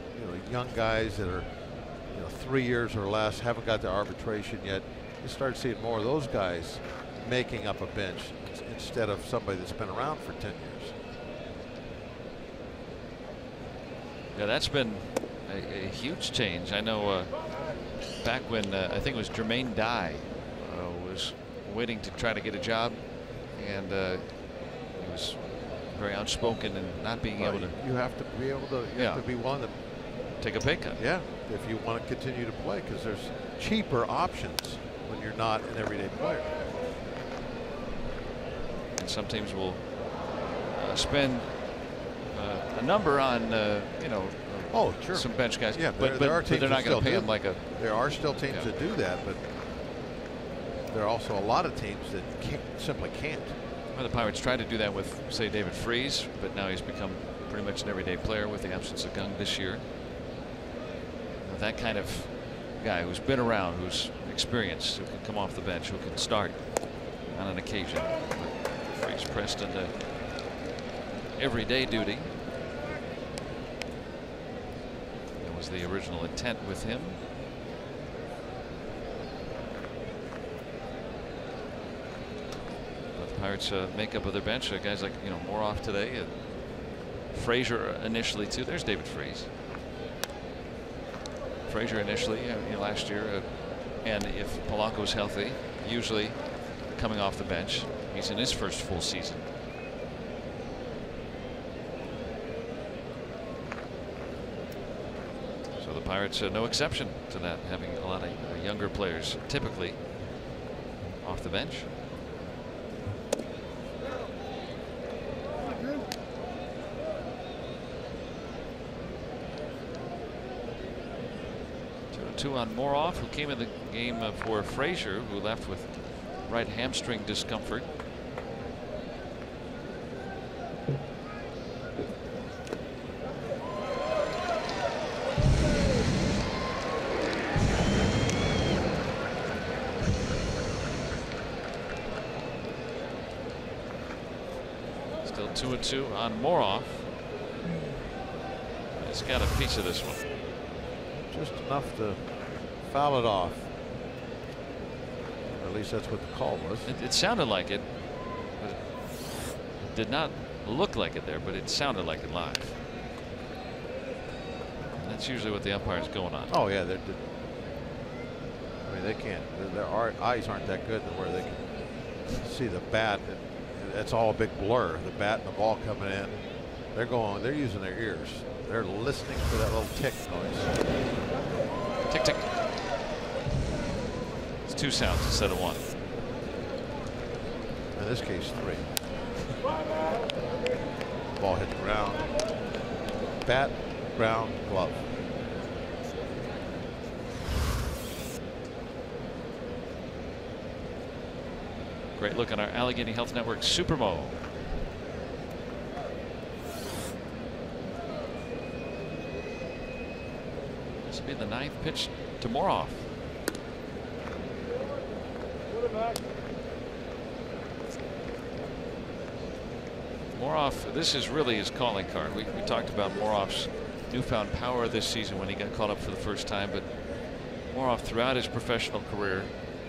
young guys that are, 3 years or less, haven't got to arbitration yet. You started seeing more of those guys making up a bench instead of somebody that's been around for 10 years. Yeah, that's been a huge change. I know back when I think it was Jermaine Dye was waiting to try to get a job, and he was very outspoken and not being able to. You have to be able to. You have to be willing to take a pay cut. Yeah, if you want to continue to play, because there's cheaper options when you're not an everyday player. And some teams will spend a number on oh, sure. some bench guys. Yeah, but they're not going to pay them like a. There are still teams that do that, but there are also a lot of teams that simply can't. Well, the Pirates tried to do that with, say, David Freese, but now he's become pretty much an everyday player with the absence of Gung this year. That kind of guy who's been around, who's experienced, who can come off the bench, who can start on an occasion. But Freese pressed into everyday duty. That was the original intent with him. But the Pirates makeup of their bench, guys like more off today. Frazier initially too. There's David Freese. Frazier initially last year, and if Polanco's healthy, usually coming off the bench. He's in his first full season. So the Pirates no exception to that, having a lot of younger players typically off the bench. Two on Moroff, who came in the game for Frazier, who left with right hamstring discomfort. Still 2-2 on Moroff. He's got a piece of this one. Just enough to foul it off. Or at least that's what the call was. It sounded like it, but it did not look like it there, but it sounded like it live. And that's usually what the umpire's going on. Oh yeah, I mean, they can't. Their eyes aren't that good to where they can see the bat. That's all a big blur. The bat and the ball coming in. They're using their ears. They're listening for that little tick noise. Tick tick. It's 2 sounds instead of 1. In this case, 3. Ball hit the ground. Bat, ground, glove. Great look on our Allegheny Health Network Supermo. This will be the 9th pitch to Moroff. Moroff, this is really his calling card. We talked about Moroff's newfound power this season when he got called up for the first time, but Moroff throughout his professional career,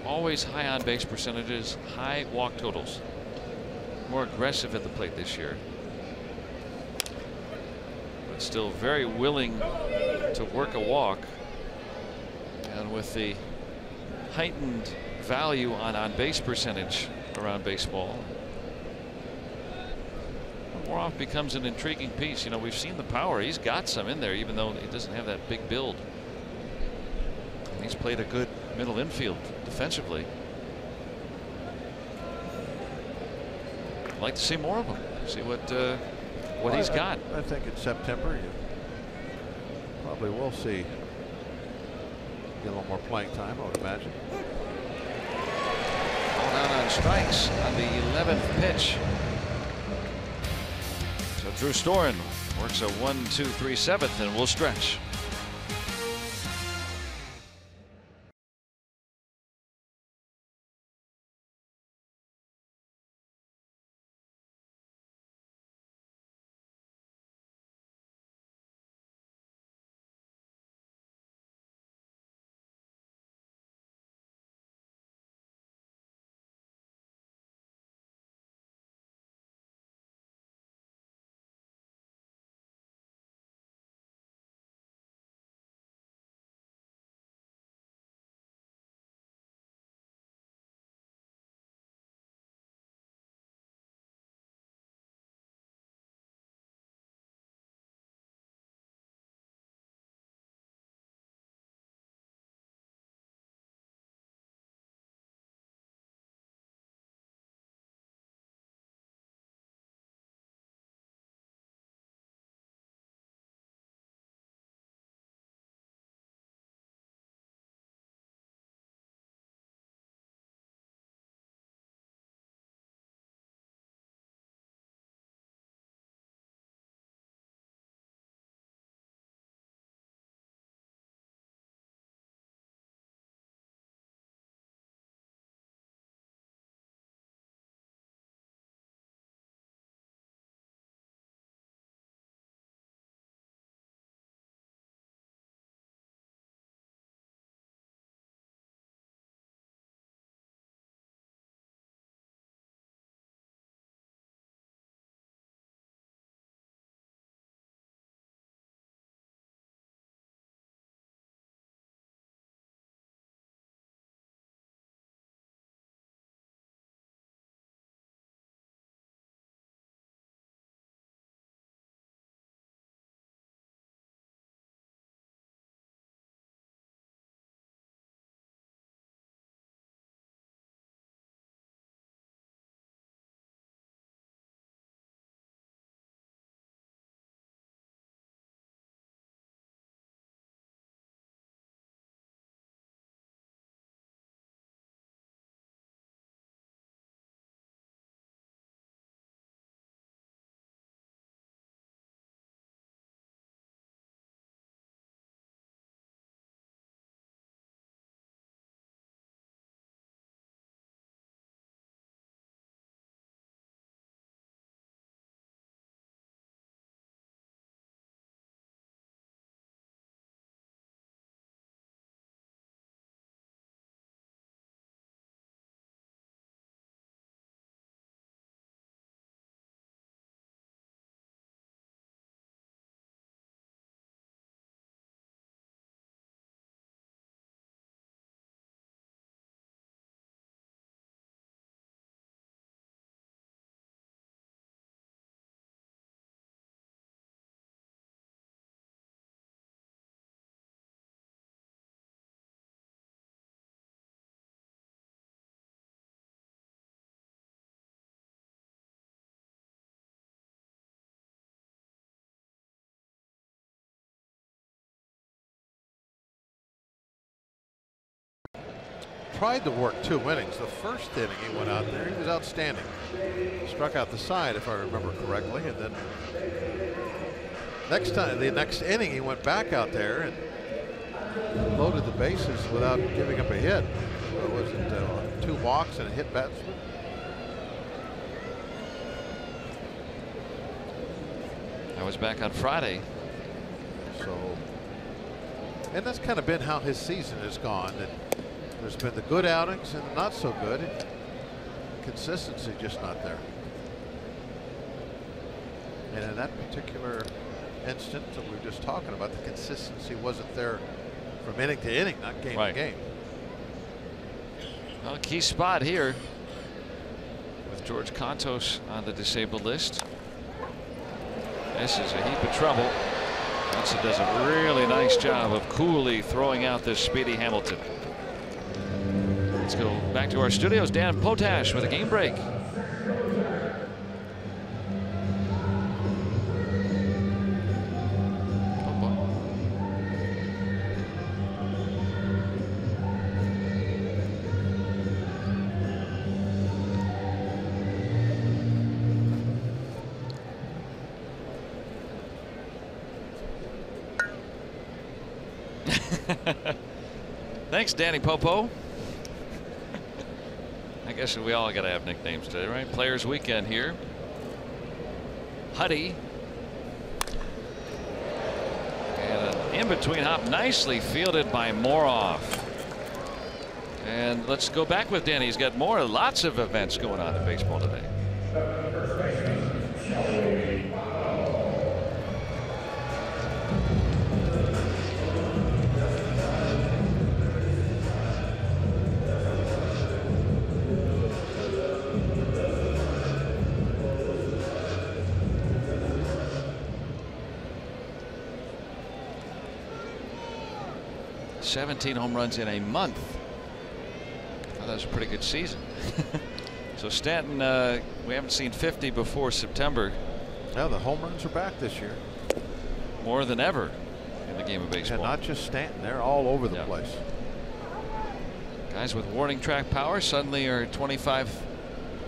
always high on base percentages, high walk totals. More aggressive at the plate this year, but still very willing to work a walk. And with the heightened value on base percentage around baseball, Moroff becomes an intriguing piece. You know, we've seen the power. He's got some in there, even though he doesn't have that big build. And he's played a good middle infield defensively. I'd like to see more of him. See what he's got. I think in September you probably will see get a little more playing time, I would imagine. All down on strikes on the 11th pitch. So Drew Storen works a 1-2-3 7th and will stretch. tried to work 2 innings. The first inning he went out there, he was outstanding. Struck out the side, if I remember correctly, and then the next inning he went back out there and loaded the bases without giving up a hit. Was it 2 walks and a hit batsman? I was back on Friday. So, and that's kind of been how his season has gone. And there's been the good outings and not so good. Consistency just not there. And in that particular instance that we were just talking about, the consistency wasn't there from inning to inning, not game to game. Well, a key spot here with George Contos on the disabled list. This is a heap of trouble. Johnson does a really nice job of coolly throwing out this speedy Hamilton. Let's go back to our studios. Dan Potash with a game break. Thanks, Danny Popo. I guess we all got to have nicknames today, right? Players Weekend here. Huddy. And an in-between hop nicely fielded by Moroff. And let's go back with Danny. He's got lots of events going on in baseball today. $17 home runs in a month. Well, that was a pretty good season. So Stanton, we haven't seen 50 before September. Yeah, the home runs are back this year. More than ever in the game of baseball. And not just Stanton, they're all over the place. Guys with warning track power suddenly are 25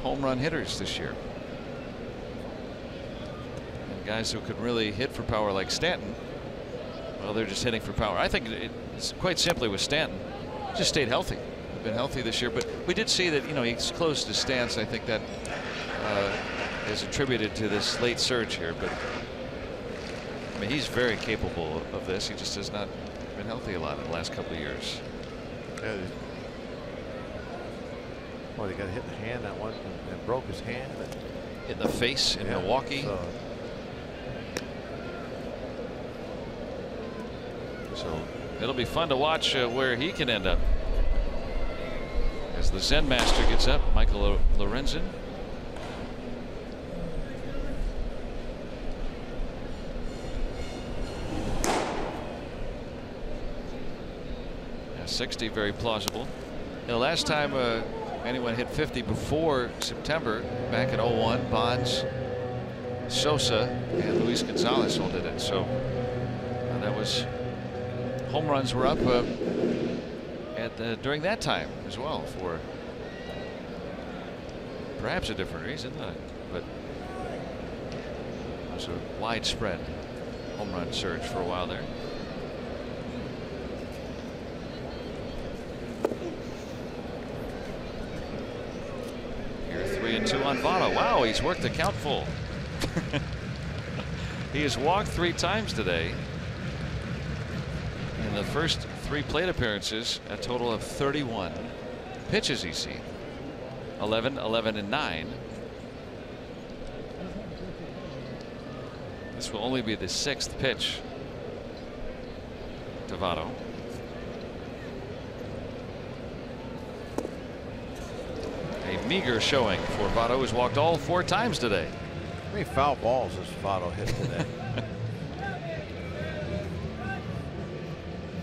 home run hitters this year. And guys who could really hit for power like Stanton, well, they're just hitting for power. I think it's quite simply with Stanton, just stayed healthy. Been healthy this year, but we did see that, you know, he's closed his stance. I think that is attributed to this late surge here, but I mean, he's very capable of this. He just has not been healthy a lot in the last couple of years. Yeah. Well, he got hit in the hand that one and broke his hand. In the face in Milwaukee. So it'll be fun to watch where he can end up. As the Zen Master gets up, Michael Lorenzen. Yeah, 60, very plausible. You know, last time anyone hit 50 before September, back in 01, Bonds, Sosa, and Luis Gonzalez all did it. So that was, home runs were up during that time as well, for perhaps a different reason, but it was a widespread home run surge for a while there. Here 3-2 on Votto. Wow, he's worked the count full. He has walked 3 times today. In the first 3 plate appearances, a total of 31 pitches he's seen. 11, 11, and 9. This will only be the 6th pitch to Votto. A meager showing for Votto, who's walked all 4 times today. How many foul balls has Votto hit today?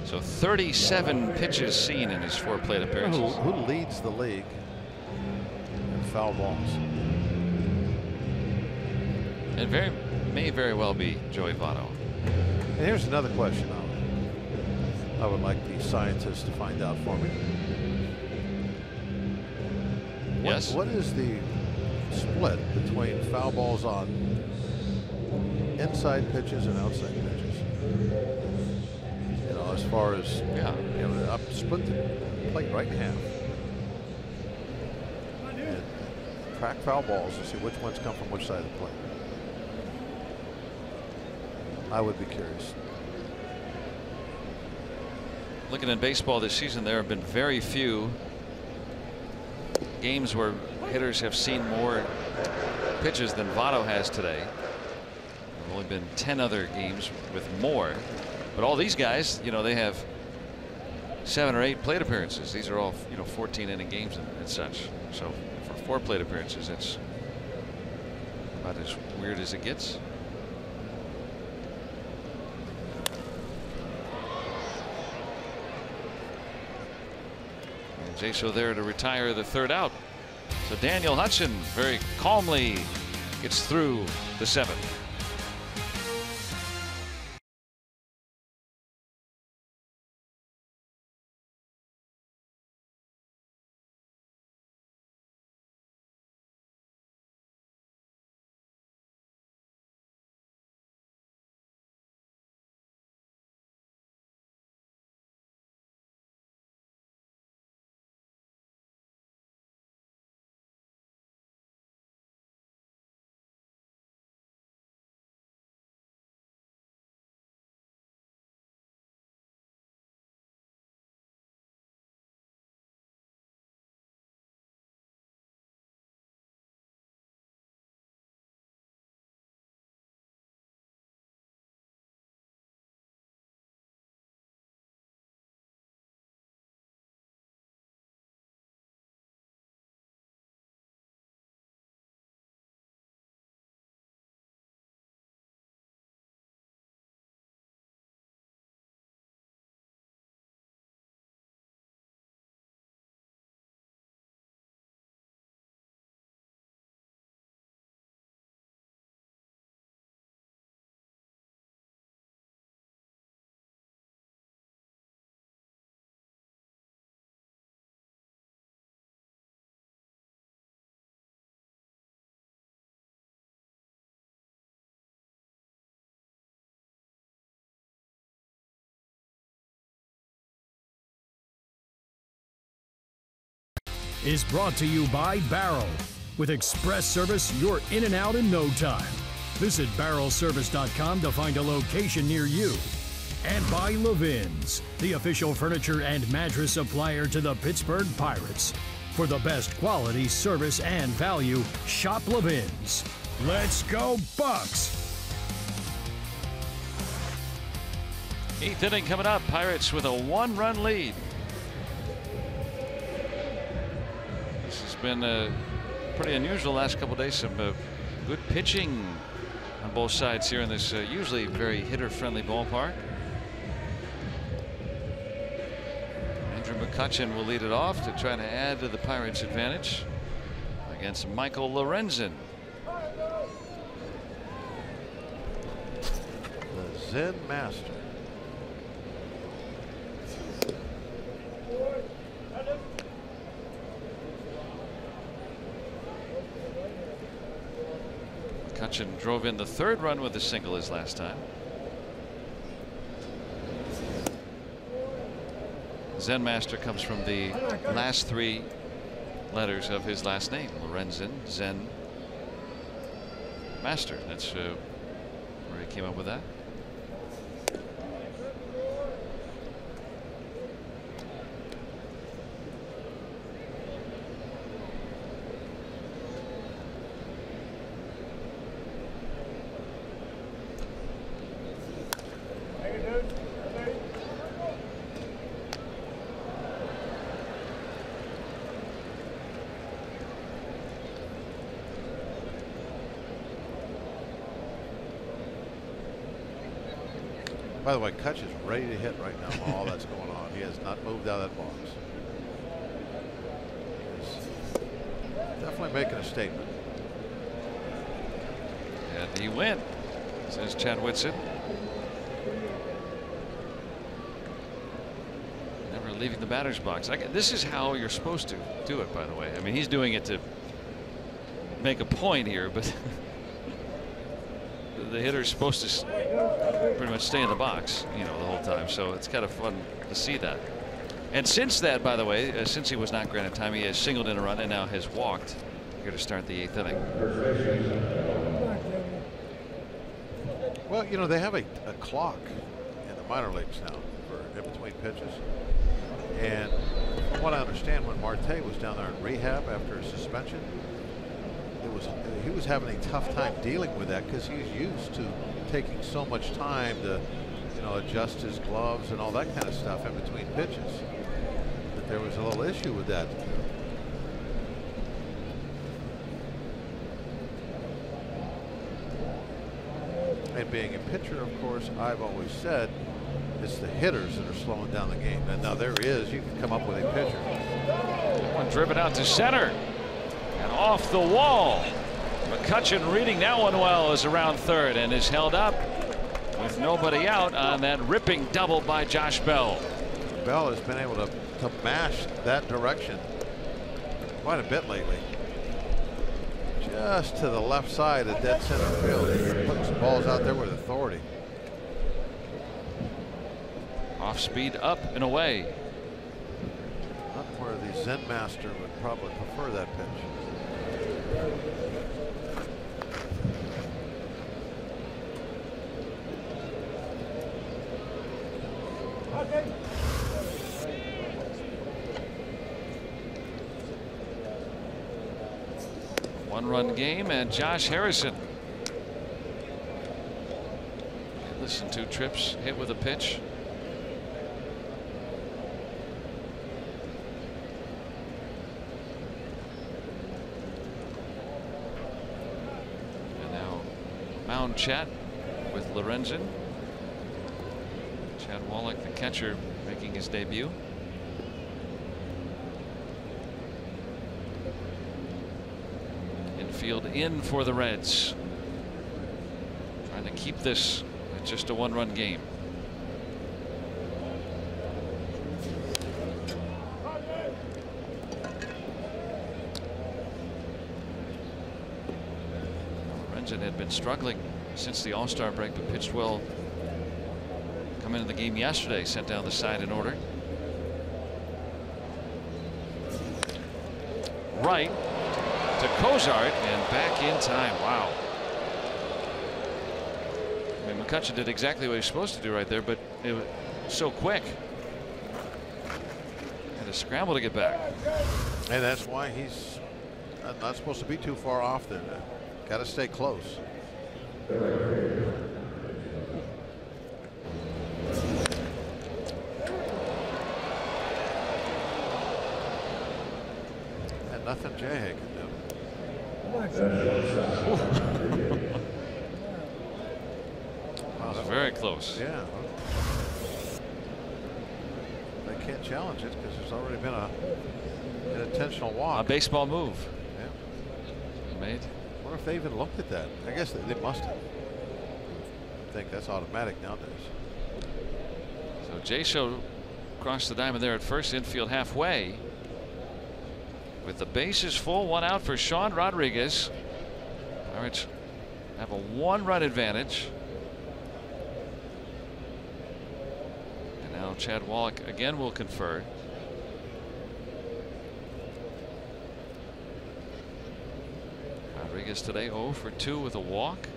So 37 pitches seen in his 4 plate appearances. Who leads the league in foul balls? It may very well be Joey Votto. And here's another question I would like the scientists to find out for me. Yes. What is the split between foul balls on inside pitches and outside pitches? You know, as far as split the plate right in half. And track foul balls to see which ones come from which side of the plate. I would be curious. Looking at baseball this season, there have been very few games where hitters have seen more pitches than Votto has today. There have only been 10 other games with more. But all these guys, you know, they have 7 or 8 plate appearances. These are all, you know, 14-inning games and such. So for 4 plate appearances, it's about as weird as it gets. And Jaso there to retire the 3rd out. So Daniel Hudson very calmly gets through the 7th. Is brought to you by Barrel. With express service, you're in and out in no time. Visit barrelservice.com to find a location near you. And by Levin's, the official furniture and mattress supplier to the Pittsburgh Pirates. For the best quality, service, and value, shop Levin's. Let's go Bucks! 8th inning coming up. Pirates with a 1-run lead. This has been pretty unusual last couple days. Some good pitching on both sides here in this usually very hitter-friendly ballpark. Andrew McCutchen will lead it off to try to add to the Pirates' advantage against Michael Lorenzen. The Zen Master. McCutchen drove in the 3rd run with a single his last time. Zen Master comes from the last 3 letters of his last name. Lorenzen, Zen, Master. That's where he came up with that. By the way, Kutch is ready to hit right now while all that's going on. He has not moved out of that box. He's definitely making a statement. And he win, says Chad Whitson. Never leaving the batter's box. This is how you're supposed to do it, by the way. I mean, he's doing it to make a point here, but the hitter's supposed to pretty much stay in the box, you know, the whole time. So it's kind of fun to see that. And since that, by the way, since he was not granted time, he has singled in a run and now has walked here to start the 8th inning. Well, you know, they have a clock in the minor leagues now for in between pitches. And from what I understand, when Marte was down there in rehab after his suspension, he was having a tough time dealing with that because he's used to taking so much time to, you know, adjust his gloves and all that kind of stuff in between pitches. But there was a little issue with that. And being a pitcher, of course, I've always said it's the hitters that are slowing down the game. And now there is, you can come up with a pitcher. One driven out to center and off the wall. McCutchen reading that one well is around third and is held up with nobody out on that ripping double by Josh Bell. Bell has been able to mash that direction quite a bit lately. Just to the left side of dead center field. Putting some balls out there with authority. Off speed up and away. Not where the Zen master would probably prefer that pitch. One-run game, and Josh Harrison. Listen, 2 trips hit with a pitch. And now mound chat with Lorenzen. Chad Wallach, the catcher, making his debut. Infield in for the Reds. Trying to keep this at just a 1-run game. Lorenzen had been struggling since the All-Star break, but pitched well. Come into the game yesterday, sent down the side in order. Right to Cozart and back in time. Wow. I mean, McCutchen did exactly what he was supposed to do right there, but it was so quick. Had to scramble to get back. And that's why he's not supposed to be too far off there. Got to stay close. And nothing Jay can do. Wow, very close. Yeah. They can't challenge it because there's already been an intentional walk. A baseball move. Yeah. Made. I wonder if they even looked at that. I guess they must have. I think that's automatic nowadays. So J-Show crossed the diamond there at first, infield halfway. With the bases full, 1 out for Sean Rodriguez. Pirates have a 1-run advantage. And now Chad Wallach again will confer. Rodriguez today 0 for 2 with a walk.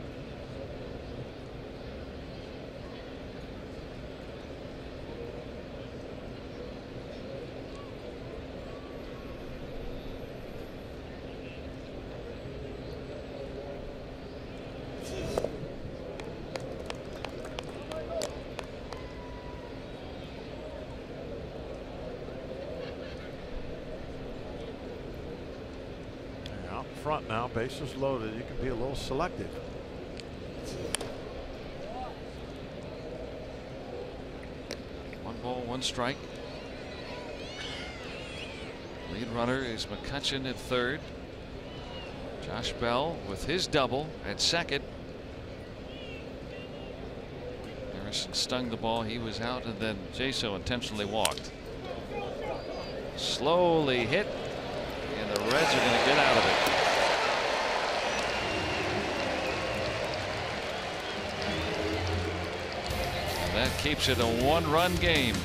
Front now, bases loaded. You can be a little selective. One ball, 1 strike. Lead runner is McCutchen at third. Josh Bell with his double at second. Harrison stung the ball. He was out, and then J-So intentionally walked. slowly hit, and the Reds are going to get out of it. And that keeps it a 1-run game.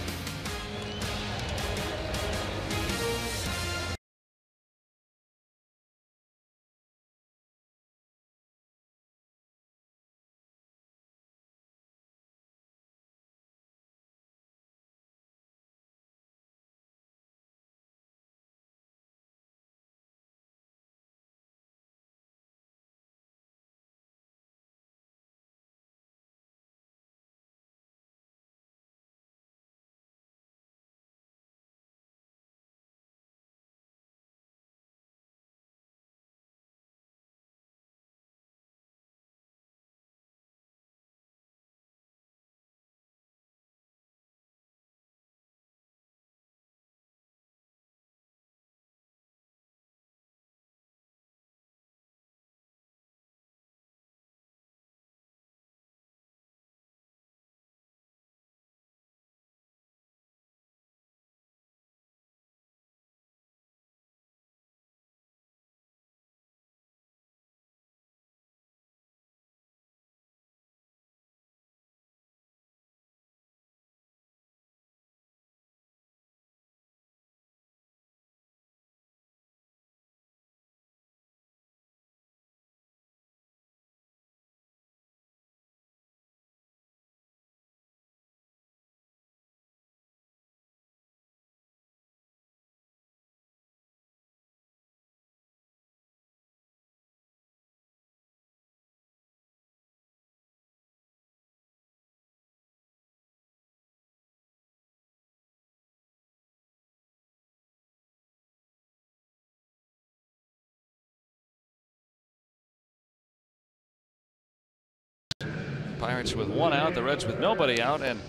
Pirates with 1 out, the Reds with nobody out, and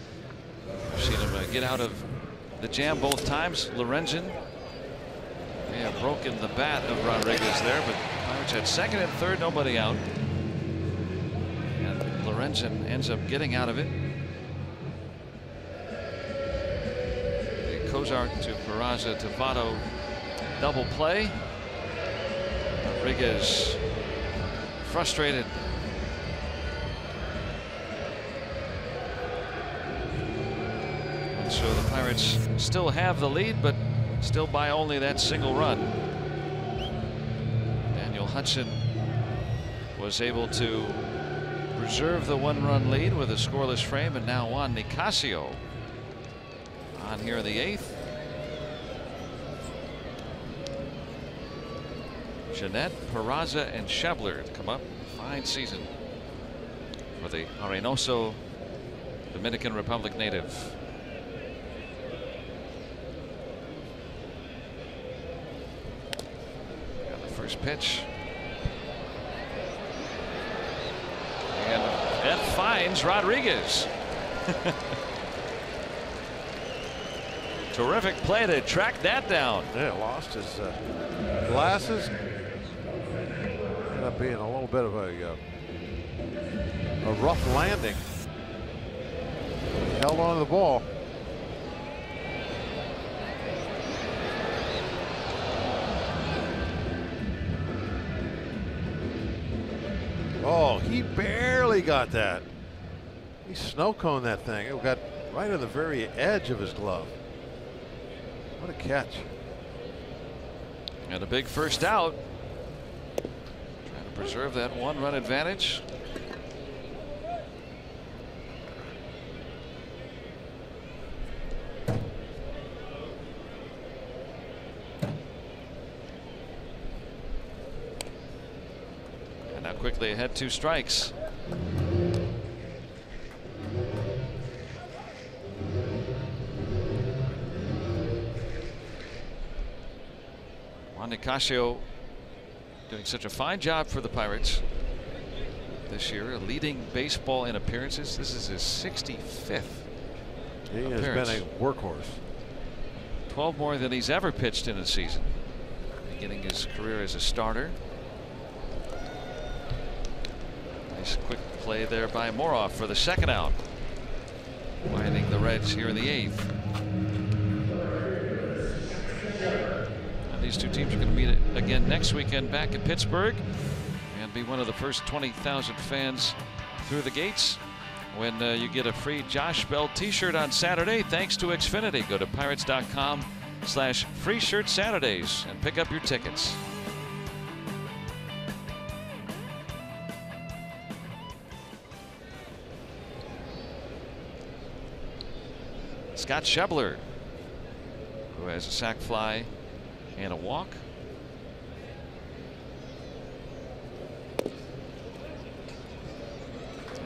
we've seen him get out of the jam both times. Lorenzen may have broken the bat of Rodriguez there, but Pirates had second and third, nobody out, and Lorenzen ends up getting out of it. The Cozart to Peraza to Votto double play. Rodriguez frustrated. So the Pirates still have the lead, but still by only that single run. Daniel Hudson was able to preserve the 1-run lead with a scoreless frame, and now Juan Nicasio on here in the 8th. Jeanette, Peraza, and Schebler to come up. Fine season for the Arenoso Dominican Republic native. First pitch, and that finds Rodriguez. Terrific play to track that down. Yeah, lost his glasses. Ended up being a little bit of a rough landing. Held on to the ball. Oh, he barely got that. He snow coned that thing. It got right on the very edge of his glove. What a catch. And a big first out. Trying to preserve that 1-run advantage. Quickly ahead, 2 strikes. Juan Nicasio doing such a fine job for the Pirates this year, leading baseball in appearances. This is his 65th He appearance. has been a workhorse. 12 more than he's ever pitched in a season, beginning his career as a starter. Nice quick play there by Moroff for the second out. Winding the Reds here in the 8th. These two teams are going to meet again next weekend back in Pittsburgh and be one of the first 20,000 fans through the gates when you get a free Josh Bell t-shirt on Saturday thanks to Xfinity. Go to pirates.com/free shirt Saturdays and pick up your tickets. Scott Schebler, who has a sac fly and a walk.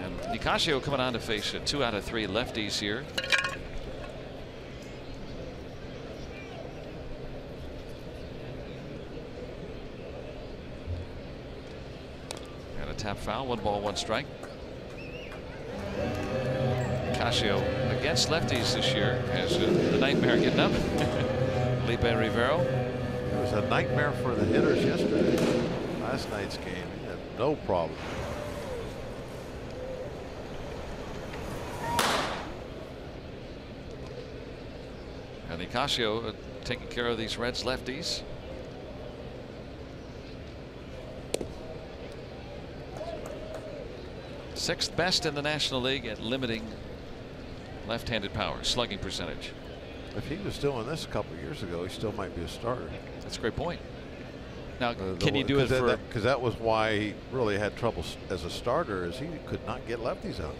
And Nicasio coming on to face 2 out of 3 lefties here. Got a tap foul, 1 ball, 1 strike. Nicasio against lefties this year has the nightmare getting up. Felipe Rivero. It was a nightmare for the hitters yesterday. Last night's game, he had no problem. And Nicasio taking care of these Reds lefties. Sixth best in the National League at limiting left-handed power, slugging percentage. If he was doing this a couple years ago, he still might be a starter. That's a great point. Now, can you do it for? Because that was why he really had trouble as a starter, is he could not get lefties out.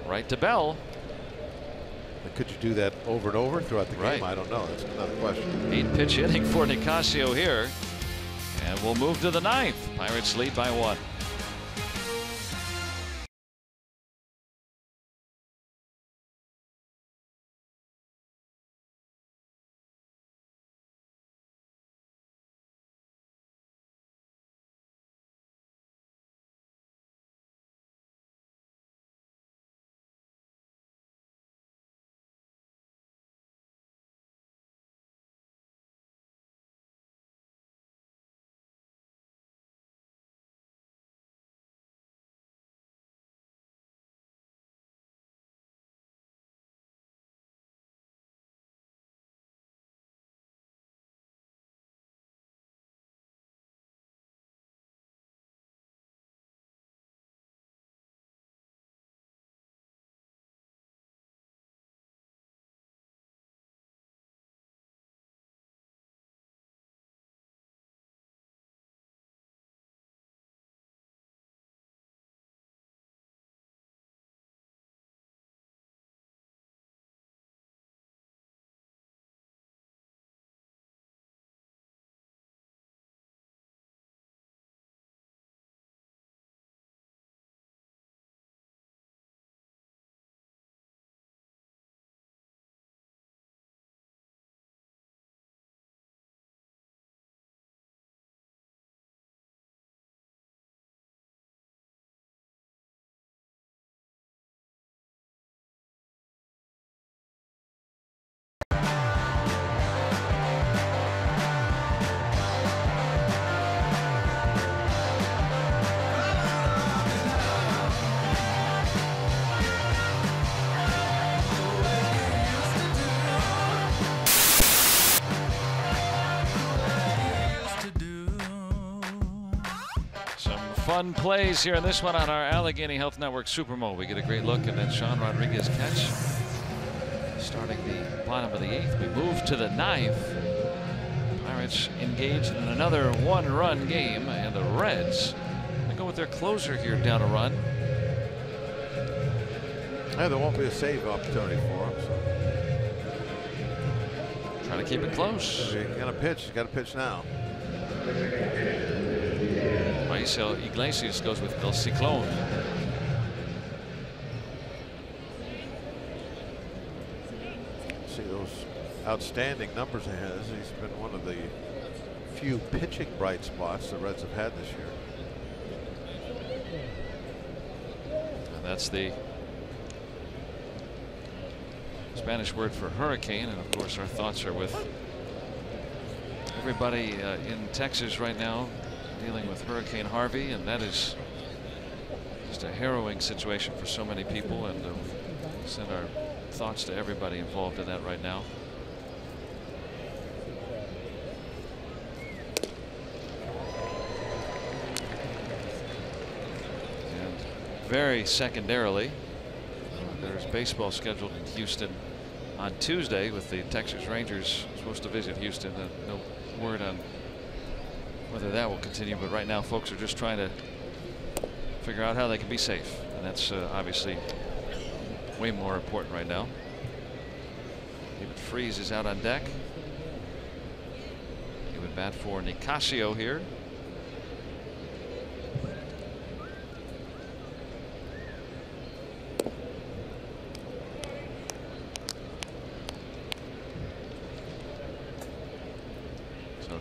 Right to Bell. But could you do that over and over throughout the game? I don't know. That's another question. 8-pitch inning for Nicasio here, and we'll move to the 9th. Pirates lead by 1. Fun plays here in this one on our Allegheny Health Network Supermo. We get a great look at that Sean Rodriguez catch. Starting the bottom of the 8th, we move to the 9th. Pirates engaged in another 1-run game, and the Reds they go with their closer here down a run. Yeah, there won't be a save opportunity for him. So. Trying to keep it close. He's got to pitch. He's got to pitch now. Mauricio Iglesias goes with El Ciclone. See those outstanding numbers he has. He's been one of the few pitching bright spots the Reds have had this year. And that's the Spanish word for hurricane. And of course, our thoughts are with everybody in Texas right now dealing with Hurricane Harvey, and that is just a harrowing situation for so many people, and send our thoughts to everybody involved in that right now. very secondarily. There's baseball scheduled in Houston on Tuesday with the Texas Rangers supposed to visit Houston. No word on whether that will continue, but right now folks are just trying to figure out how they can be safe, and that's obviously way more important right now. David Freese is out on deck. He would bat for Nicasio here.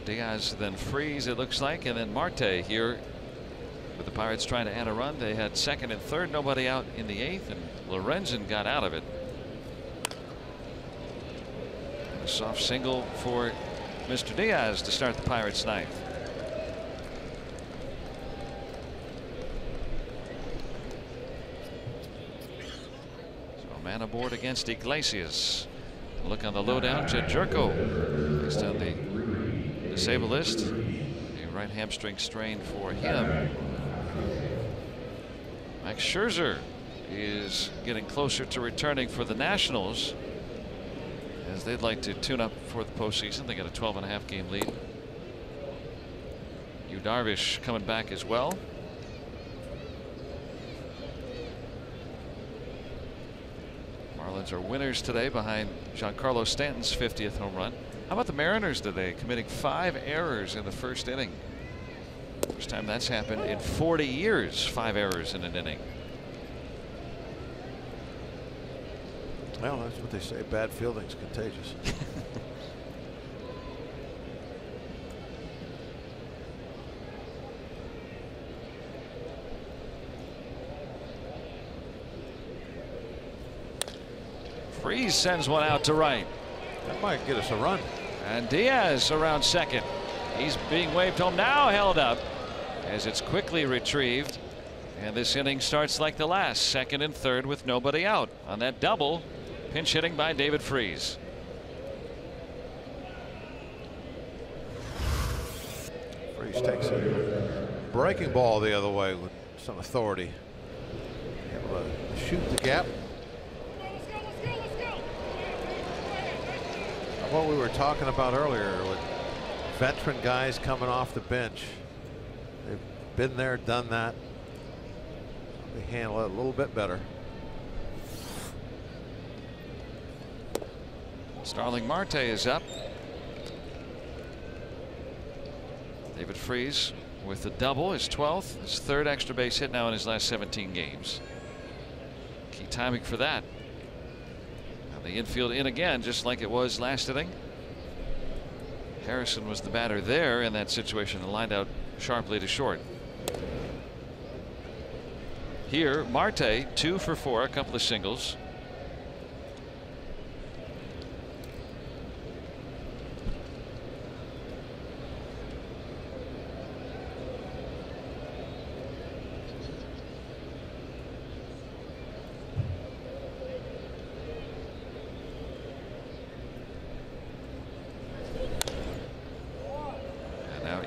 Diaz, then Freese, it looks like, and then Marte here with the Pirates trying to add a run. They had second and third, nobody out in the eighth, and Lorenzen got out of it. And a soft single for Mr. Diaz to start the Pirates' ninth. So a man aboard against Iglesias. Look on the lowdown, Jed Jerko based on the disabled list. A right hamstring strain for him. Max Scherzer is getting closer to returning for the Nationals, as they'd like to tune up for the postseason. They got a 12.5 game lead. Yu Darvish coming back as well. Marlins are winners today behind Giancarlo Stanton's 50th home run. How about the Mariners today, committing 5 errors in the first inning? First time that's happened in 40 years, 5 errors in an inning. Well, that's what they say. Bad fielding's contagious. Freese sends one out to right. That might get us a run. And Diaz around second. He's being waved home, now held up as it's quickly retrieved. And this inning starts like the last, second and third with nobody out on that double. Pinch hitting by David Freese. Freese takes a breaking ball the other way with some authority. Able to shoot the gap. What we were talking about earlier with veteran guys coming off the bench. They've been there, done that. They handle it a little bit better. Starling Marte is up. David Freese with the double, his 12th, his 3rd extra base hit now in his last 17 games. Key timing for that. The infield in again, just like it was last inning. Harrison was the batter there in that situation and lined out sharply to short. Here, Marte 2 for 4, a couple of singles.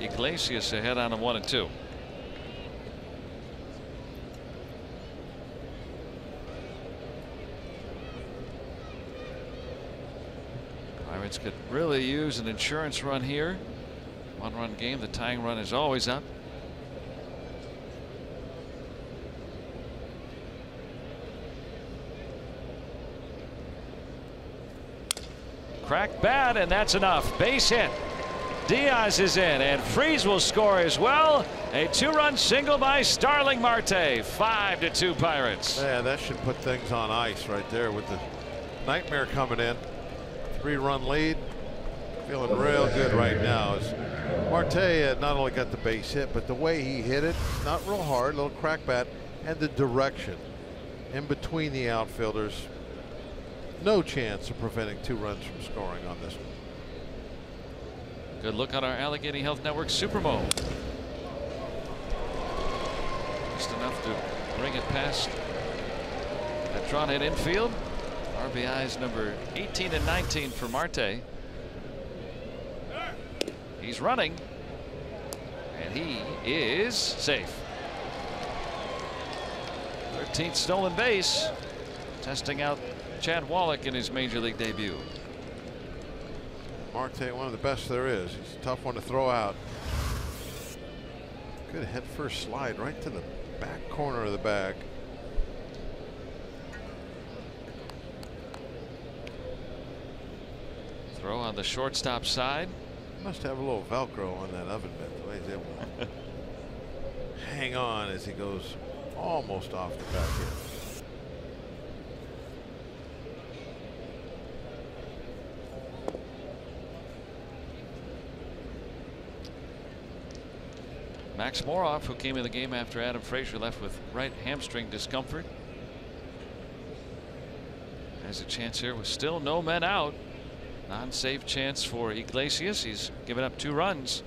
Iglesias ahead on a 1-2. Pirates could really use an insurance run here. 1-run game. The tying run is always up. Cracked bat, and that's enough. Base hit. Diaz is in, and Freese will score as well. A 2-run single by Starling Marte. 5-2 Pirates. Yeah, that should put things on ice right there with the nightmare coming in. 3-run lead. Feeling real good right now. As Marte not only got the base hit, but the way he hit it, not real hard, little crack bat, and the direction in between the outfielders. No chance of preventing 2 runs from scoring on this one. Good look on our Allegheny Health Network Supermo. Just enough to bring it past that drawn in infield. RBIs number 18 and 19 for Marte. He's running, and he is safe. 13th stolen base, testing out Chad Wallach in his major league debut. Marte, one of the best there is. He's a tough one to throw out. Good head first slide right to the back corner of the bag. Throw on the shortstop side. Must have a little Velcro on that oven mitt. The way he's able to hang on as he goes almost off the back end. Max Moroff, who came in the game after Adam Frazier left with right hamstring discomfort, has a chance here with still no men out. Non-save chance for Iglesias. He's given up 2 runs.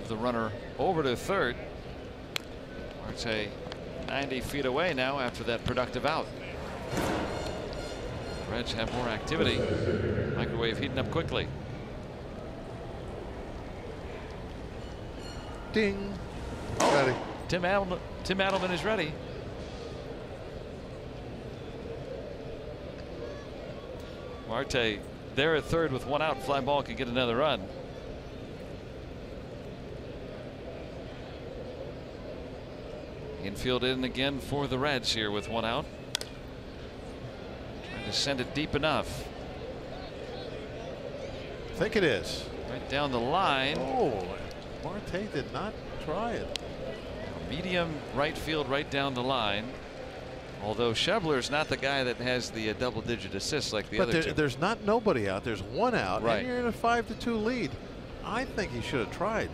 The runner over to third. Marte 90 feet away now after that productive out. Reds have more activity. Microwave heating up quickly. Ding. Oh, Tim Adelman is ready. Marte there at third with 1 out. Fly ball could get another run. Infield in again for the Reds here with 1 out. Trying to send it deep enough. I think it is. Right down the line. Oh, Marte did not try it. Medium right field right down the line. Although Schebler's not the guy that has the double-digit assists like the other two. There's not nobody out. There's 1 out, right. And you're in a 5-2 lead. I think he should have tried.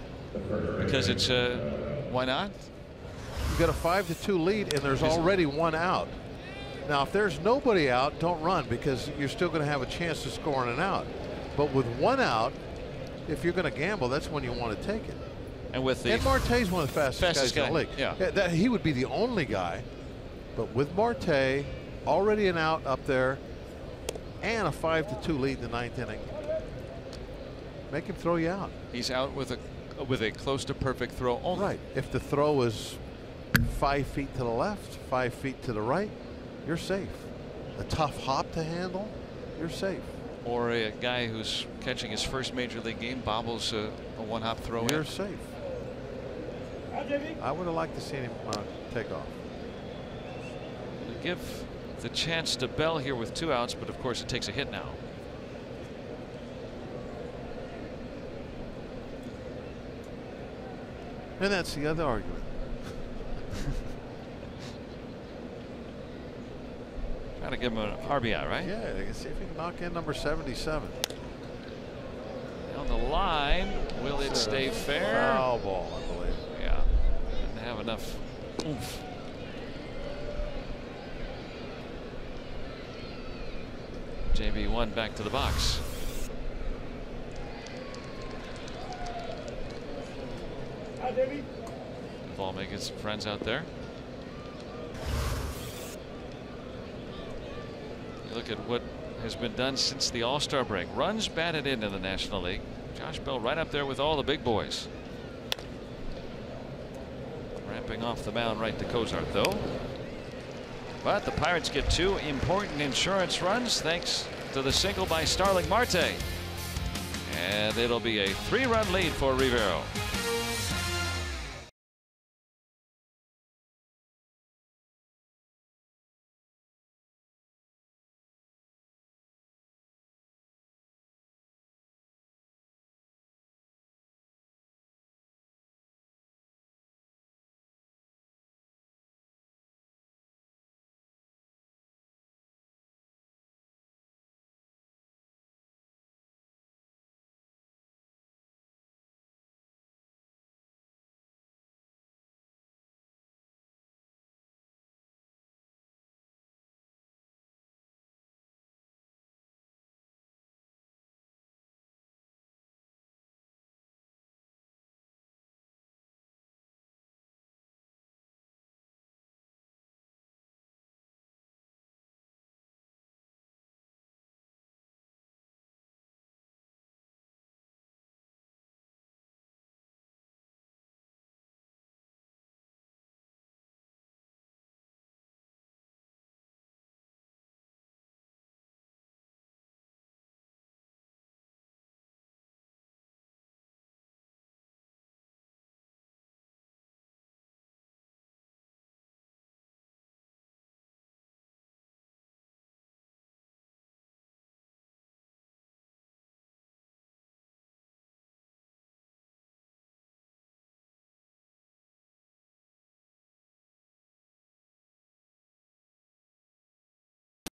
Because it's why not? You've got a 5-2 lead, and there's already 1 out. Now, if there's nobody out, don't run because you're still going to have a chance to score on an out. But with 1 out, if you're going to gamble, that's when you want to take it. And with the Marte's one of the fastest guys in the league. Yeah. He would be the only guy. But with Marte, already an out up there, and a 5-2 lead in the 9th inning, make him throw you out. He's out with a close to perfect throw only. Right. If the throw is 5 feet to the left, 5 feet to the right, you're safe. A tough hop to handle, you're safe. Or a guy who's catching his first major league game bobbles a 1-hop throw. You're safe. I would have liked to see him take off. Give the chance to Bell here with 2 outs, but of course it takes a hit now. And that's the other argument. Trying to give him an RBI, right? Yeah, they can see if he can knock in number 77. On the line, will it stay fair? Foul ball, I believe. Yeah, didn't have enough oomph. JB1 back to the box. Ball making some friends out there. You look at what has been done since the All-Star break. Runs batted in the National League. Josh Bell right up there with all the big boys. Ramping off the mound right to Cozart though. But the Pirates get 2 important insurance runs thanks to the single by Starling Marte. And it'll be a 3-run lead for Rivero.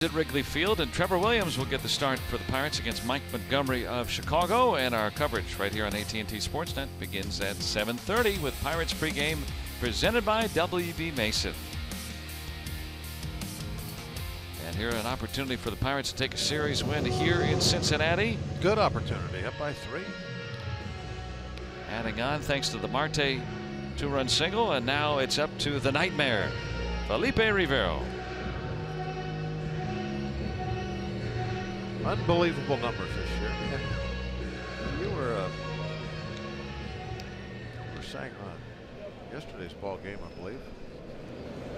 At Wrigley Field, and Trevor Williams will get the start for the Pirates against Mike Montgomery of Chicago. And our coverage right here on AT&T Sportsnet begins at 7:30 with Pirates pregame presented by W.B. Mason. And here an opportunity for the Pirates to take a series win here in Cincinnati. Good opportunity, up by 3. Adding on thanks to the Marte 2-run single, and now it's up to the Nightmare, Felipe Rivero. Unbelievable numbers this year. And you were saying on yesterday's ball game, I believe,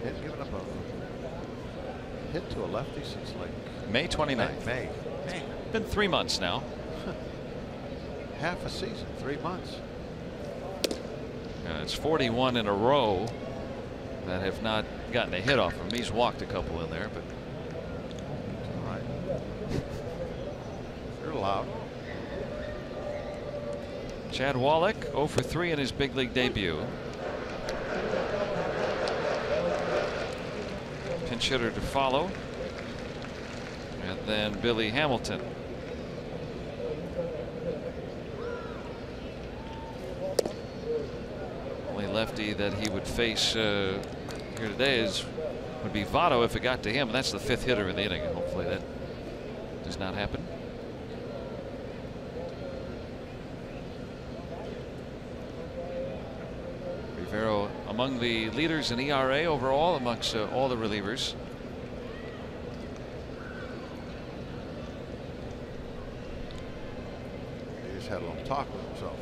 he hadn't given up a hit to a lefty since like May 29th. May. It's been 3 months now. Half a season, 3 months. It's 41 in a row that have not gotten a hit off him. He's walked a couple in there, but all right. You're allowed. Chad Wallach 0 for 3 in his big league debut. Pinch hitter to follow, and then Billy Hamilton. Only lefty that he would face here today would be Votto if it got to him. And that's the 5th hitter in the inning, and hopefully that does not happen. Rivero among the leaders in ERA overall amongst all the relievers. He just had a little talk with himself.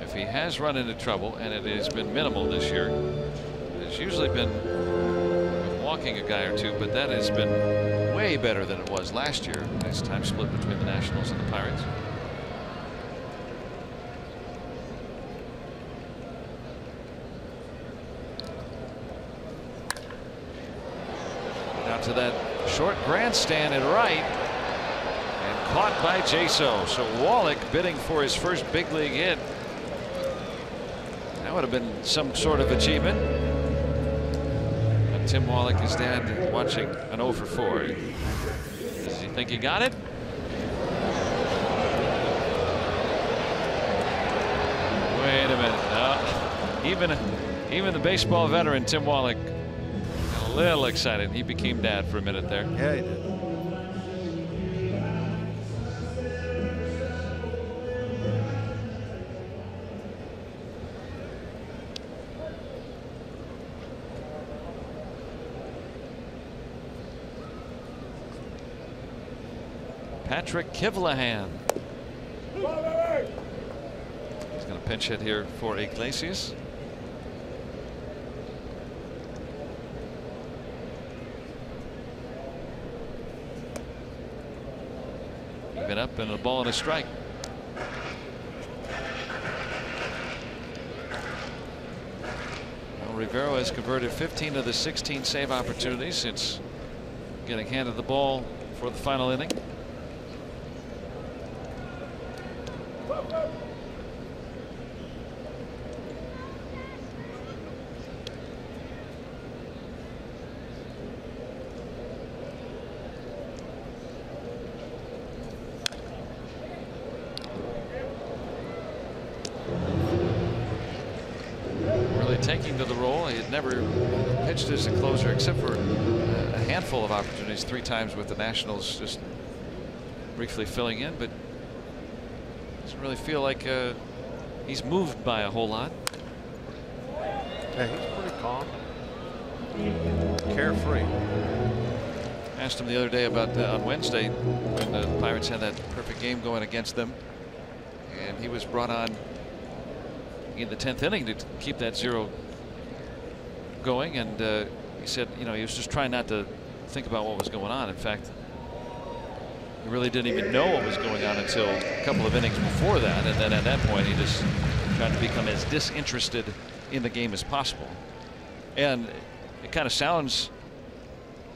If he has run into trouble, and it has been minimal this year, it's usually been walking a guy or two, but that has been way better than it was last year. Nice time split between the Nationals and the Pirates. Out to that short grandstand at right, and caught by Jaso. So Wallach bidding for his first big league hit. That would have been some sort of achievement. And Tim Wallach, his dad, watching an 0 for 4. Does he think he got it? Wait a minute. No. Even the baseball veteran Tim Wallach got a little excited. He became dad for a minute there. Yeah, he did. Patrick Kivlahan. He's going to pinch hit here for Iglesias. Even up and a ball and a strike. Well, Rivero has converted 15 of the 16 save opportunities since getting handed the ball for the final inning. Taking to the role. He had never pitched as a closer except for a handful of opportunities, 3 times with the Nationals, just briefly filling in, but doesn't really feel like he's moved by a whole lot. Yeah, he's pretty calm, carefree. Asked him the other day about on Wednesday when the Pirates had that perfect game going against them, and he was brought on in the 10th inning to keep that 0 going, and he said, you know, he was just trying not to think about what was going on. In fact, he really didn't even know what was going on until a couple of innings before that, and then at that point he just tried to become as disinterested in the game as possible. And it kind of sounds,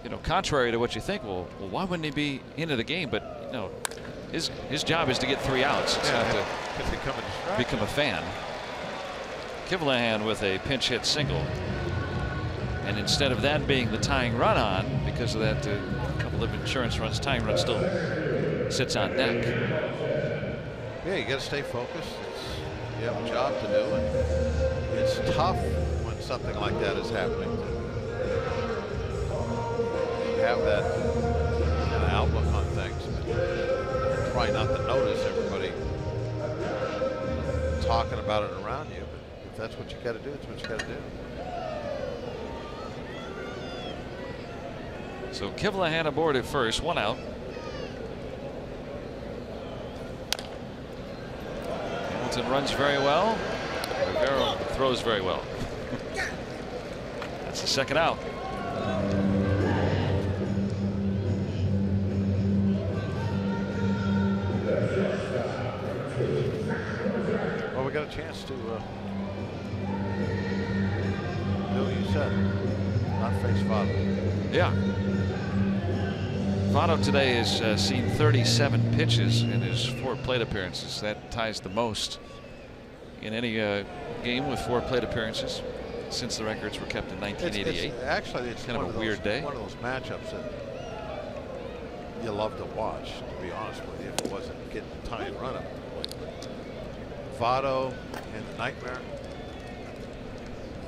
you know, contrary to what you think. Well, why wouldn't he be into the game? But you know, his job is to get 3 outs. It's not to become a fan. Kivlahan with a pinch hit single. And instead of that being the tying run on, because of that couple of insurance runs, tying run still sits on deck. Yeah, you got to stay focused. You have a job to do, and it's tough when something like that is happening. You have that kind of outlook on things. But try not to notice everybody talking about it around you. But if that's what you got to do, it's what you got to do. So Kivlahan aboard at first, 1 out. Hamilton runs very well. Rivero throws very well. That's the 2nd out. Well, we got a chance to do what you said, not face Votto. Yeah. Votto today has seen 37 pitches in his 4 plate appearances. That ties the most in any game with 4 plate appearances since the records were kept in 1988. Actually, it's kind of a weird day. One of those matchups that you love to watch, to be honest with you, if it wasn't getting the tie and run up. Votto and the Nightmare.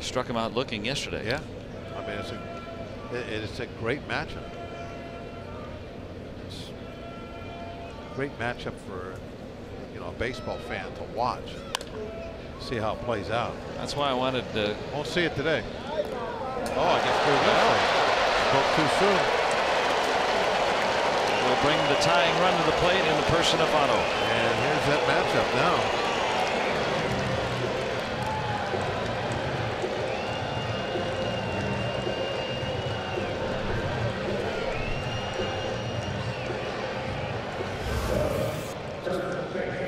Struck him out looking yesterday. Yeah, I mean it's a great matchup. It's a great matchup for a baseball fan to watch. See how it plays out. That's why I wanted to. Won't see it today. Oh, I guess spoke too soon. Will bring the tying run to the plate in the person of Votto. And here's that matchup now.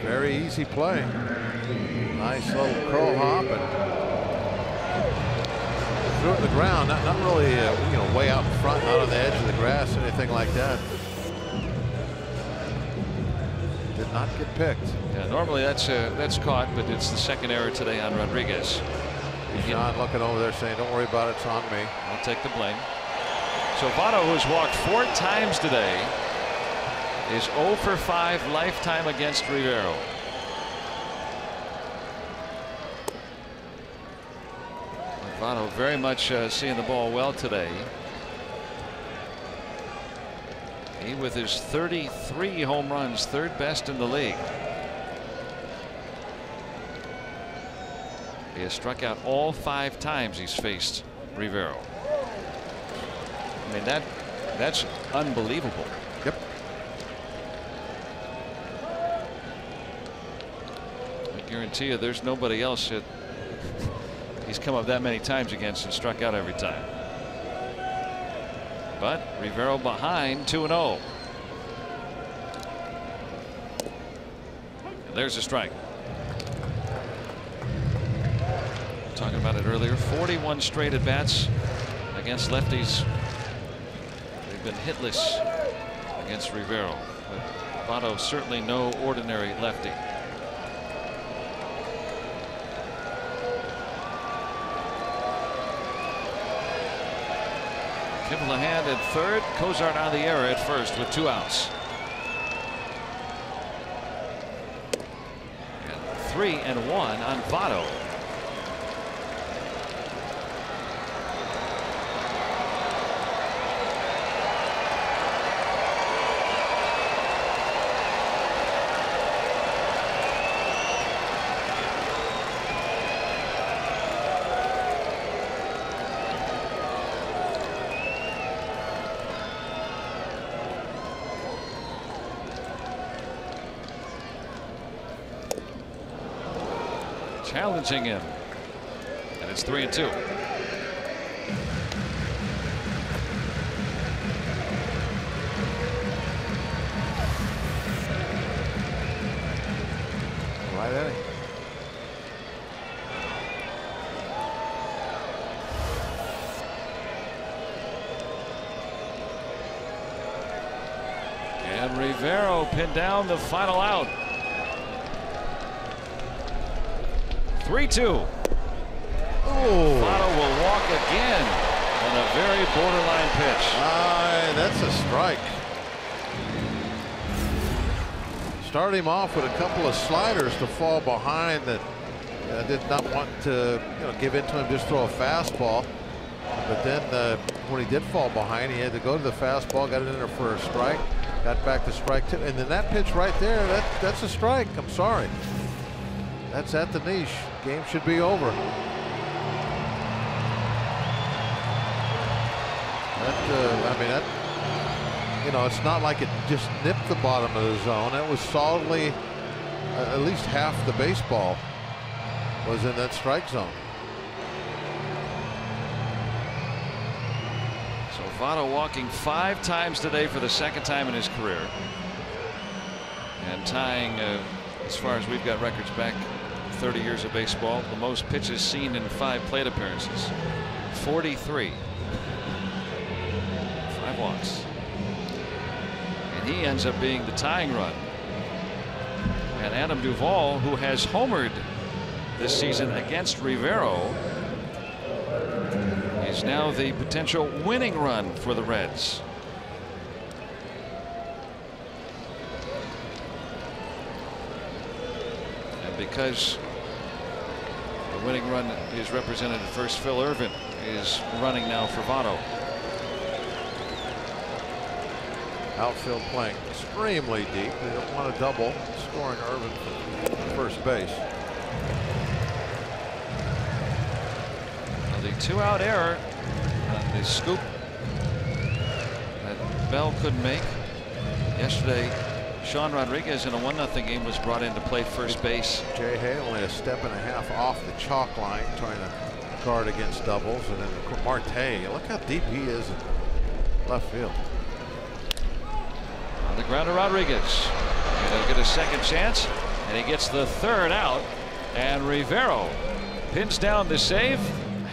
Very easy play. Nice little curl hop and threw it to the ground. Not really, way out in front, not on the edge of the grass, anything like that. Did not get picked. Yeah, normally that's caught, but it's the 2nd error today on Rodriguez. John looking over there saying, "Don't worry about it, it's on me. I'll take the blame." So Votto, who's walked 4 times today, is 0 for 5 lifetime against Rivero. Votto very much seeing the ball well today. He with his 33 home runs, 3rd best in the league. He has struck out all 5 times he's faced Rivero. I mean that's unbelievable. Yep. I guarantee you there's nobody else that he's come up that many times against and struck out every time. But Rivero behind 2-0. And there's a strike. Talking about it earlier, 41 straight at bats against lefties. They've been hitless against Rivero, but Votto certainly no ordinary lefty. Kivlahan at 3rd, Cozart on the error at first with 2 outs. And 3-1 on Votto. Challenging him, and it's 3-2. Right at it. And Rivero pinned down the final out. 3-2. Oh. Votto will walk again. On a very borderline pitch. That's a strike. Start him off with a couple of sliders to fall behind that did not want to give in to him, just throw a fastball. But then when he did fall behind, he had to go to the fastball, got it in there for a strike, got back to strike two. And then that pitch right there, that's a strike. I'm sorry. That's at the niche. Game should be over. It's not like it just nipped the bottom of the zone. It was solidly at least half the baseball was in that strike zone. So Votto walking 5 times today for the second time in his career, and tying, as far as we've got records back 30 years of baseball, the most pitches seen in 5 plate appearances. 43. 5 walks. And he ends up being the tying run. And Adam Duvall, who has homered this season against Rivero, is now the potential winning run for the Reds. And because the winning run is represented at first, Phil Irvin is running now for Votto. Outfield playing extremely deep. They don't want to double, scoring Irvin from first base. Now the 2-out error on the scoop that Bell couldn't make yesterday. Sean Rodriguez in a 1-0 game was brought in to play first base. Jay Hay only a step and a half off the chalk line, trying to guard against doubles. And then Marte, look how deep he is in left field. On the ground to Rodriguez. And he'll get a second chance, and he gets the 3rd out. And Rivero pins down the save,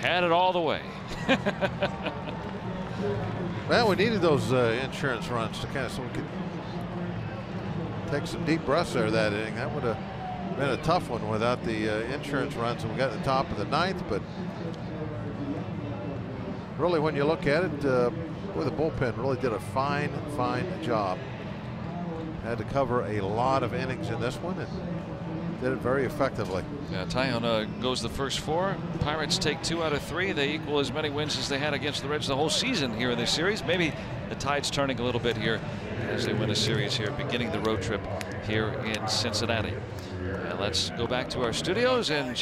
had it all the way. Well, we needed those insurance runs to kind of, so we could take some deep breaths there that inning. That would have been a tough one without the insurance runs, and we got to the top of the 9th. But really, when you look at it, boy, the bullpen really did a fine job. Had to cover a lot of innings in this one and did it very effectively. Yeah, Taillon goes the first 4. Pirates take 2 out of 3. They equal as many wins as they had against the Reds the whole season here in this series. Maybe the tide's turning a little bit here as they win a series here, beginning the road trip here in Cincinnati. And let's go back to our studios and